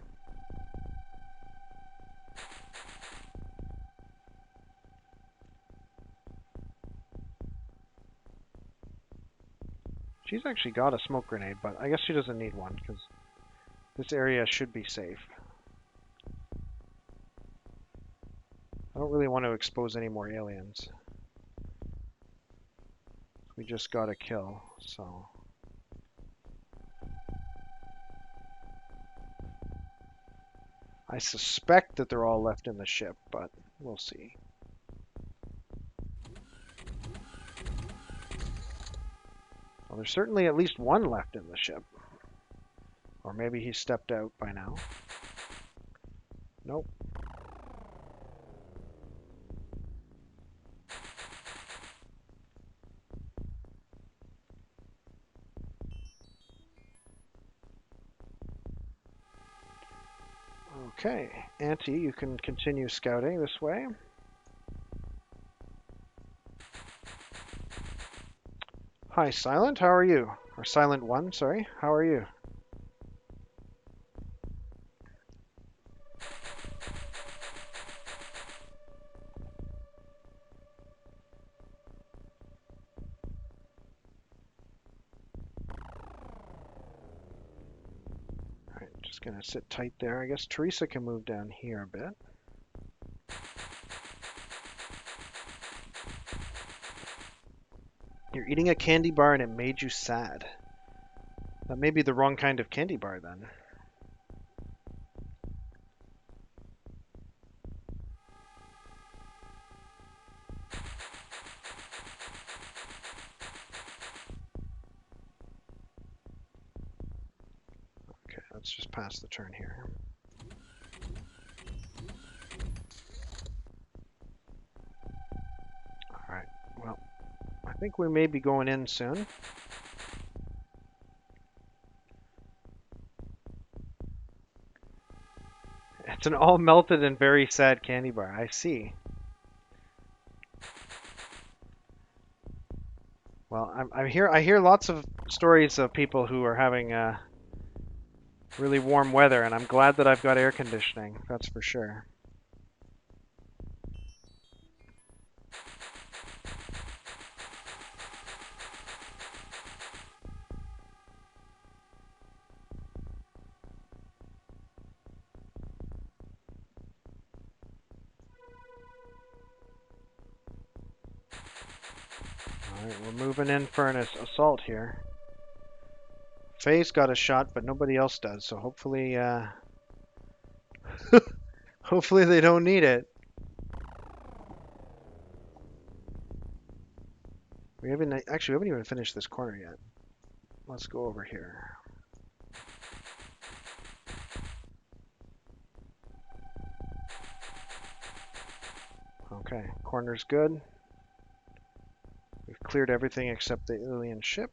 She's actually got a smoke grenade, but I guess she doesn't need one because this area should be safe. I don't really want to expose any more aliens. We just got a kill, so... I suspect that they're all left in the ship, but we'll see. Well, there's certainly at least one left in the ship. Or maybe he stepped out by now. Nope. Okay, Auntie, you can continue scouting this way. Hi, Silent, how are you? Or Silent One, sorry, how are you? Alright, just gonna sit tight there. I guess Teresa can move down here a bit. You're eating a candy bar and it made you sad. That may be the wrong kind of candy bar then. Okay, let's just pass the turn here. Alright, well, I think we may be going in soon. It's an all melted and very sad candy bar, I see. Well, I hear lots of stories of people who are having really warm weather, and I'm glad that I've got air conditioning, that's for sure. Alright, we're moving in for an assault here. Faye's got a shot, but nobody else does, so hopefully, hopefully they don't need it. We haven't even finished this corner yet. Let's go over here. Okay, corner's good. We've cleared everything except the alien ship.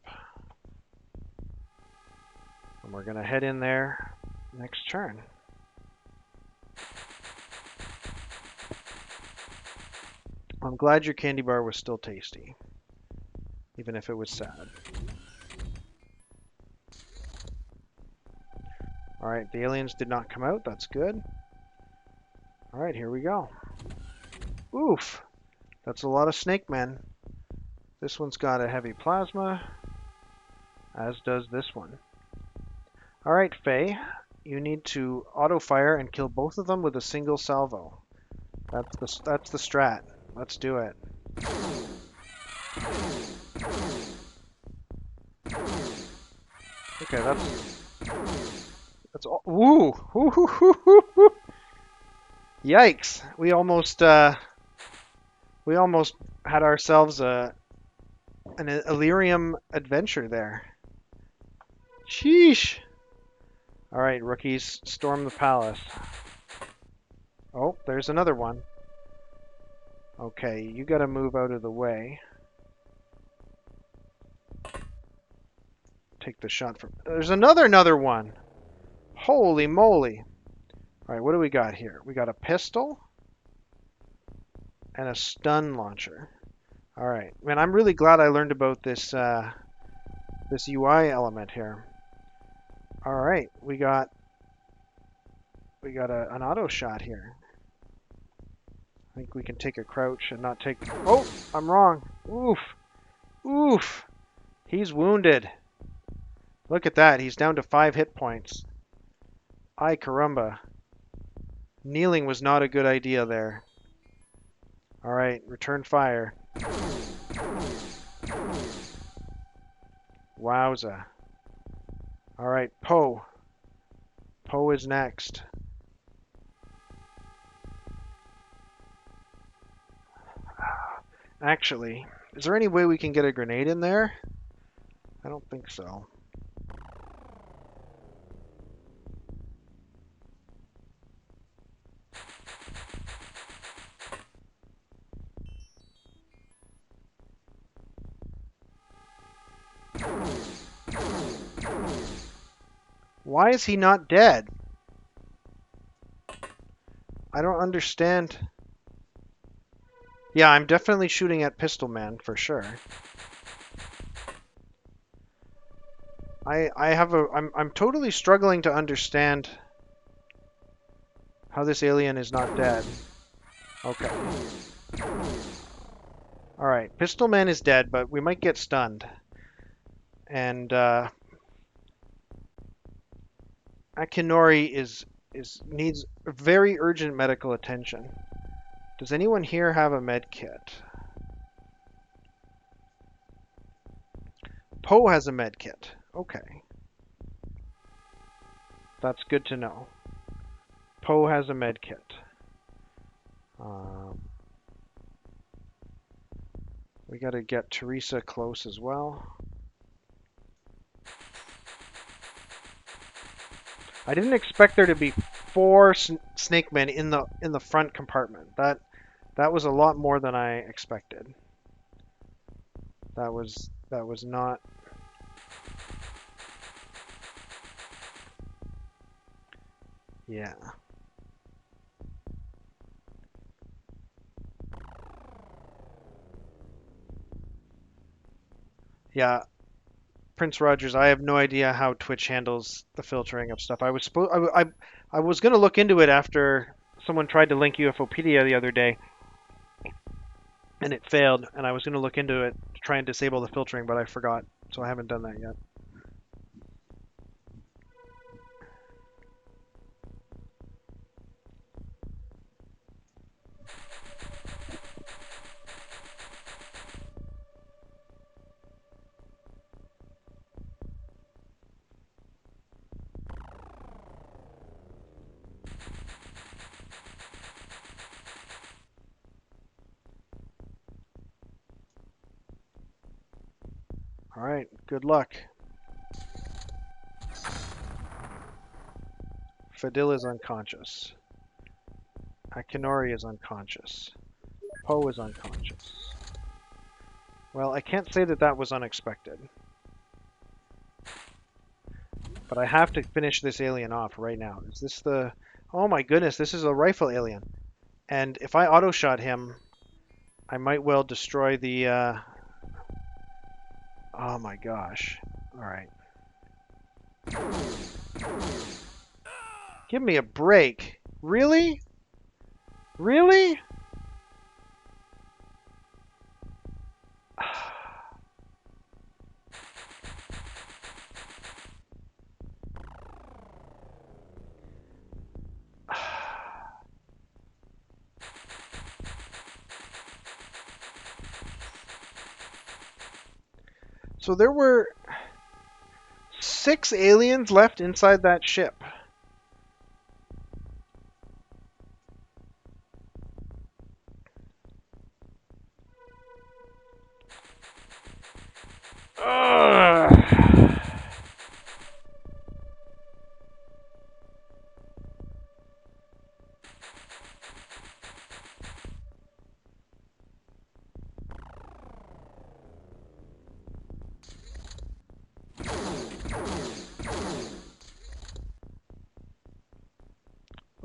And we're gonna head in there next turn. I'm glad your candy bar was still tasty, even if it was sad. Alright, the aliens did not come out, that's good. Alright, here we go. Oof! That's a lot of snake men. This one's got a heavy plasma, as does this one. Alright, Faye, you need to auto fire and kill both of them with a single salvo. That's the strat. Let's do it. Okay, that's all. Woo! Woo! Hoo, hoo, hoo, hoo. Yikes! We almost had ourselves an Illyrium adventure there. Sheesh! All right, rookies, storm the palace. Oh, there's another one. Okay, you gotta move out of the way. Take the shot from... There's another one! Holy moly! Alright, what do we got here? We got a pistol and a stun launcher. Alright, man, I'm really glad I learned about this this UI element here. Alright, we got an auto shot here. I think we can take a crouch and not take... Oh, I'm wrong. Oof. Oof. He's wounded. Look at that. He's down to 5 hit points. Ay caramba. Kneeling was not a good idea there. Alright, return fire. Wowza. Alright, Poe. Poe is next. Actually, is there any way we can get a grenade in there? I don't think so. Why is he not dead? I don't understand. Yeah, I'm definitely shooting at Pistol Man for sure. I'm totally struggling to understand how this alien is not dead. Okay. Alright, Pistol Man is dead, but we might get stunned. And Akinori needs very urgent medical attention. Does anyone here have a med kit? Poe has a med kit. Okay. That's good to know. Poe has a med kit. We gotta get Teresa close as well. I didn't expect there to be 4 snake men in the front compartment. That was a lot more than I expected. That was not. Yeah. Yeah. Prince Rogers, I have no idea how Twitch handles the filtering of stuff. I was gonna look into it after someone tried to link UFOpedia the other day, and it failed. And I was gonna look into it to try and disable the filtering, but I forgot, so I haven't done that yet. All right, good luck. Fadil is unconscious. Akinori is unconscious. Poe is unconscious. Well, I can't say that that was unexpected. But I have to finish this alien off right now. Is this the... Oh my goodness, this is a rifle alien. And if I auto-shot him, I might well destroy the... Oh my gosh. Alright. Give me a break. Really? Really? So there were 6 aliens left inside that ship. Ugh.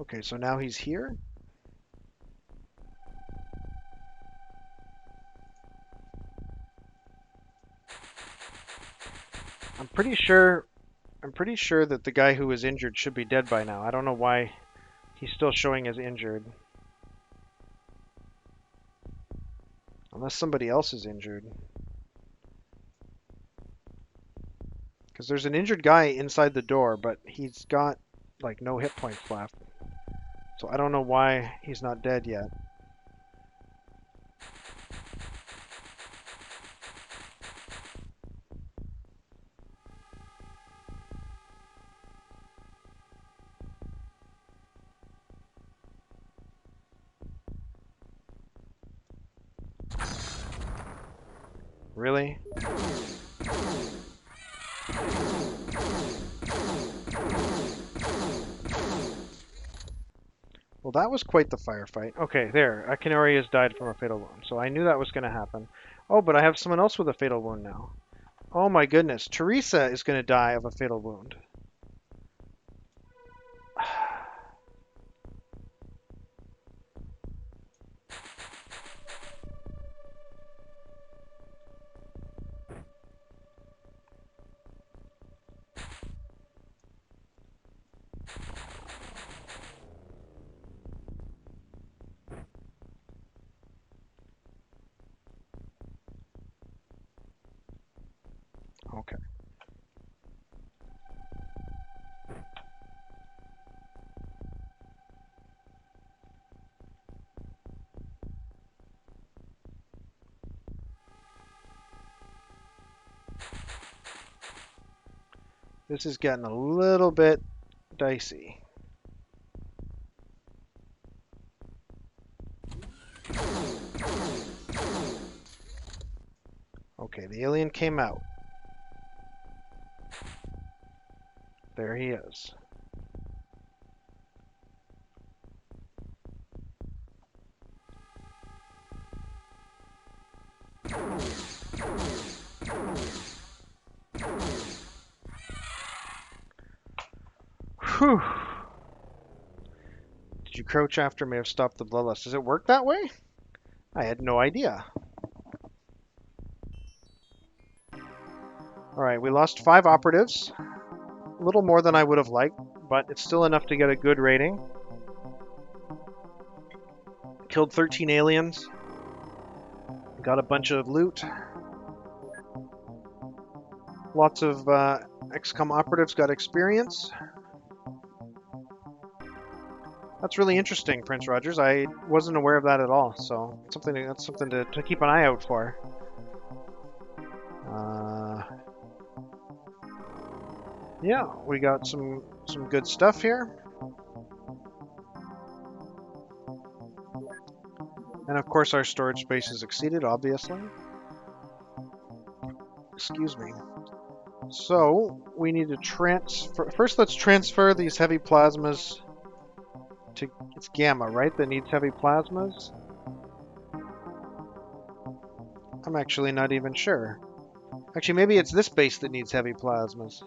Okay, so now he's here. I'm pretty sure that the guy who was injured should be dead by now. I don't know why he's still showing as injured. Unless somebody else is injured. Because there's an injured guy inside the door, but he's got like no hit points left. So I don't know why he's not dead yet. Really? Well, that was quite the firefight. Okay, there. Akinori has died from a fatal wound. So I knew that was going to happen. Oh, but I have someone else with a fatal wound now. Oh my goodness. Teresa is going to die of a fatal wound. Okay. This is getting a little bit dicey. Okay, the alien came out. There he is. Whew. Did you crouch after may have stopped the bloodlust? Does it work that way? I had no idea. Alright, we lost 5 operatives. A little more than I would have liked, but it's still enough to get a good rating. Killed 13 aliens. Got a bunch of loot. Lots of XCOM operatives got experience. That's really interesting, Prince Rogers. I wasn't aware of that at all, so that's something to keep an eye out for. Yeah, we got some good stuff here. And of course our storage space is exceeded, obviously. Excuse me. So, we need to transfer... First, let's transfer these heavy plasmas to... It's Gamma, right, that needs heavy plasmas? I'm actually not even sure. Actually, maybe it's this base that needs heavy plasmas.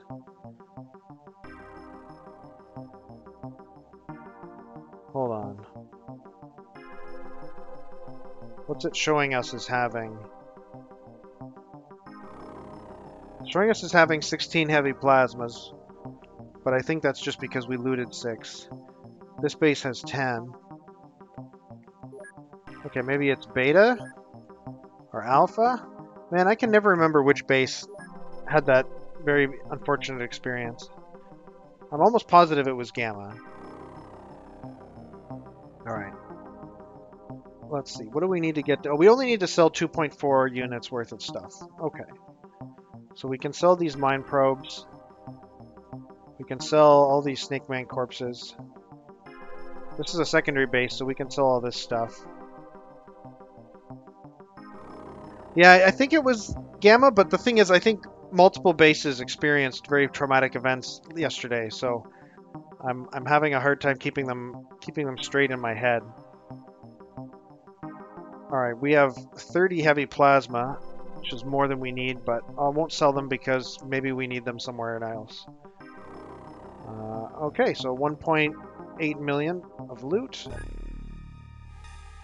Hold on. What's it showing us as having? It's showing us as having 16 heavy plasmas, but I think that's just because we looted 6. This base has 10. Okay, maybe it's Beta? Or Alpha? Man, I can never remember which base had that very unfortunate experience. I'm almost positive it was Gamma. Alright. Let's see. What do we need to get to? Oh, we only need to sell 2.4 units worth of stuff. Okay. So we can sell these mine probes. We can sell all these Snake Man corpses. This is a secondary base, so we can sell all this stuff. Yeah, I think it was Gamma, but the thing is, I think multiple bases experienced very traumatic events yesterday, so I'm having a hard time keeping them straight in my head. All right, we have 30 heavy plasma, which is more than we need, but I won't sell them because maybe we need them somewhere else. Okay, so 1.8 million of loot.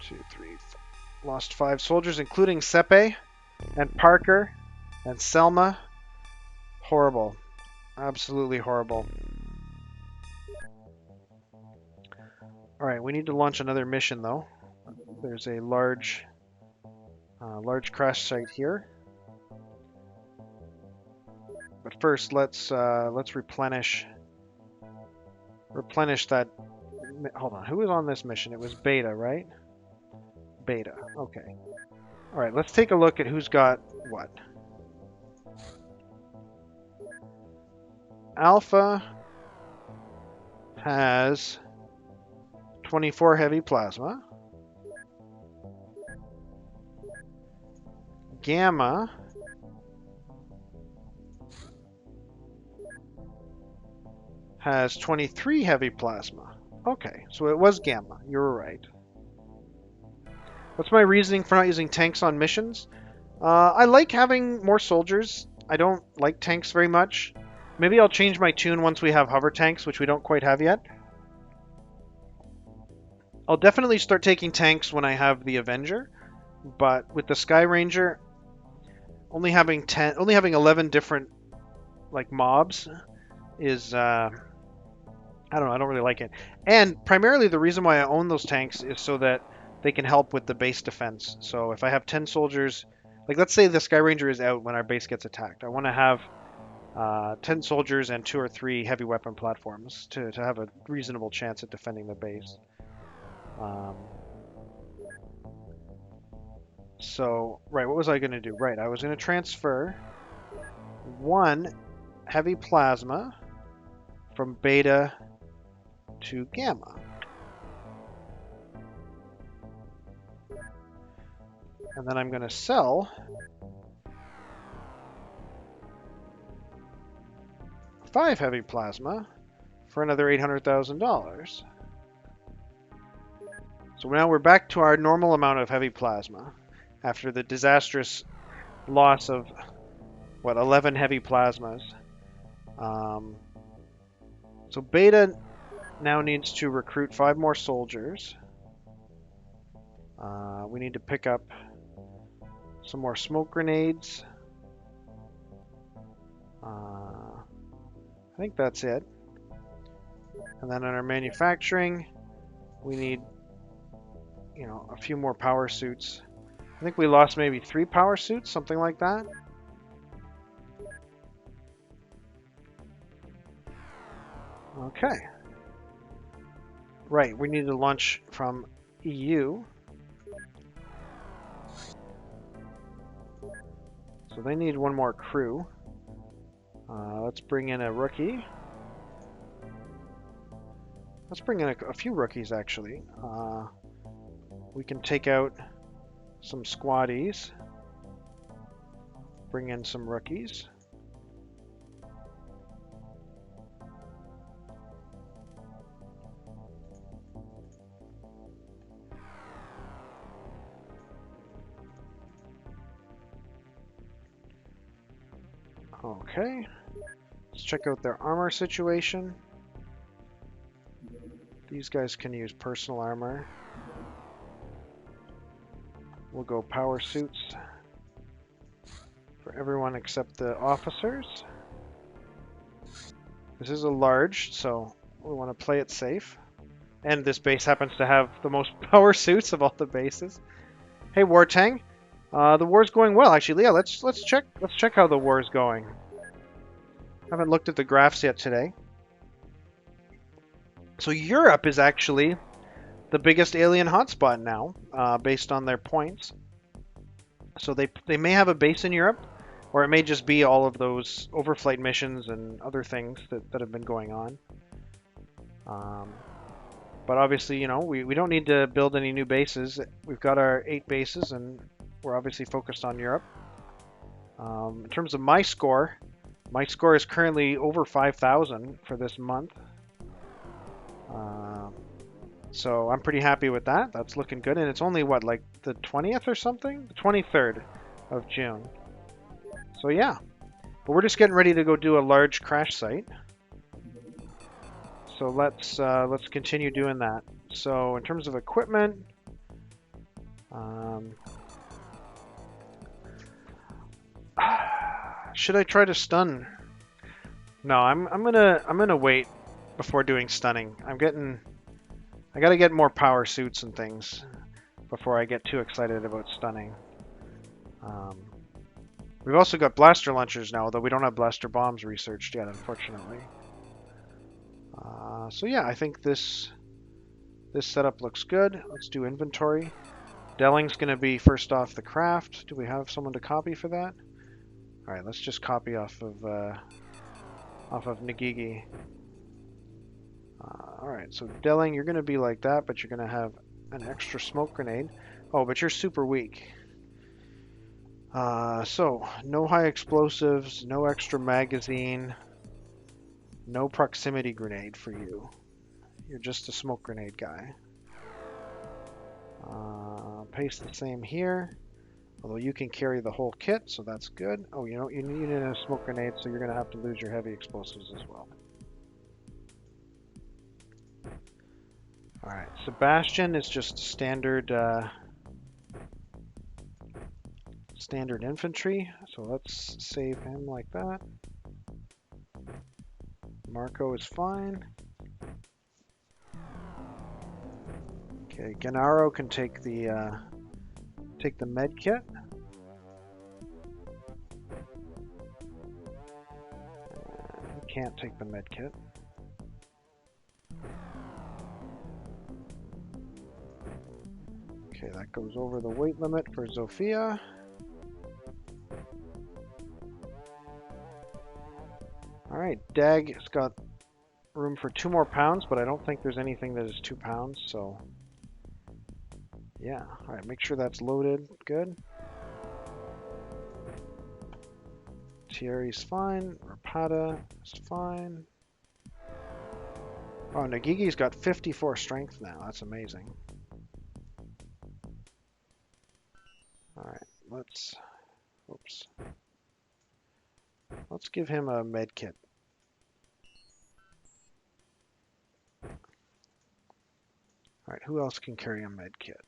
2, 3, 4. Lost 5 soldiers, including Sepe and Parker and Selma. Horrible. Absolutely horrible. Alright, we need to launch another mission though. There's a large crash site here. But first, let's replenish that. Hold on, who was on this mission? It was Beta, right? Beta. Okay. All right, let's take a look at who's got what. Alpha has 24 heavy plasma. Gamma has 23 heavy plasma. Okay, so it was Gamma. You were right. What's my reasoning for not using tanks on missions? I like having more soldiers. I don't like tanks very much. Maybe I'll change my tune once we have hover tanks, which we don't quite have yet. I'll definitely start taking tanks when I have the Avenger, but with the Sky Ranger, only having 11 different like mobs is I don't know, I don't really like it. And primarily the reason why I own those tanks is so that they can help with the base defense. So if I have 10 soldiers, like let's say the Sky Ranger is out when our base gets attacked, I want to have 10 soldiers and 2 or 3 heavy weapon platforms to have a reasonable chance at defending the base. So, right, what was I going to do? Right, I was going to transfer 1 heavy plasma from Beta to Gamma. And then I'm going to sell 5 heavy plasma for another $800,000. So now we're back to our normal amount of heavy plasma after the disastrous loss of, what, 11 heavy plasmas. So Beta now needs to recruit 5 more soldiers. We need to pick up some more smoke grenades. I think that's it. And then on our manufacturing, we need, you know, a few more power suits. I think we lost maybe 3 power suits, something like that. Okay. Right, we need to launch from EU. So they need 1 more crew. Let's bring in a rookie. Let's bring in a few rookies, actually. We can take out some squaddies. Bring in some rookies. Okay. Let's check out their armor situation. These guys can use personal armor. We'll go power suits for everyone except the officers. This is a large, so we want to play it safe. And this base happens to have the most power suits of all the bases. Hey, Wartang. The war's going well, actually. Yeah, let's check how the war is going. Haven't looked at the graphs yet today. So Europe is actually the biggest alien hotspot now, based on their points. So they may have a base in Europe, Or it may just be all of those overflight missions and other things that have been going on. But obviously, you know, we don't need to build any new bases. We've got our 8 bases, and we're obviously focused on Europe. In terms of my score is currently over 5,000 for this month. So I'm pretty happy with that. That's looking good. And it's only, what, like the 20th or something? The 23rd of June. So yeah. But we're just getting ready to go do a large crash site. So let's continue doing that. So in terms of equipment, should I try to stun? No, I'm gonna wait before doing stunning. I gotta get more power suits and things before I get too excited about stunning. We've also got blaster launchers now, although we don't have blaster bombs researched yet, unfortunately. So yeah, I think this setup looks good. Let's do inventory. Delling's going to be first off the craft. Do we have someone to copy for that? All right, let's just copy off of Nagigi. All right, so Delling, you're going to be like that, but you're going to have an extra smoke grenade. Oh, but you're super weak. So no high explosives, no extra magazine, no proximity grenade for you. You're just a smoke grenade guy. Paste the same here. Although you can carry the whole kit, so that's good. Oh, you know, you need a smoke grenade, so you're going to have to lose your heavy explosives as well. Alright, Sebastian is just standard standard infantry, so let's save him like that. Marco is fine. Okay, Gennaro can take the med kit. He can't take the med kit. Okay, that goes over the weight limit for Zofia. Alright, Dag has got room for 2 more pounds, but I don't think there's anything that is 2 pounds, so yeah. Alright, make sure that's loaded. Good. Thierry's fine. Rapata is fine. Oh, Nagigi's got 54 strength now. That's amazing. Alright, let's give him a med kit. Alright, who else can carry a med kit?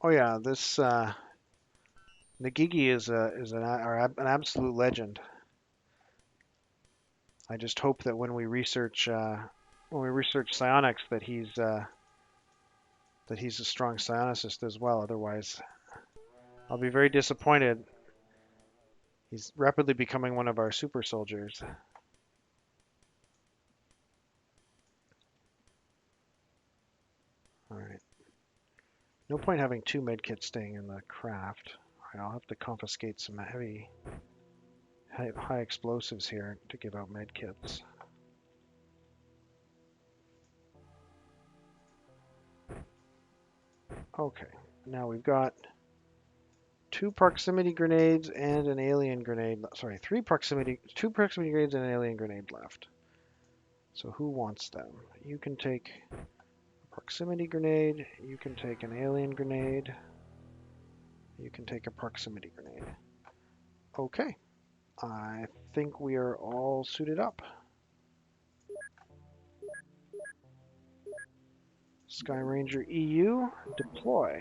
Oh yeah, this Nagigi is an absolute legend. I just hope that when we research psionics that he's a strong psionicist as well. Otherwise, I'll be very disappointed. He's rapidly becoming one of our super soldiers. All right. No point having 2 medkits staying in the craft. All right, I'll have to confiscate some high explosives here to give out medkits. Okay, now we've got 2 proximity grenades and an alien grenade. Sorry, 2 proximity grenades and an alien grenade left. So who wants them? You can take a proximity grenade. You can take an alien grenade. You can take a proximity grenade. Okay, I think we are all suited up. Sky Ranger EU, deploy.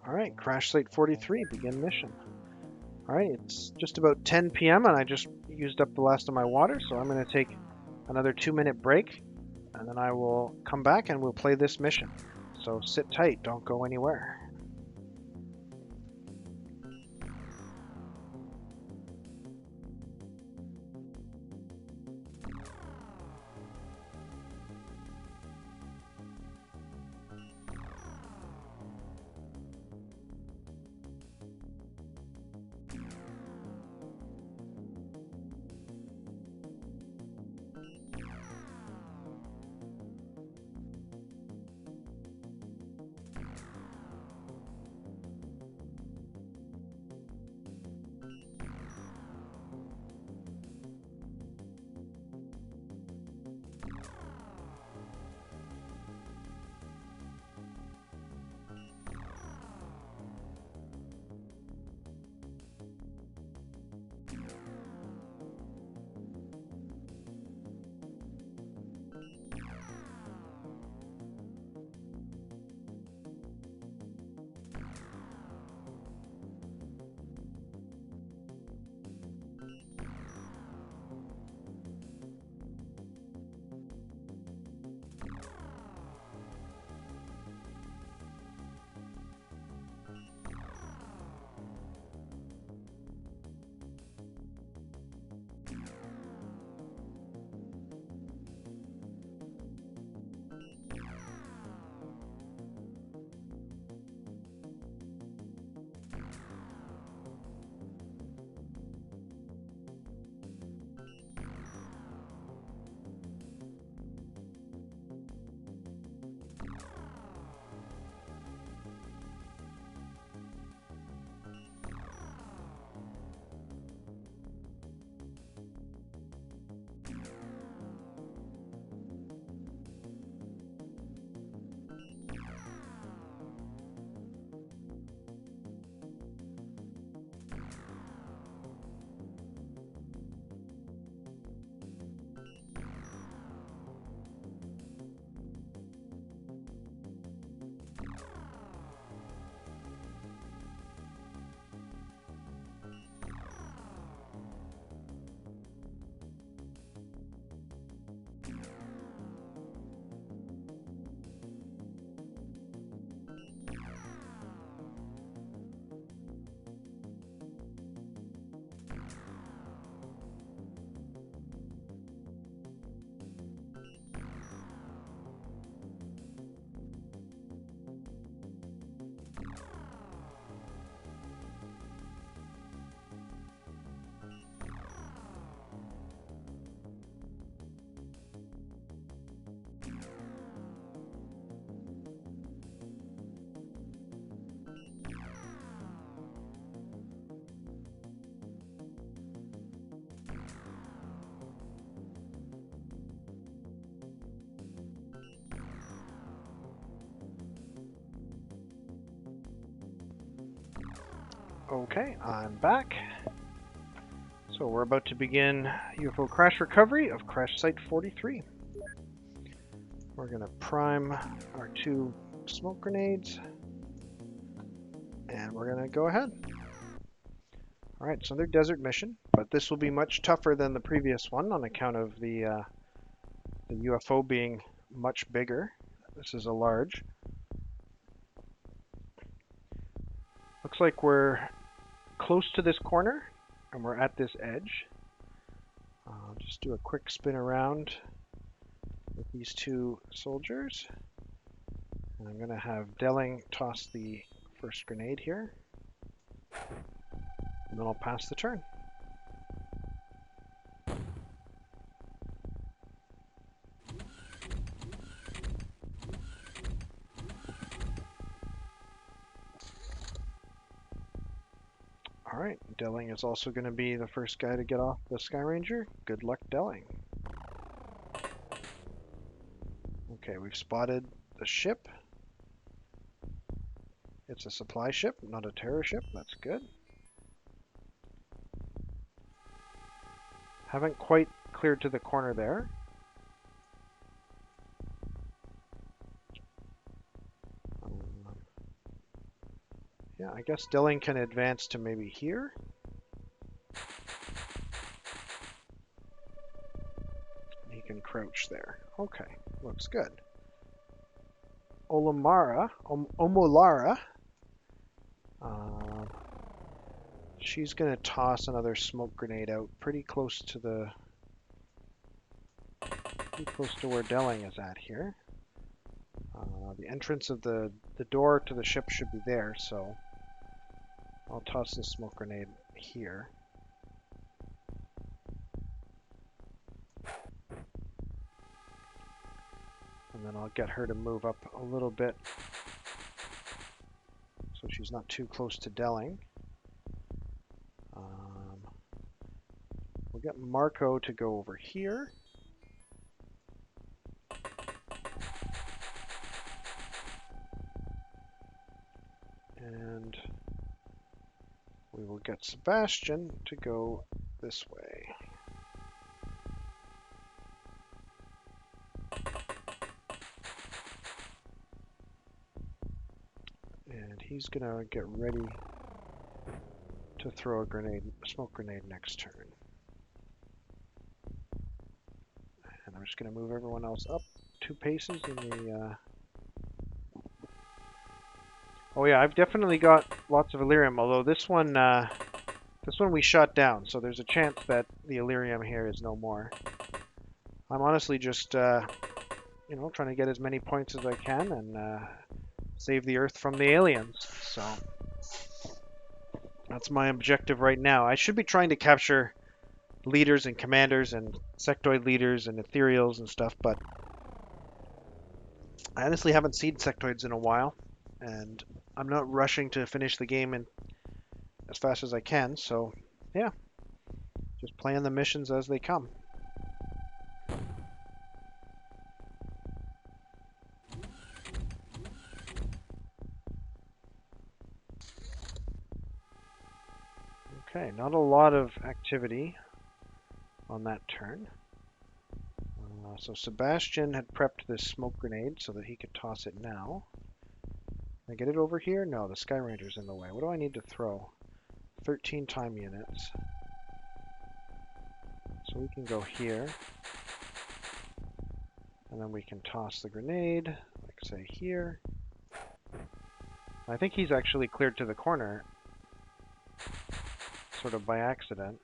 All right, crash site 43, begin mission. All right, it's just about 10 p.m. and I just used up the last of my water, so I'm going to take another 2-minute break, and then I will come back and we'll play this mission. So sit tight, don't go anywhere. Okay, I'm back. So we're about to begin UFO crash recovery of crash site 43. We're going to prime our 2 smoke grenades, and we're going to go ahead. Alright, so they're desert mission, but this will be much tougher than the previous one on account of the UFO being much bigger. This is a large. Looks like we're close to this corner, and we're at this edge. I'll just do a quick spin around with these 2 soldiers. And I'm going to have Delling toss the first grenade here. And then I'll pass the turn. Alright, Delling is also going to be the first guy to get off the Sky Ranger. Good luck, Delling. Okay, we've spotted the ship. It's a supply ship, not a terror ship. That's good. Haven't quite cleared to the corner there. Yeah, I guess Delling can advance to maybe here. He can crouch there. Okay, looks good. Omolara, she's going to toss another smoke grenade out pretty close to where Delling is at here. The entrance of the door to the ship should be there, so I'll toss this smoke grenade here. And then I'll get her to move up a little bit so she's not too close to Delling. We'll get Marco to go over here. And we will get Sebastian to go this way. And he's gonna get ready to throw a smoke grenade next turn. And I'm just gonna move everyone else up 2 paces in the Oh yeah, I've definitely got lots of Illyrium, although this one we shot down, so there's a chance that the Illyrium here is no more. I'm honestly just, you know, trying to get as many points as I can and save the Earth from the aliens. So that's my objective right now. I should be trying to capture leaders and commanders and sectoid leaders and ethereals and stuff, but I honestly haven't seen sectoids in a while, and I'm not rushing to finish the game as fast as I can, so yeah, just playing the missions as they come. Okay, not a lot of activity on that turn. So Sebastian had prepped this smoke grenade so that he could toss it now. Can I get it over here? No, the Sky Ranger's in the way. What do I need to throw? 13 time units. So we can go here. And then we can toss the grenade, like say here. I think he's actually cleared to the corner, sort of by accident.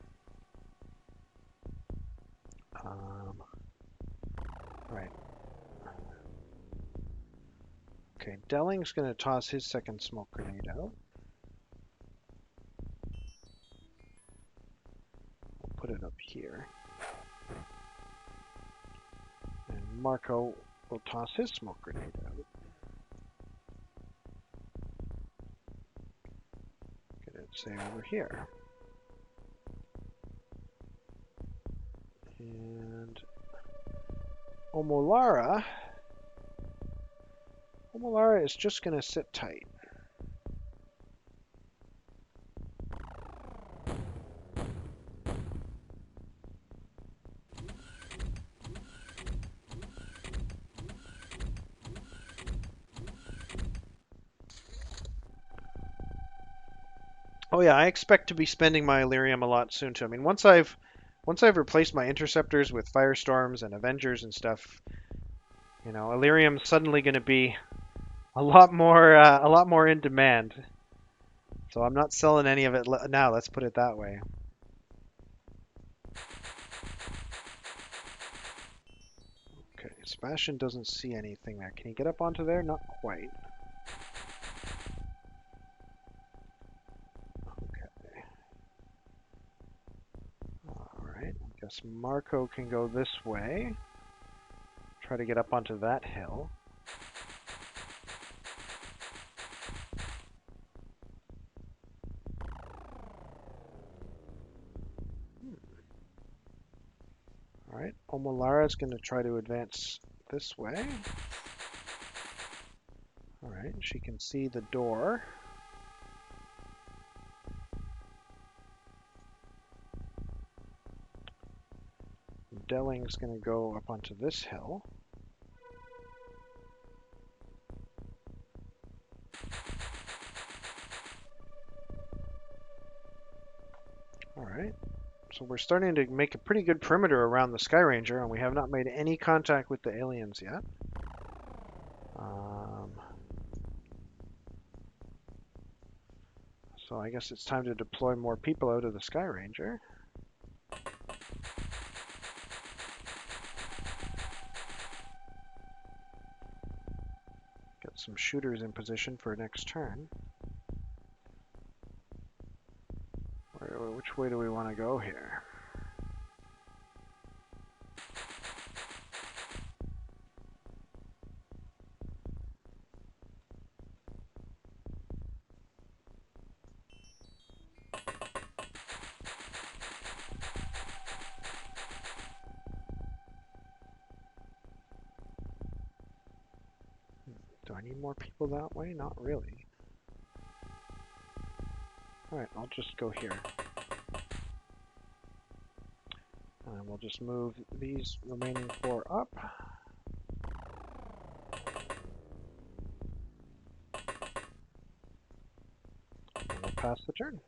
Right. Okay, Delling's going to toss his second smoke grenade out. We'll put it up here. And Marco will toss his smoke grenade out. Get it, say, over here. And Omolara is just going to sit tight. Oh yeah, I expect to be spending my Illyrium a lot soon too. I mean, once I've replaced my interceptors with Firestorms and Avengers and stuff, you know, Illyrium's suddenly going to be a lot more in demand. So I'm not selling any of it now. Let's put it that way. Okay, Sebastian doesn't see anything there. Can he get up onto there? Not quite. Okay. All right. I guess Marco can go this way. Try to get up onto that hill. All right. Omolara is going to try to advance this way. All right. She can see the door. Delling's going to go up onto this hill. All right. So we're starting to make a pretty good perimeter around the Sky Ranger, and we have not made any contact with the aliens yet. So I guess it's time to deploy more people out of the Sky Ranger. Get some shooters in position for next turn. Which way do we want to go here? Do I need more people that way? Not really. Alright, I'll just go here. And we'll just move these remaining 4 up. And we'll pass the turn.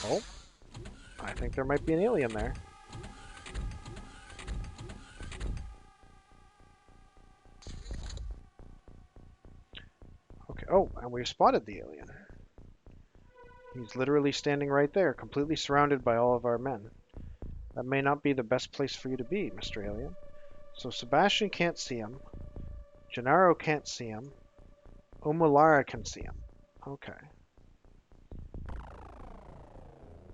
Oh, I think there might be an alien there. Okay, oh, and we've spotted the alien. He's literally standing right there, completely surrounded by all of our men. That may not be the best place for you to be, Mr. Alien. So Sebastian can't see him. Gennaro can't see him. Omolara can see him. Okay.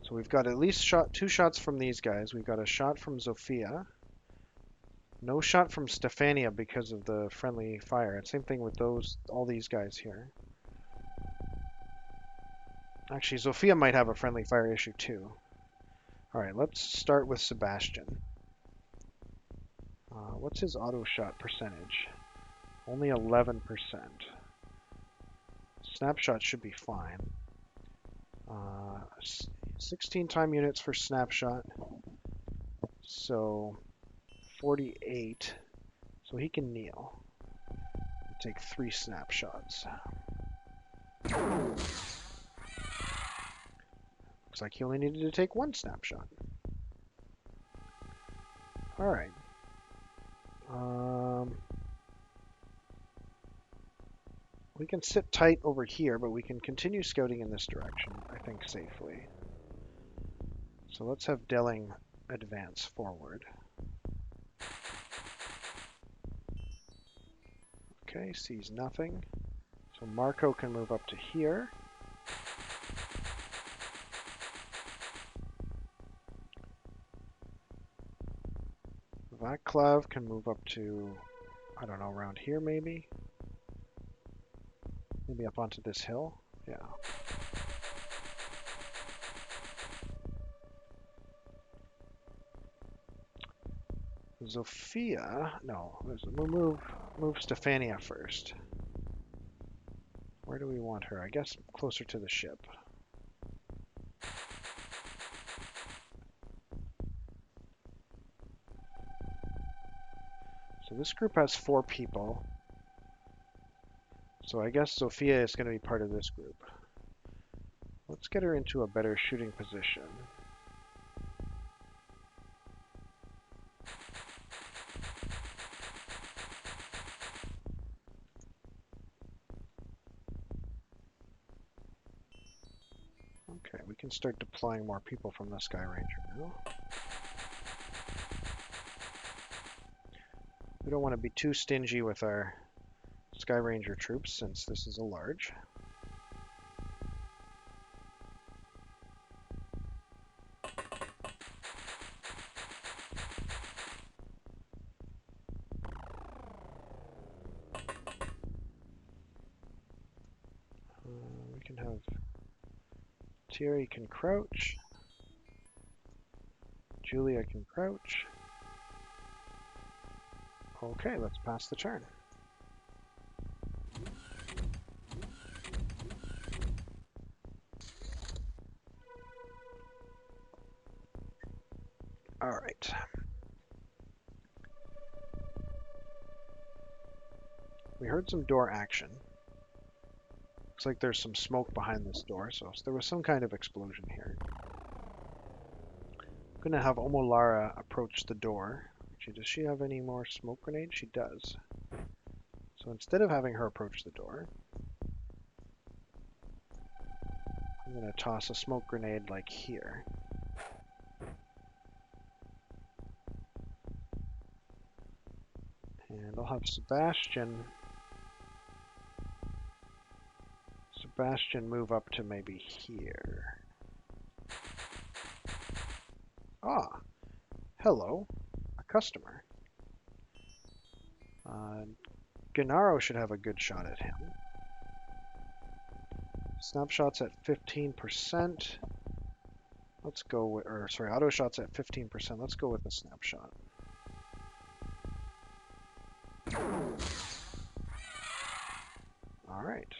So we've got at least 2 shots from these guys. We've got a shot from Zofia. No shot from Stefania because of the friendly fire. And same thing with all these guys here. Actually, Zofia might have a friendly fire issue too. Alright, let's start with Sebastian. What's his auto shot percentage? Only 11%. Snapshot should be fine. 16 time units for snapshot. So 48. So he can kneel. Take 3 snapshots. Looks like he only needed to take 1 snapshot. Alright. We can sit tight over here, but we can continue scouting in this direction, I think, safely. So let's have Delling advance forward. Okay, sees nothing. So Marco can move up to here. Vaclav can move up to, I don't know, around here maybe? Maybe up onto this hill? Yeah. Zofia, no, we'll move Stefania first. Where do we want her? I guess closer to the ship. So this group has 4 people. So I guess Sophia is going to be part of this group. Let's get her into a better shooting position. Okay, we can start deploying more people from the Sky Ranger now. We don't want to be too stingy with our Sky Ranger troops since this is a large. We can have Thierry can crouch. Julia can crouch. Okay, let's pass the turn. All right. We heard some door action. Looks like there's some smoke behind this door, so there was some kind of explosion here. I'm gonna have Omolara approach the door. Actually, does she have any more smoke grenades? She does. So instead of having her approach the door, I'm gonna toss a smoke grenade like here. And I'll have Sebastian move up to maybe here. Ah, hello, a customer. Gennaro should have a good shot at him. Snapshots at 15%. Let's go with, or sorry, auto shots at 15%. Let's go with the snapshot. All right.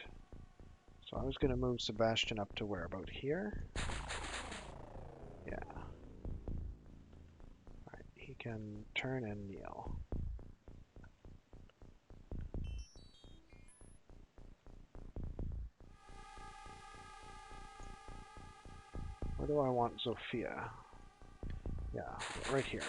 So I was going to move Sebastian up to where? About here? Yeah. All right. He can turn and kneel. Where do I want Sophia? Yeah, right here.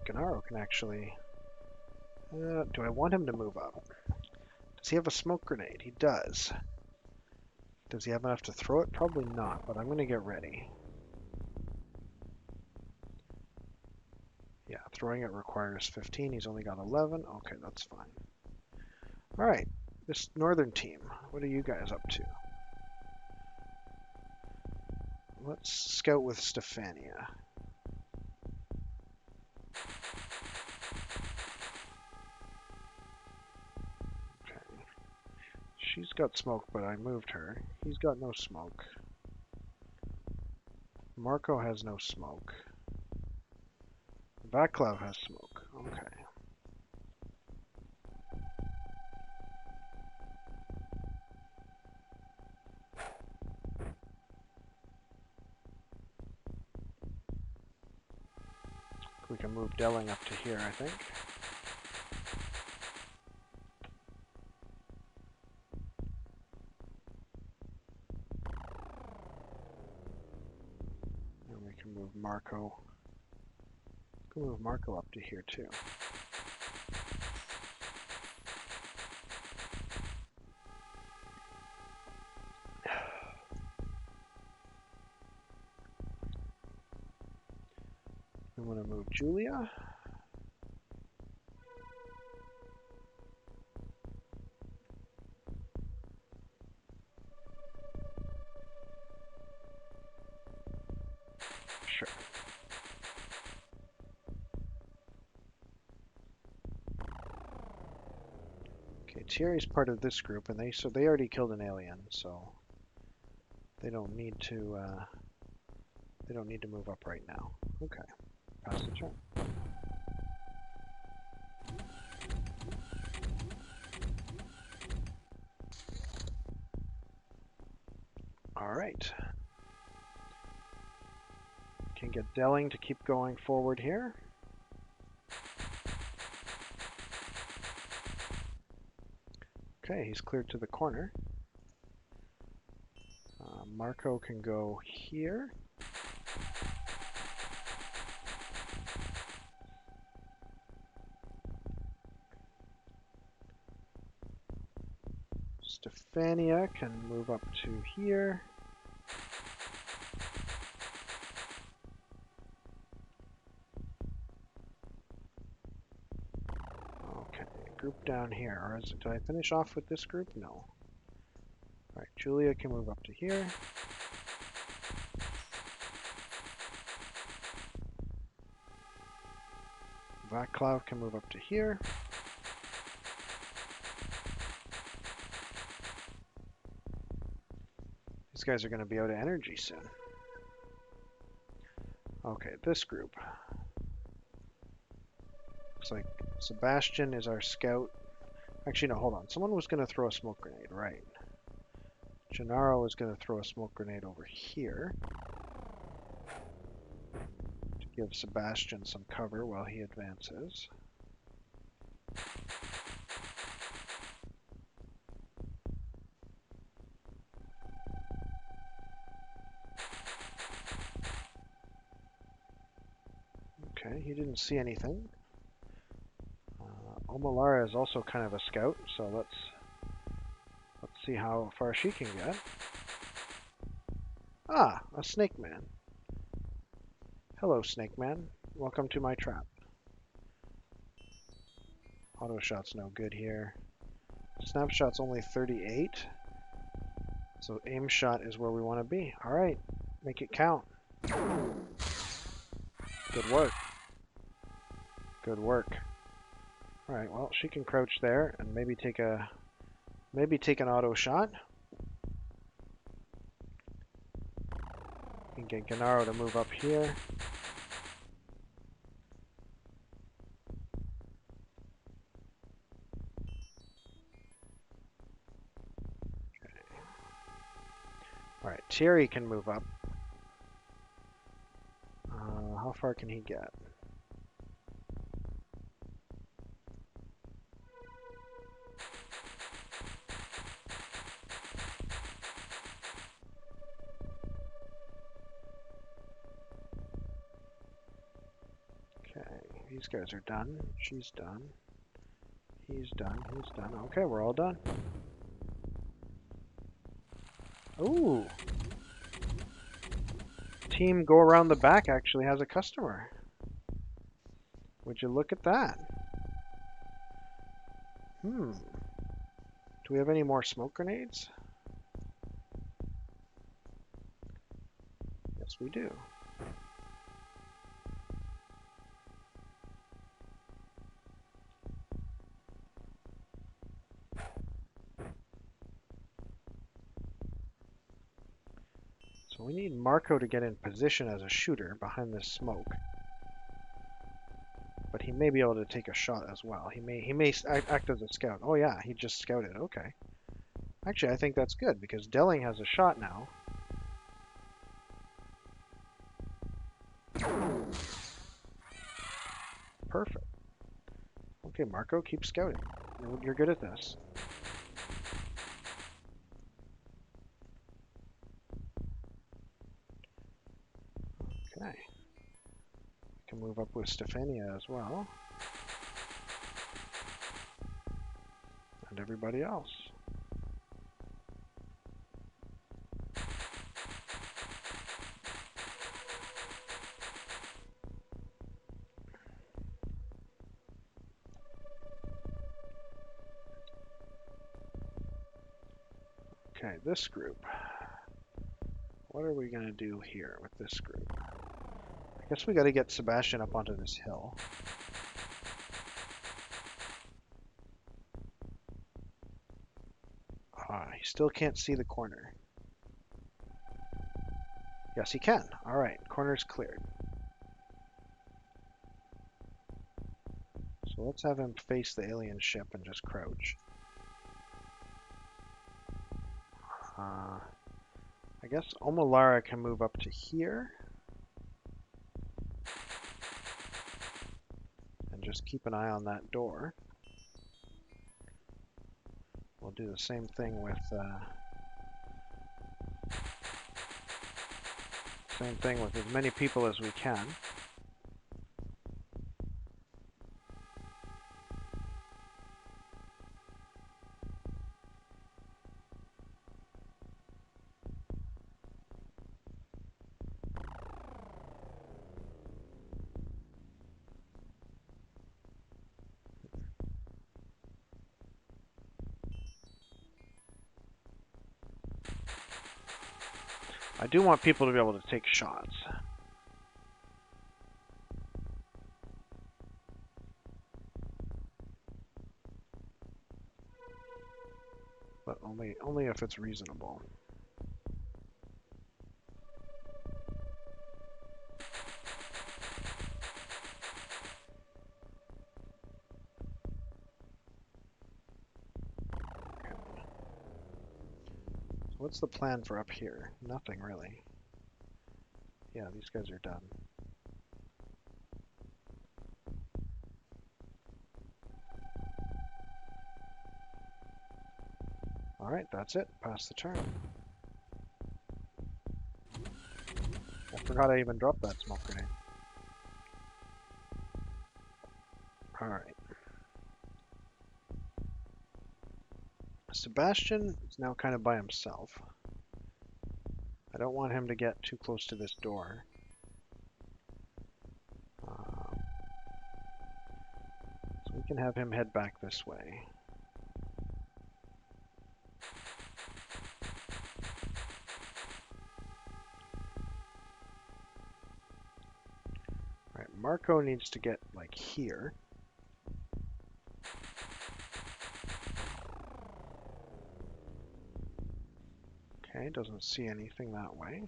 Gennaro can actually... do I want him to move up? Does he have a smoke grenade? He does. Does he have enough to throw it? Probably not, but I'm going to get ready. Yeah, throwing it requires 15. He's only got 11. Okay, that's fine. All right, this northern team, what are you guys up to? Let's scout with Stefania. Okay. She's got smoke, but I moved her. He's got no smoke. Marco has no smoke. Vaclav has smoke. Okay. We can move Delling up to here, I think. And we can move Marco. We can move Marco up to here too. We want to move Julia. Sure. Okay, Thierry's part of this group, and they already killed an alien, so they don't need to move up right now. Okay, pass the turn. All right. can get Delling to keep going forward here. Okay, he's cleared to the corner. Marco can go here. Stefania can move up to here. Okay, group down here. Or did I finish off with this group? No. Alright, Julia can move up to here. Vaclav can move up to here. These guys are going to be out of energy soon. Okay, this group. Looks like Sebastian is our scout. Actually, no, hold on. Someone was going to throw a smoke grenade, right. Gennaro is going to throw a smoke grenade over here to give Sebastian some cover while he advances. Okay, he didn't see anything. Omalara is also kind of a scout, so let's see how far she can get. Ah, a snake man. Hello, snake man. Welcome to my trap. Auto shot's no good here. Snapshot's only 38. So aim shot is where we want to be. Alright, make it count. Good work. Good work. Alright, well, she can crouch there and maybe take an auto shot. You can get Gennaro to move up here. Alright, Thierry can move up. How far can he get? Okay, these guys are done. She's done. He's done. He's done. Okay, we're all done. Ooh! Team Go Around the Back actually has a customer. Would you look at that? Do we have any more smoke grenades? Yes, we do. So we need Marco to get in position as a shooter behind this smoke. But he may be able to take a shot as well. He may act as a scout. Oh yeah, he just scouted. Okay. Actually, I think that's good because Delling has a shot now. Perfect. Okay, Marco, keep scouting. You're good at this. Okay. Can move up with Stefania as well. And everybody else. Okay, this group. What are we going to do here with this group? I guess we got to get Sebastian up onto this hill. He still can't see the corner. Yes, he can. Alright, corner's cleared. So let's have him face the alien ship and just crouch. I guess Omalara can move up to here. just keep an eye on that door. We'll do the same thing with as many people as we can. I do want people to be able to take shots. But only if it's reasonable. Okay. So what's the plan for up here? Nothing really. Yeah, these guys are done. Alright, that's it. Pass the turn. I forgot I even dropped that smoke grenade. Alright. Sebastian is now kind of by himself. I don't want him to get too close to this door. So we can have him head back this way. Alright, Marco needs to get like here. Okay, doesn't see anything that way.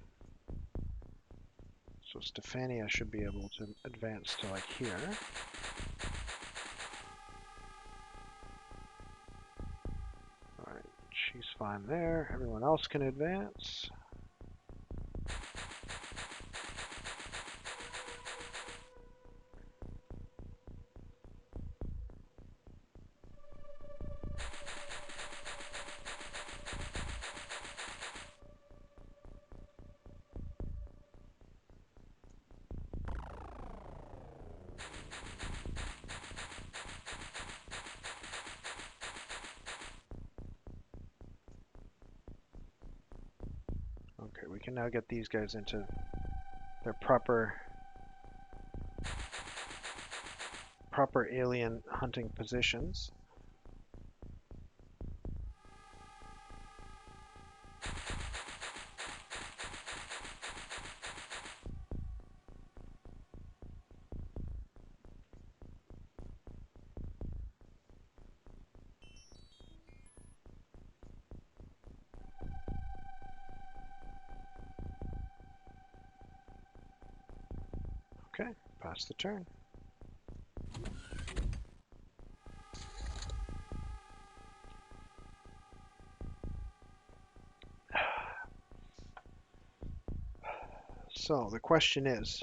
So Stefania should be able to advance to like here. Alright, she's fine there. Everyone else can advance. Okay, we can now get these guys into their proper alien hunting positions. Okay, pass the turn. So the question is,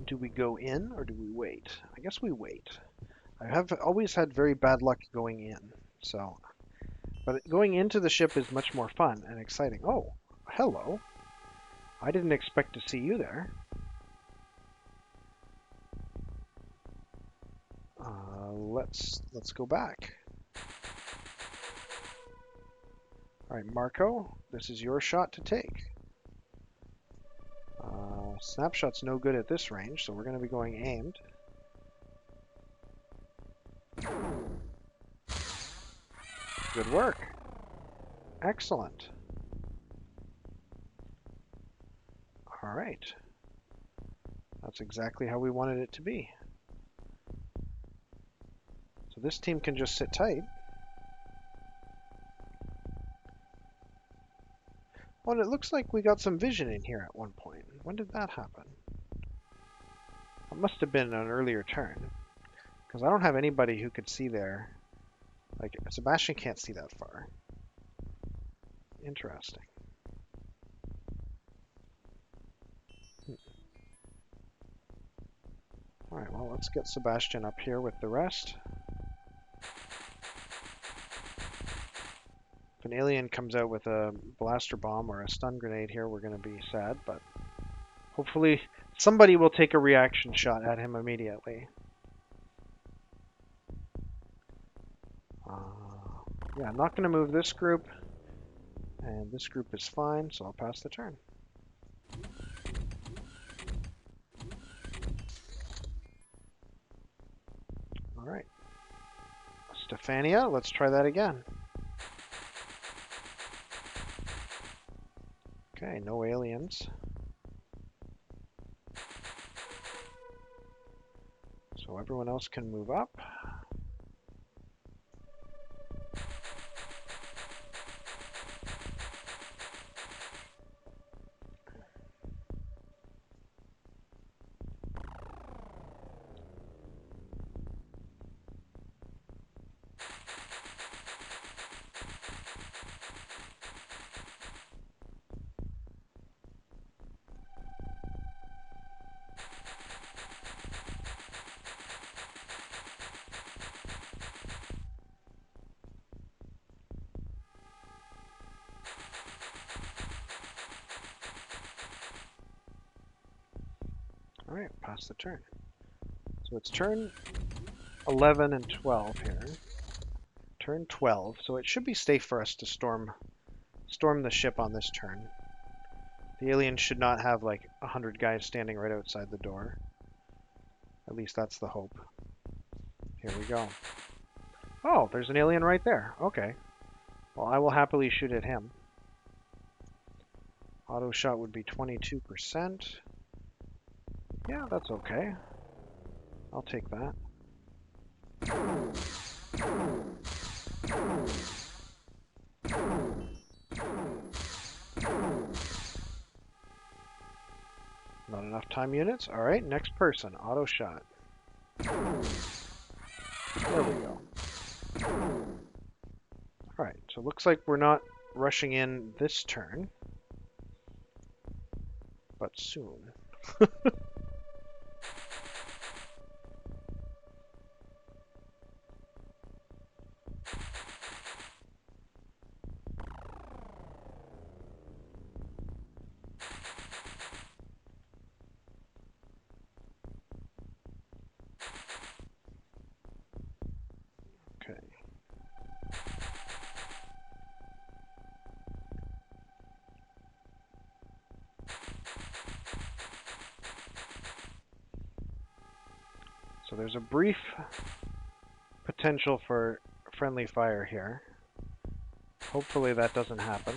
do we go in or do we wait? I guess we wait. I have always had very bad luck going in, so, but going into the ship is much more fun and exciting. Oh, hello. I didn't expect to see you there. Let's go back. All right, Marco, this is your shot to take. Snapshot's no good at this range, so we're going to be going aimed. Good work. Excellent. All right. That's exactly how we wanted it to be. So this team can just sit tight. Well, it looks like we got some vision in here at one point. When did that happen? It must have been an earlier turn, because I don't have anybody who could see there. Like, Sebastian can't see that far. Interesting. Alright, well, let's get Sebastian up here with the rest. If an alien comes out with a blaster bomb or a stun grenade here, we're going to be sad, but hopefully somebody will take a reaction shot at him immediately. Yeah, I'm not going to move this group, and this group is fine, so I'll pass the turn. Alright. Stefania, let's try that again. Okay, no aliens. So everyone else can move up. Alright, pass the turn. So it's turn 11 and 12 here. Turn 12, so it should be safe for us to storm the ship on this turn. The aliens should not have like 100 guys standing right outside the door. At least that's the hope. Here we go. Oh, there's an alien right there. Okay. Well, I will happily shoot at him. Auto shot would be 22%. Yeah, that's okay. I'll take that. Not enough time units? Alright, next person. Auto shot. There we go. Alright, so it looks like we're not rushing in this turn. But soon. Okay. So there's a brief potential for friendly fire here. Hopefully that doesn't happen.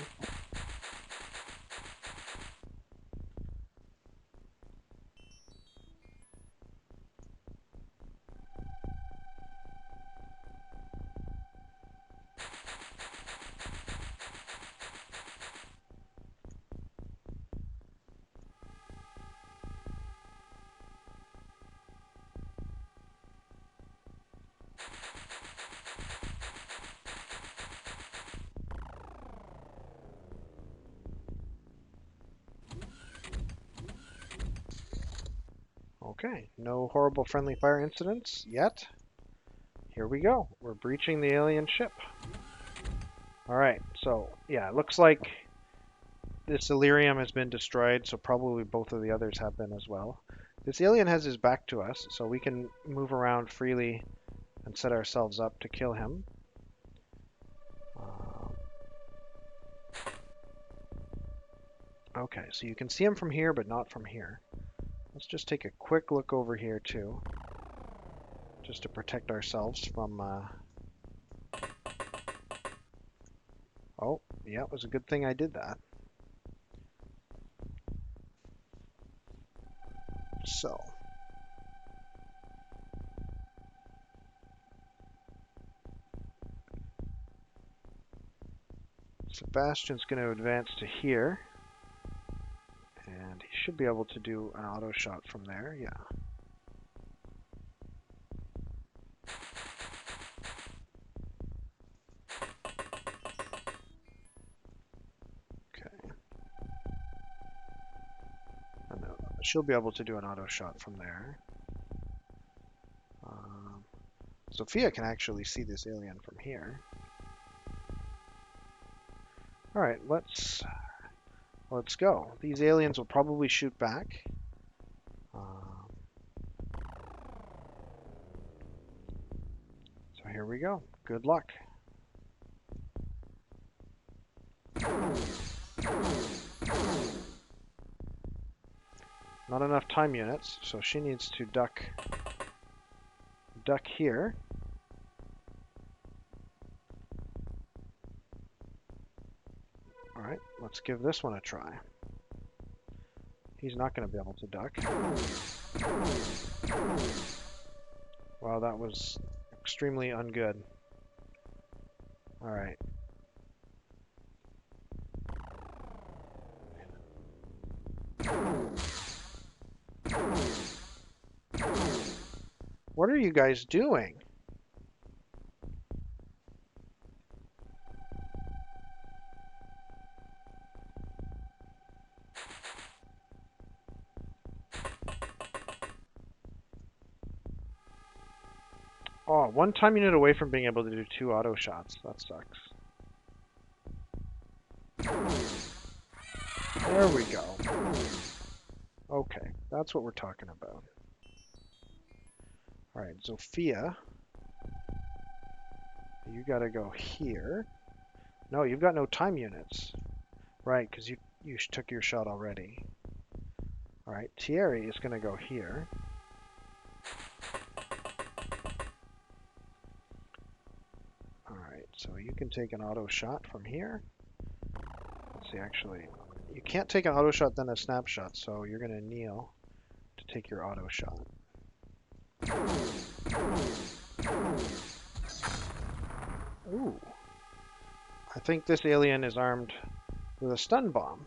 Okay, no horrible friendly fire incidents yet. Here we go. We're breaching the alien ship. Alright, so yeah, it looks like this Illyrium has been destroyed, so probably both of the others have been as well. This alien has his back to us, so we can move around freely and set ourselves up to kill him. Okay, so you can see him from here, but not from here. Let's just take a quick look over here too, just to protect ourselves from... Oh, yeah, it was a good thing I did that. So... Sebastian's going to advance to here. And he should be able to do an auto shot from there, yeah. Okay. And she'll be able to do an auto shot from there. Sophia can actually see this alien from here. Alright, let's go. These aliens will probably shoot back. So here we go. Good luck. Not enough time units, so she needs to duck here. Alright, let's give this one a try. He's not going to be able to duck. Wow, that was extremely ungood. Alright. What are you guys doing? Oh, one time unit away from being able to do 2 auto shots. That sucks. There we go. Okay, that's what we're talking about. Alright, Zofia. You gotta go here. No, you've got no time units. Right, because you took your shot already. Alright, Thierry is gonna go here. Alright, so you can take an auto shot from here. Let's see, actually, you can't take an auto shot then a snapshot, so you're gonna kneel to take your auto shot. Ooh. I think this alien is armed with a stun bomb.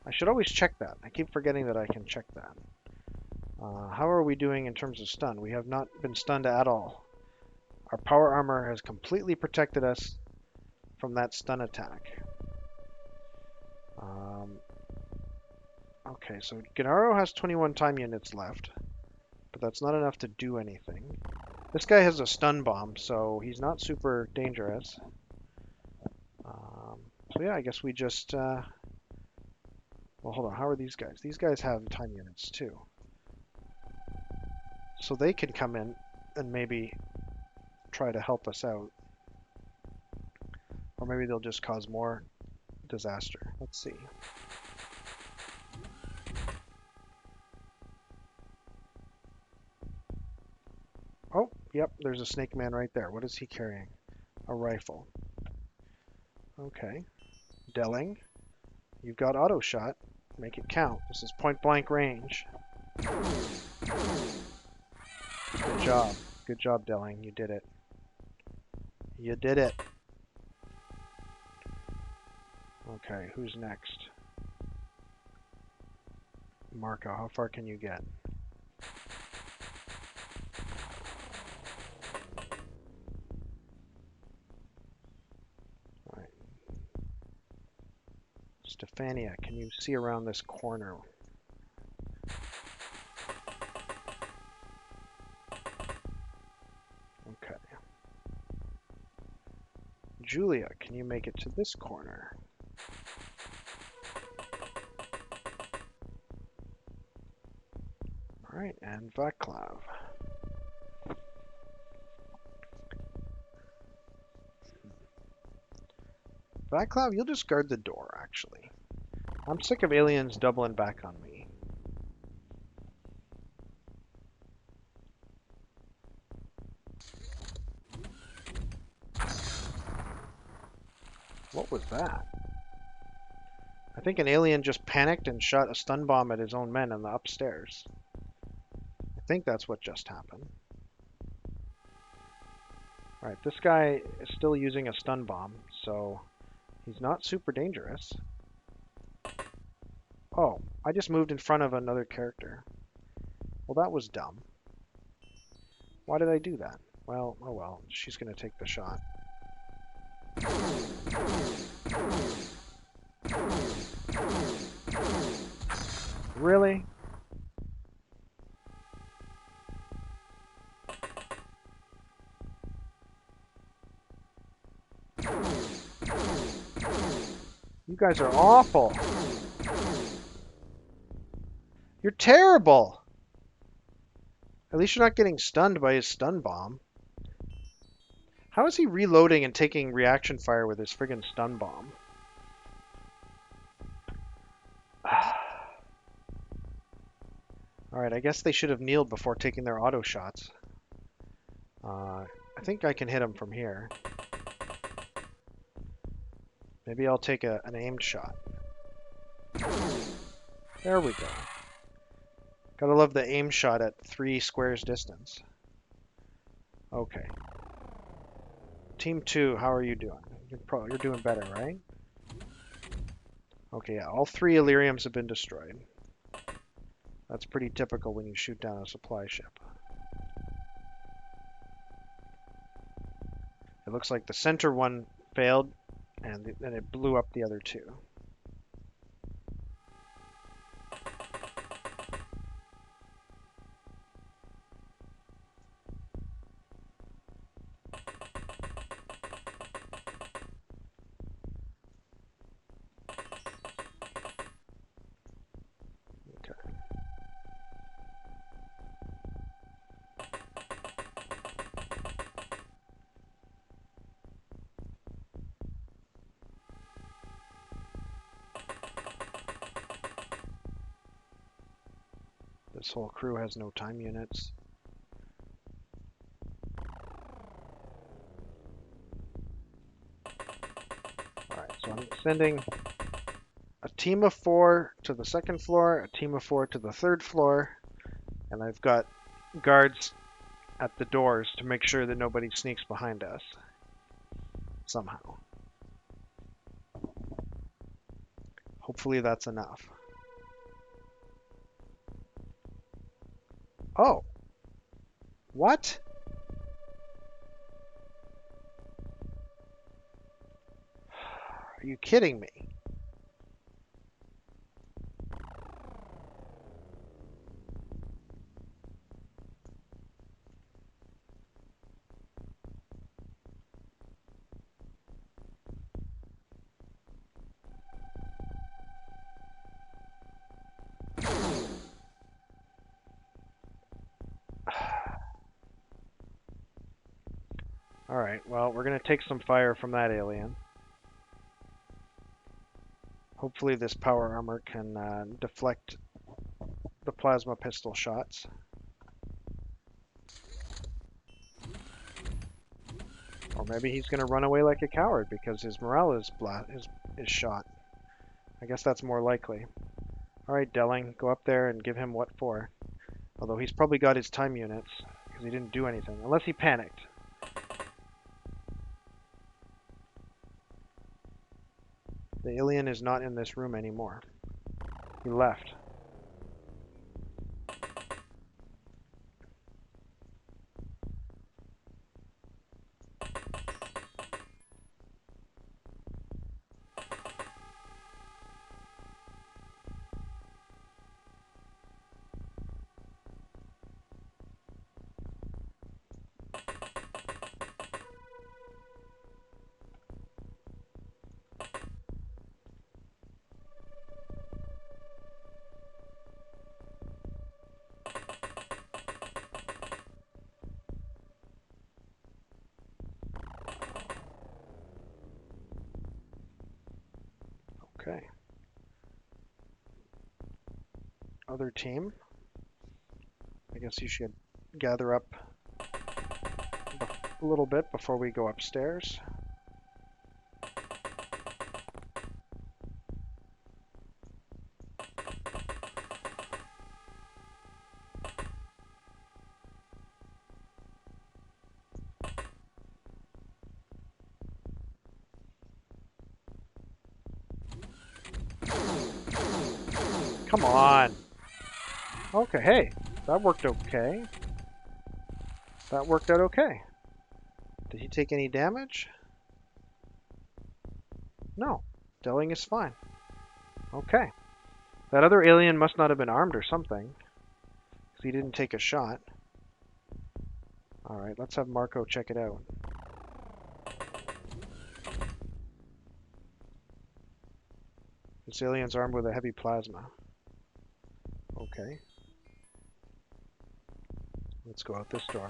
I should always check that. I keep forgetting that I can check that. How are we doing in terms of stun? We have not been stunned at all. Our power armor has completely protected us from that stun attack. Okay, so Gennaro has 21 time units left, but that's not enough to do anything. This guy has a stun bomb, so he's not super dangerous. So yeah, I guess we just... well, hold on, how are these guys? These guys have time units too. So they can come in and maybe try to help us out. Or maybe they'll just cause more disaster. Let's see. Oh, yep, there's a snake man right there. What is he carrying? A rifle. Okay. Delling, you've got auto shot. Make it count. This is point blank range. Good job. Good job, Delling. You did it. You did it. Okay, who's next? Marco, how far can you get? Alright. Stefania, can you see around this corner? Okay. Julia, can you make it to this corner? Alright, and Vaclav. Vaclav, you'll just guard the door, actually. I'm sick of aliens doubling back on me. What was that? I think an alien just panicked and shot a stun bomb at his own men in the upstairs. I think that's what just happened. Alright, this guy is still using a stun bomb, so he's not super dangerous. Oh, I just moved in front of another character. Well, that was dumb. Why did I do that? Well, oh well, she's gonna take the shot. Really? You guys are awful. You're terrible. At least you're not getting stunned by his stun bomb. How is he reloading and taking reaction fire with his friggin' stun bomb? Alright, I guess they should have kneeled before taking their auto shots. I think I can hit him from here. Maybe I'll take an aimed shot. There we go. Gotta love the aim shot at 3 squares distance. Okay. Team 2, how are you doing? You're doing better, right? Okay, yeah, all 3 Illyriums have been destroyed. That's pretty typical when you shoot down a supply ship. It looks like the center one failed, and then it blew up the other 2. Okay. This whole crew has no time units. Alright, so I'm sending a team of 4 to the 2nd floor, a team of 4 to the 3rd floor, and I've got guards at the doors to make sure that nobody sneaks behind us. Somehow. Hopefully that's enough. Oh! What? Are you kidding me? Alright, well, we're going to take some fire from that alien. Hopefully this power armor can deflect the plasma pistol shots. Or maybe he's going to run away like a coward because his morale is shot. I guess that's more likely. Alright, Delling, go up there and give him what for. Although he's probably got his time units because he didn't do anything. Unless he panicked. The alien is not in this room anymore. He left. Okay. Other team. I guess you should gather up a little bit before we go upstairs. Come on. Okay, hey, that worked okay. That worked out okay. Did he take any damage? No. Delling is fine. Okay. That other alien must not have been armed or something, because he didn't take a shot. Alright, let's have Marco check it out. This alien's armed with a heavy plasma. Okay. Let's go out this door.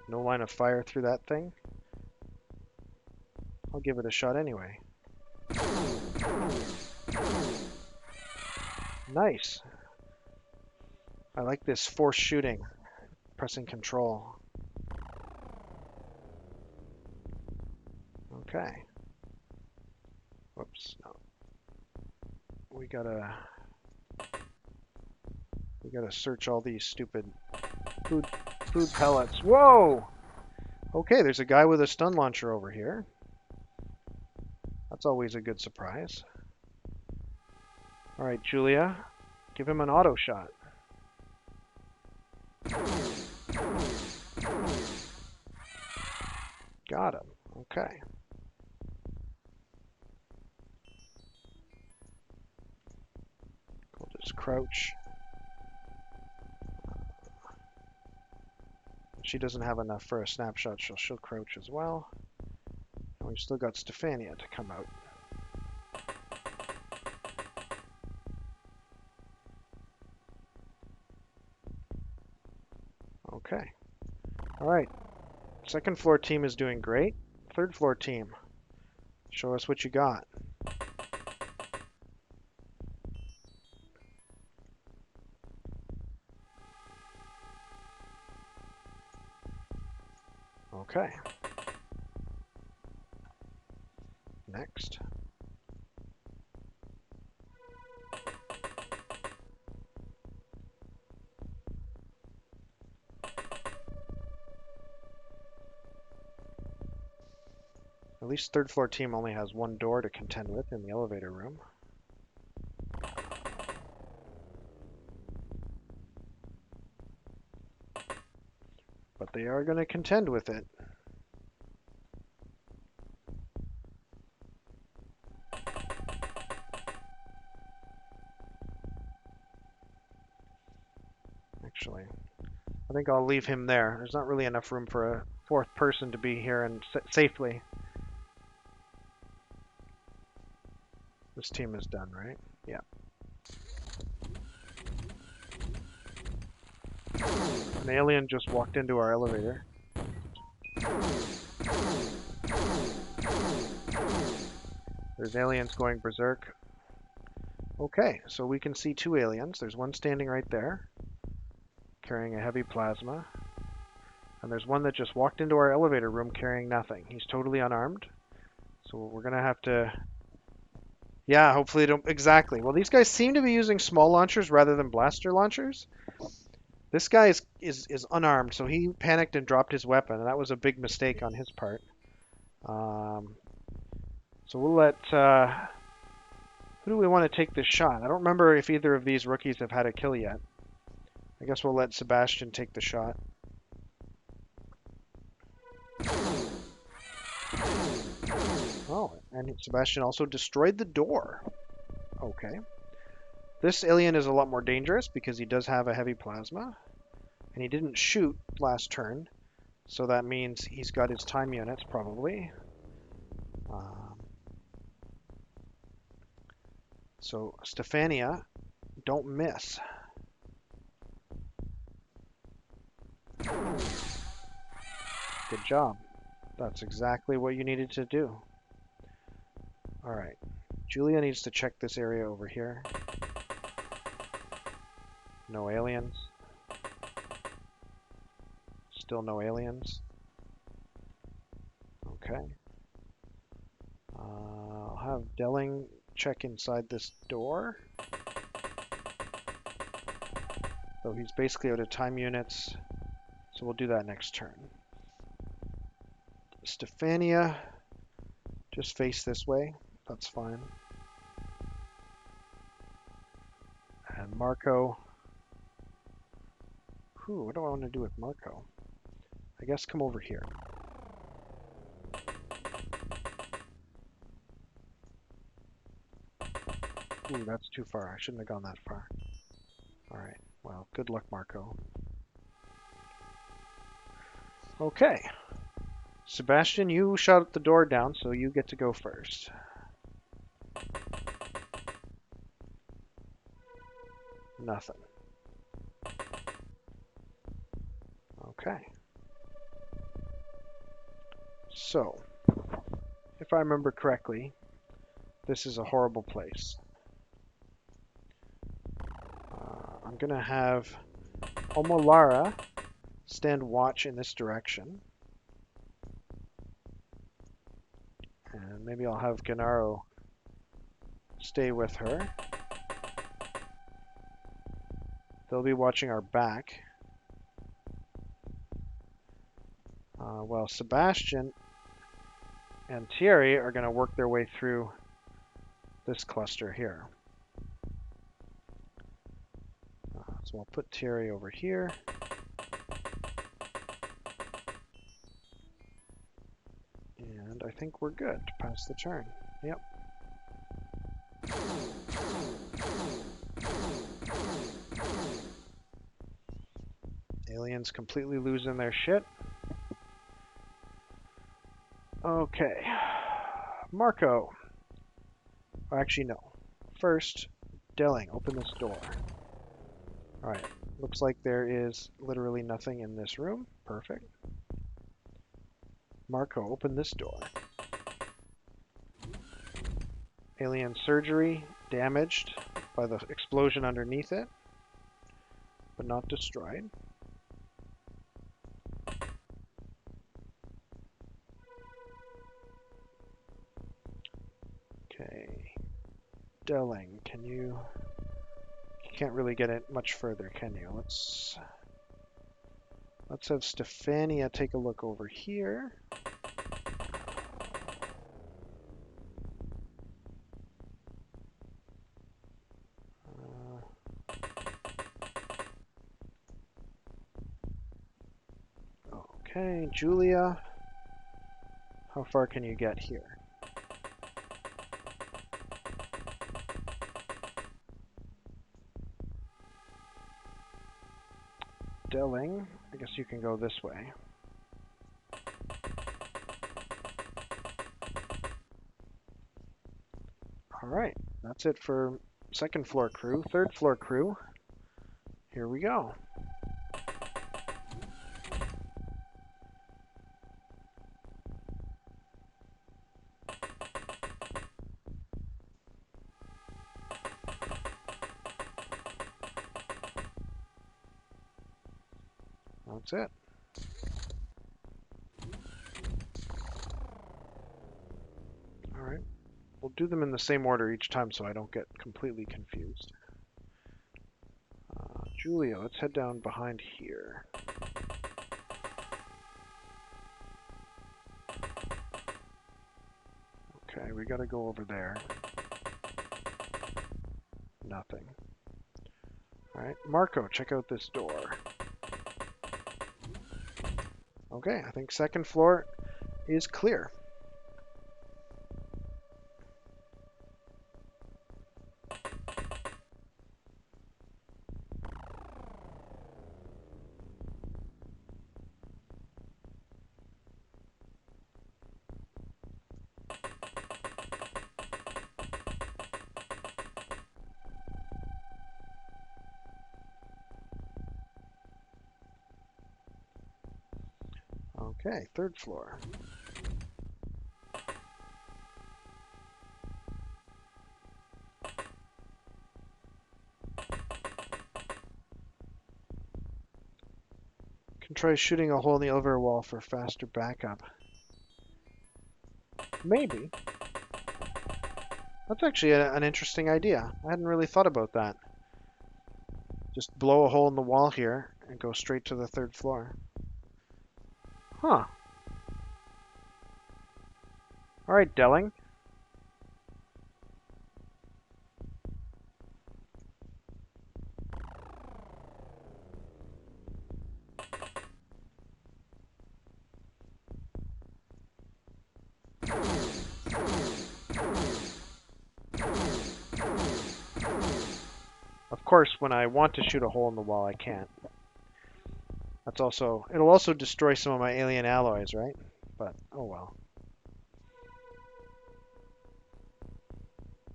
No line of fire through that thing. I'll give it a shot anyway. Nice. I like this force shooting. Pressing control. Okay. Whoops. No. We gotta search all these stupid food pellets. Whoa! Okay, there's a guy with a stun launcher over here. That's always a good surprise. All right, Julia, give him an auto shot. Got him. Okay. We'll just crouch. She doesn't have enough for a snapshot, so she'll crouch as well. And we've still got Stefania to come out. Okay. All right. Second floor team is doing great. Third floor team, show us what you got. Okay. Next. At least third floor team only has one door to contend with in the elevator room. But they are going to contend with it. Actually, I think I'll leave him there. There's not really enough room for a fourth person to be here and safely. This team is done, right? Yeah. An alien just walked into our elevator. There's aliens going berserk. Okay, so we can see two aliens. There's one standing right there, carrying a heavy plasma. And there's one that just walked into our elevator room carrying nothing. He's totally unarmed. So we're going to have to... Yeah, hopefully don't... Exactly. Well, these guys seem to be using small launchers rather than blaster launchers. This guy is unarmed, so he panicked and dropped his weapon, and that was a big mistake on his part. So we'll let... who do we want to take this shot? I don't remember if either of these rookies have had a kill yet. I guess we'll let Sebastian take the shot. Oh, and Sebastian also destroyed the door. Okay. This alien is a lot more dangerous because he does have a heavy plasma. And he didn't shoot last turn. So that means he's got his time units, probably. So, Stefania, don't miss. Good job. That's exactly what you needed to do. Alright. Julia needs to check this area over here. No aliens. Still no aliens. Okay. I'll have Delling check inside this door. So he's basically out of time units. So we'll do that next turn. Stefania, just face this way. That's fine. And Marco. What do I want to do with Marco? I guess come over here. Ooh, that's too far. I shouldn't have gone that far. Alright, well, good luck, Marco. Okay. Sebastian, you shut the door down, so you get to go first. Nothing. Okay. So, if I remember correctly, this is a horrible place. I'm going to have Omolara stand watch in this direction. And maybe I'll have Gennaro stay with her. They'll be watching our back. While Sebastian and Thierry are going to work their way through this cluster here. So I'll put Thierry over here. And I think we're good to pass the turn. Yep. Aliens completely losing their shit. Okay. Marco. Actually, no. First, Delling, open this door. Alright. Looks like there is literally nothing in this room. Perfect. Marco, open this door. Alien surgery damaged by the explosion underneath it, but not destroyed. Okay. Delling, can you... You can't really get it much further, can you? Let's have Stefania take a look over here. Okay, Julia, how far can you get here? Delling, I guess you can go this way. Alright, that's it for second floor crew. Third floor crew, here we go. That's it. Alright. We'll do them in the same order each time so I don't get completely confused. Julia, let's head down behind here. Okay, we gotta go over there. Nothing. Alright, Marco, check out this door. Okay, I think second floor is clear. Okay, third floor. Can try shooting a hole in the elevator wall for faster backup. Maybe. That's actually an interesting idea. I hadn't really thought about that. Just blow a hole in the wall here and go straight to the third floor. Huh. Alright, Delling. Of course, when I want to shoot a hole in the wall, I can't. That's also, it'll also destroy some of my alien alloys, right? But, oh well.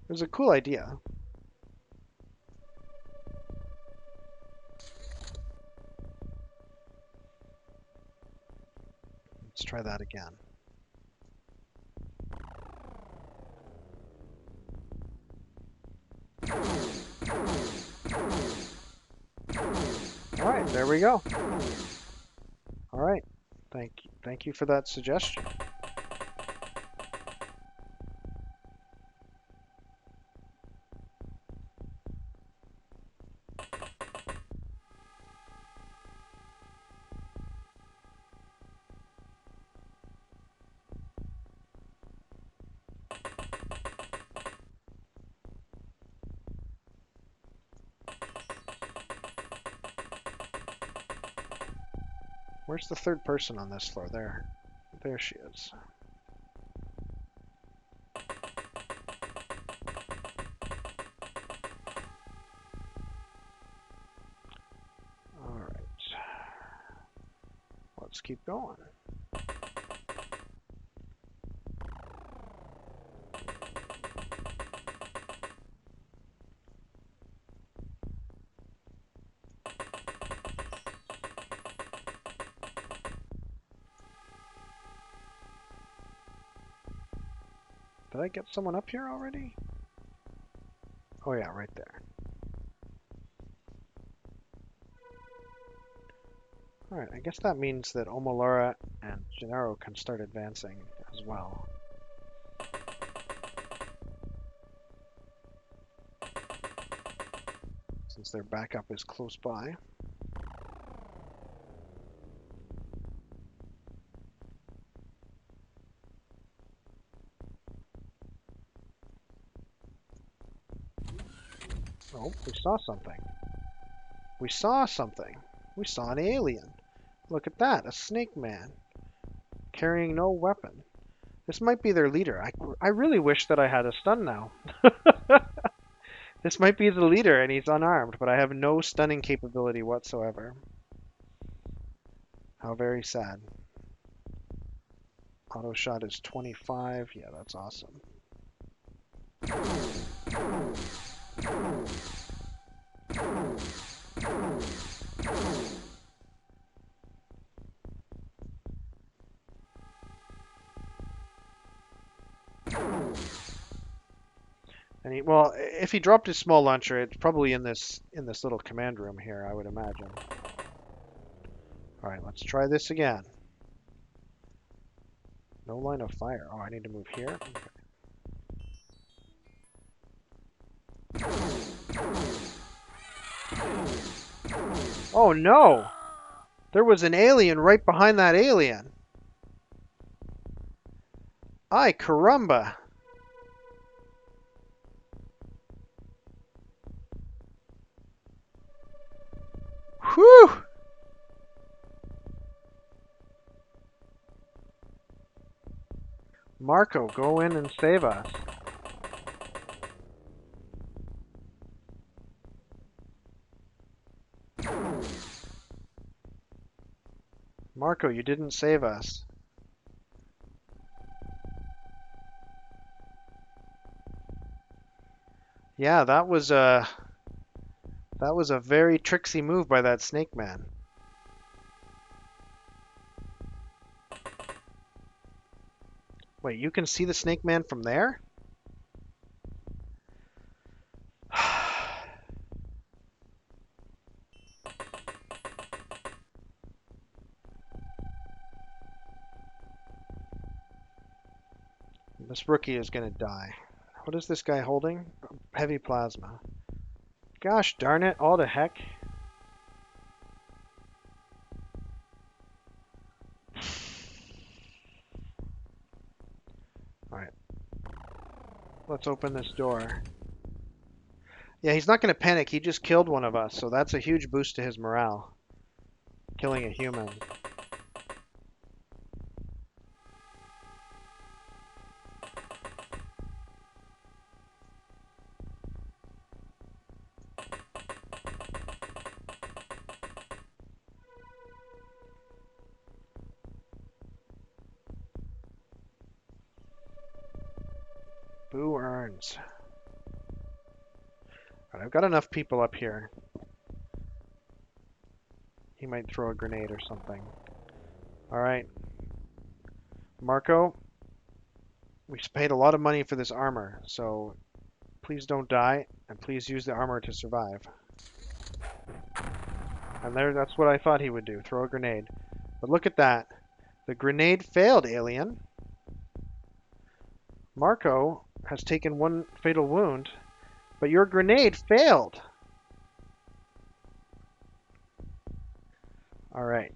It was a cool idea. Let's try that again. All right, there we go. All right, thank you for that suggestion. Where's the third person on this floor? There she is. All right, let's keep going. Did I get someone up here already? Oh yeah, right there. Alright, I guess that means that Omolora and Gennaro can start advancing as well. Since their backup is close by. Oh, we saw something. We saw something. We saw an alien. Look at that, a snake man. Carrying no weapon. This might be their leader. I really wish that I had a stun now. This might be the leader and he's unarmed, but I have no stunning capability whatsoever. How very sad. Auto shot is 25. Yeah, that's awesome. And well, if he dropped his small launcher, it's probably in this little command room here, I would imagine. All right, let's try this again. No line of fire. Oh, I need to move here. Okay. Oh no! There was an alien right behind that alien. Ay caramba! Whew! Marco, go in and save us. Marco, you didn't save us. Yeah, that was a very tricksy move by that snake man. Wait, you can see the snake man from there? This rookie is gonna die. What is this guy holding? Heavy plasma. Gosh darn it, all the heck. Alright. Let's open this door. Yeah, he's not gonna panic, he just killed one of us, so that's a huge boost to his morale. Killing a human. turns. All right, I've got enough people up here. He might throw a grenade or something. All right. Marco, we paid a lot of money for this armor, so please don't die, and please use the armor to survive. And that's what I thought he would do, throw a grenade. But look at that. The grenade failed, alien. Marco has taken one fatal wound, but your grenade failed. All right.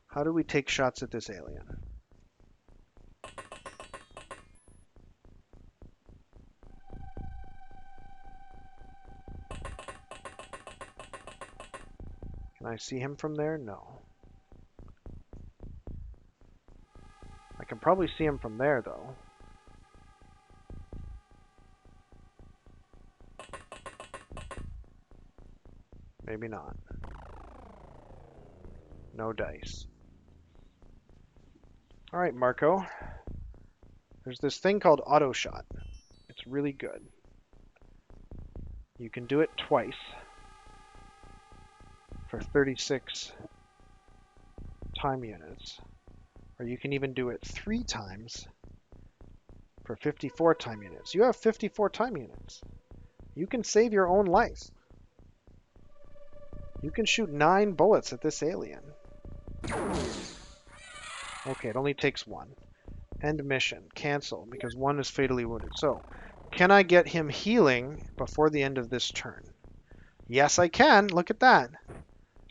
How do we take shots at this alien? Can I see him from there? No. I can probably see him from there, though. Maybe not. No dice. All right, Marco. There's this thing called auto shot. It's really good. You can do it twice for 36 time units. Or you can even do it 3 times for 54 time units. You have 54 time units. You can save your own life. You can shoot 9 bullets at this alien. Okay, it only takes 1. End mission. Cancel, because 1 is fatally wounded. So, can I get him healing before the end of this turn? Yes, I can. Look at that.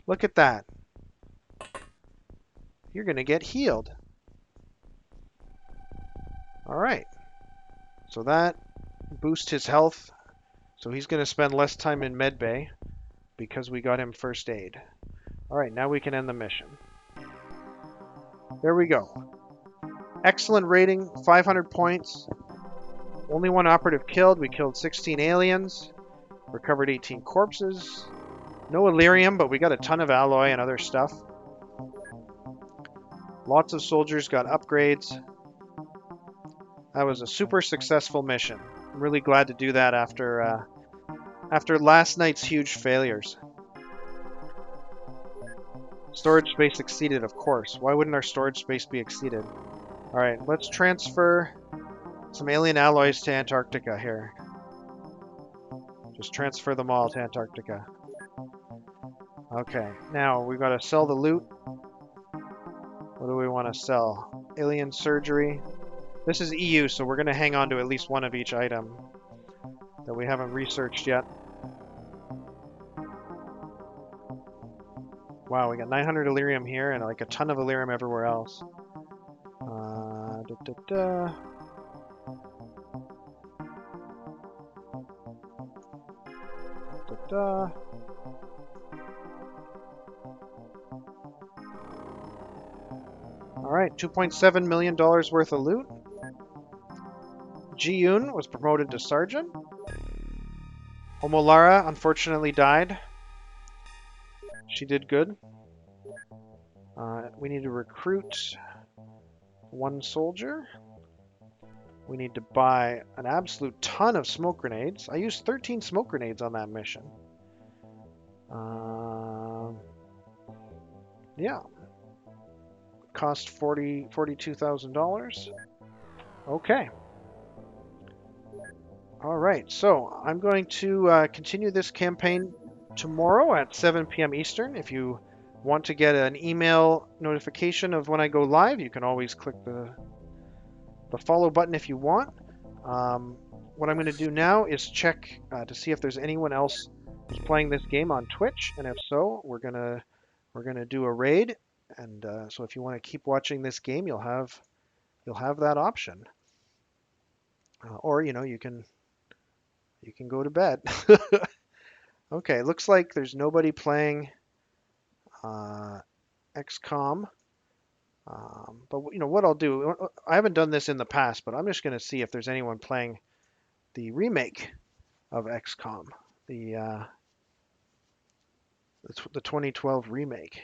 Look at that. You're going to get healed. All right. So that boosts his health. So he's going to spend less time in medbay because we got him first aid. All right, now we can end the mission. There we go. Excellent rating, 500 points. Only 1 operative killed. We killed 16 aliens. Recovered 18 corpses. No Illyrium, but we got a ton of alloy and other stuff. Lots of soldiers got upgrades. That was a super successful mission. I'm really glad to do that after last night's huge failures. Storage space exceeded, of course. Why wouldn't our storage space be exceeded? All right, let's transfer some alien alloys to Antarctica here. Just transfer them all to Antarctica. Okay, now we've got to sell the loot. What do we want to sell? Alien surgery. This is EU, so we're going to hang on to at least 1 of each item that we haven't researched yet. Wow, we got 900 Illyrium here and like a ton of Illyrium everywhere else. Alright, $2.7 million worth of loot. Ji-Yoon was promoted to sergeant. Homolara unfortunately died. She did good. We need to recruit 1 soldier. We need to buy an absolute ton of smoke grenades. I used 13 smoke grenades on that mission. Yeah. Cost $42,000. Okay. All right, so I'm going to continue this campaign tomorrow at 7 p.m. Eastern. If you want to get an email notification of when I go live, you can always click the follow button if you want. What I'm going to do now is check to see if there's anyone else who's playing this game on Twitch, and if so, we're gonna do a raid. And so if you want to keep watching this game, you'll have that option. Or you can go to bed. Okay, looks like there's nobody playing XCOM. But what I'll do, I haven't done this in the past, but I'm just going to see if there's anyone playing the remake of XCOM, the 2012 remake.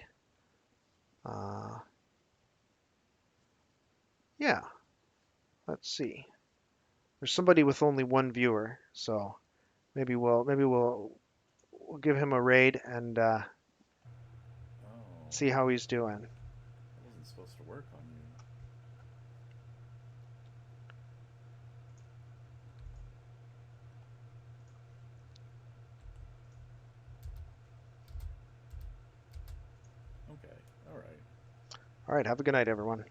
Yeah, let's see. There's somebody with only one viewer, so maybe we'll give him a raid and Oh, see how he's doing. that wasn't supposed to work on you. Okay, alright. All right, have a good night, everyone.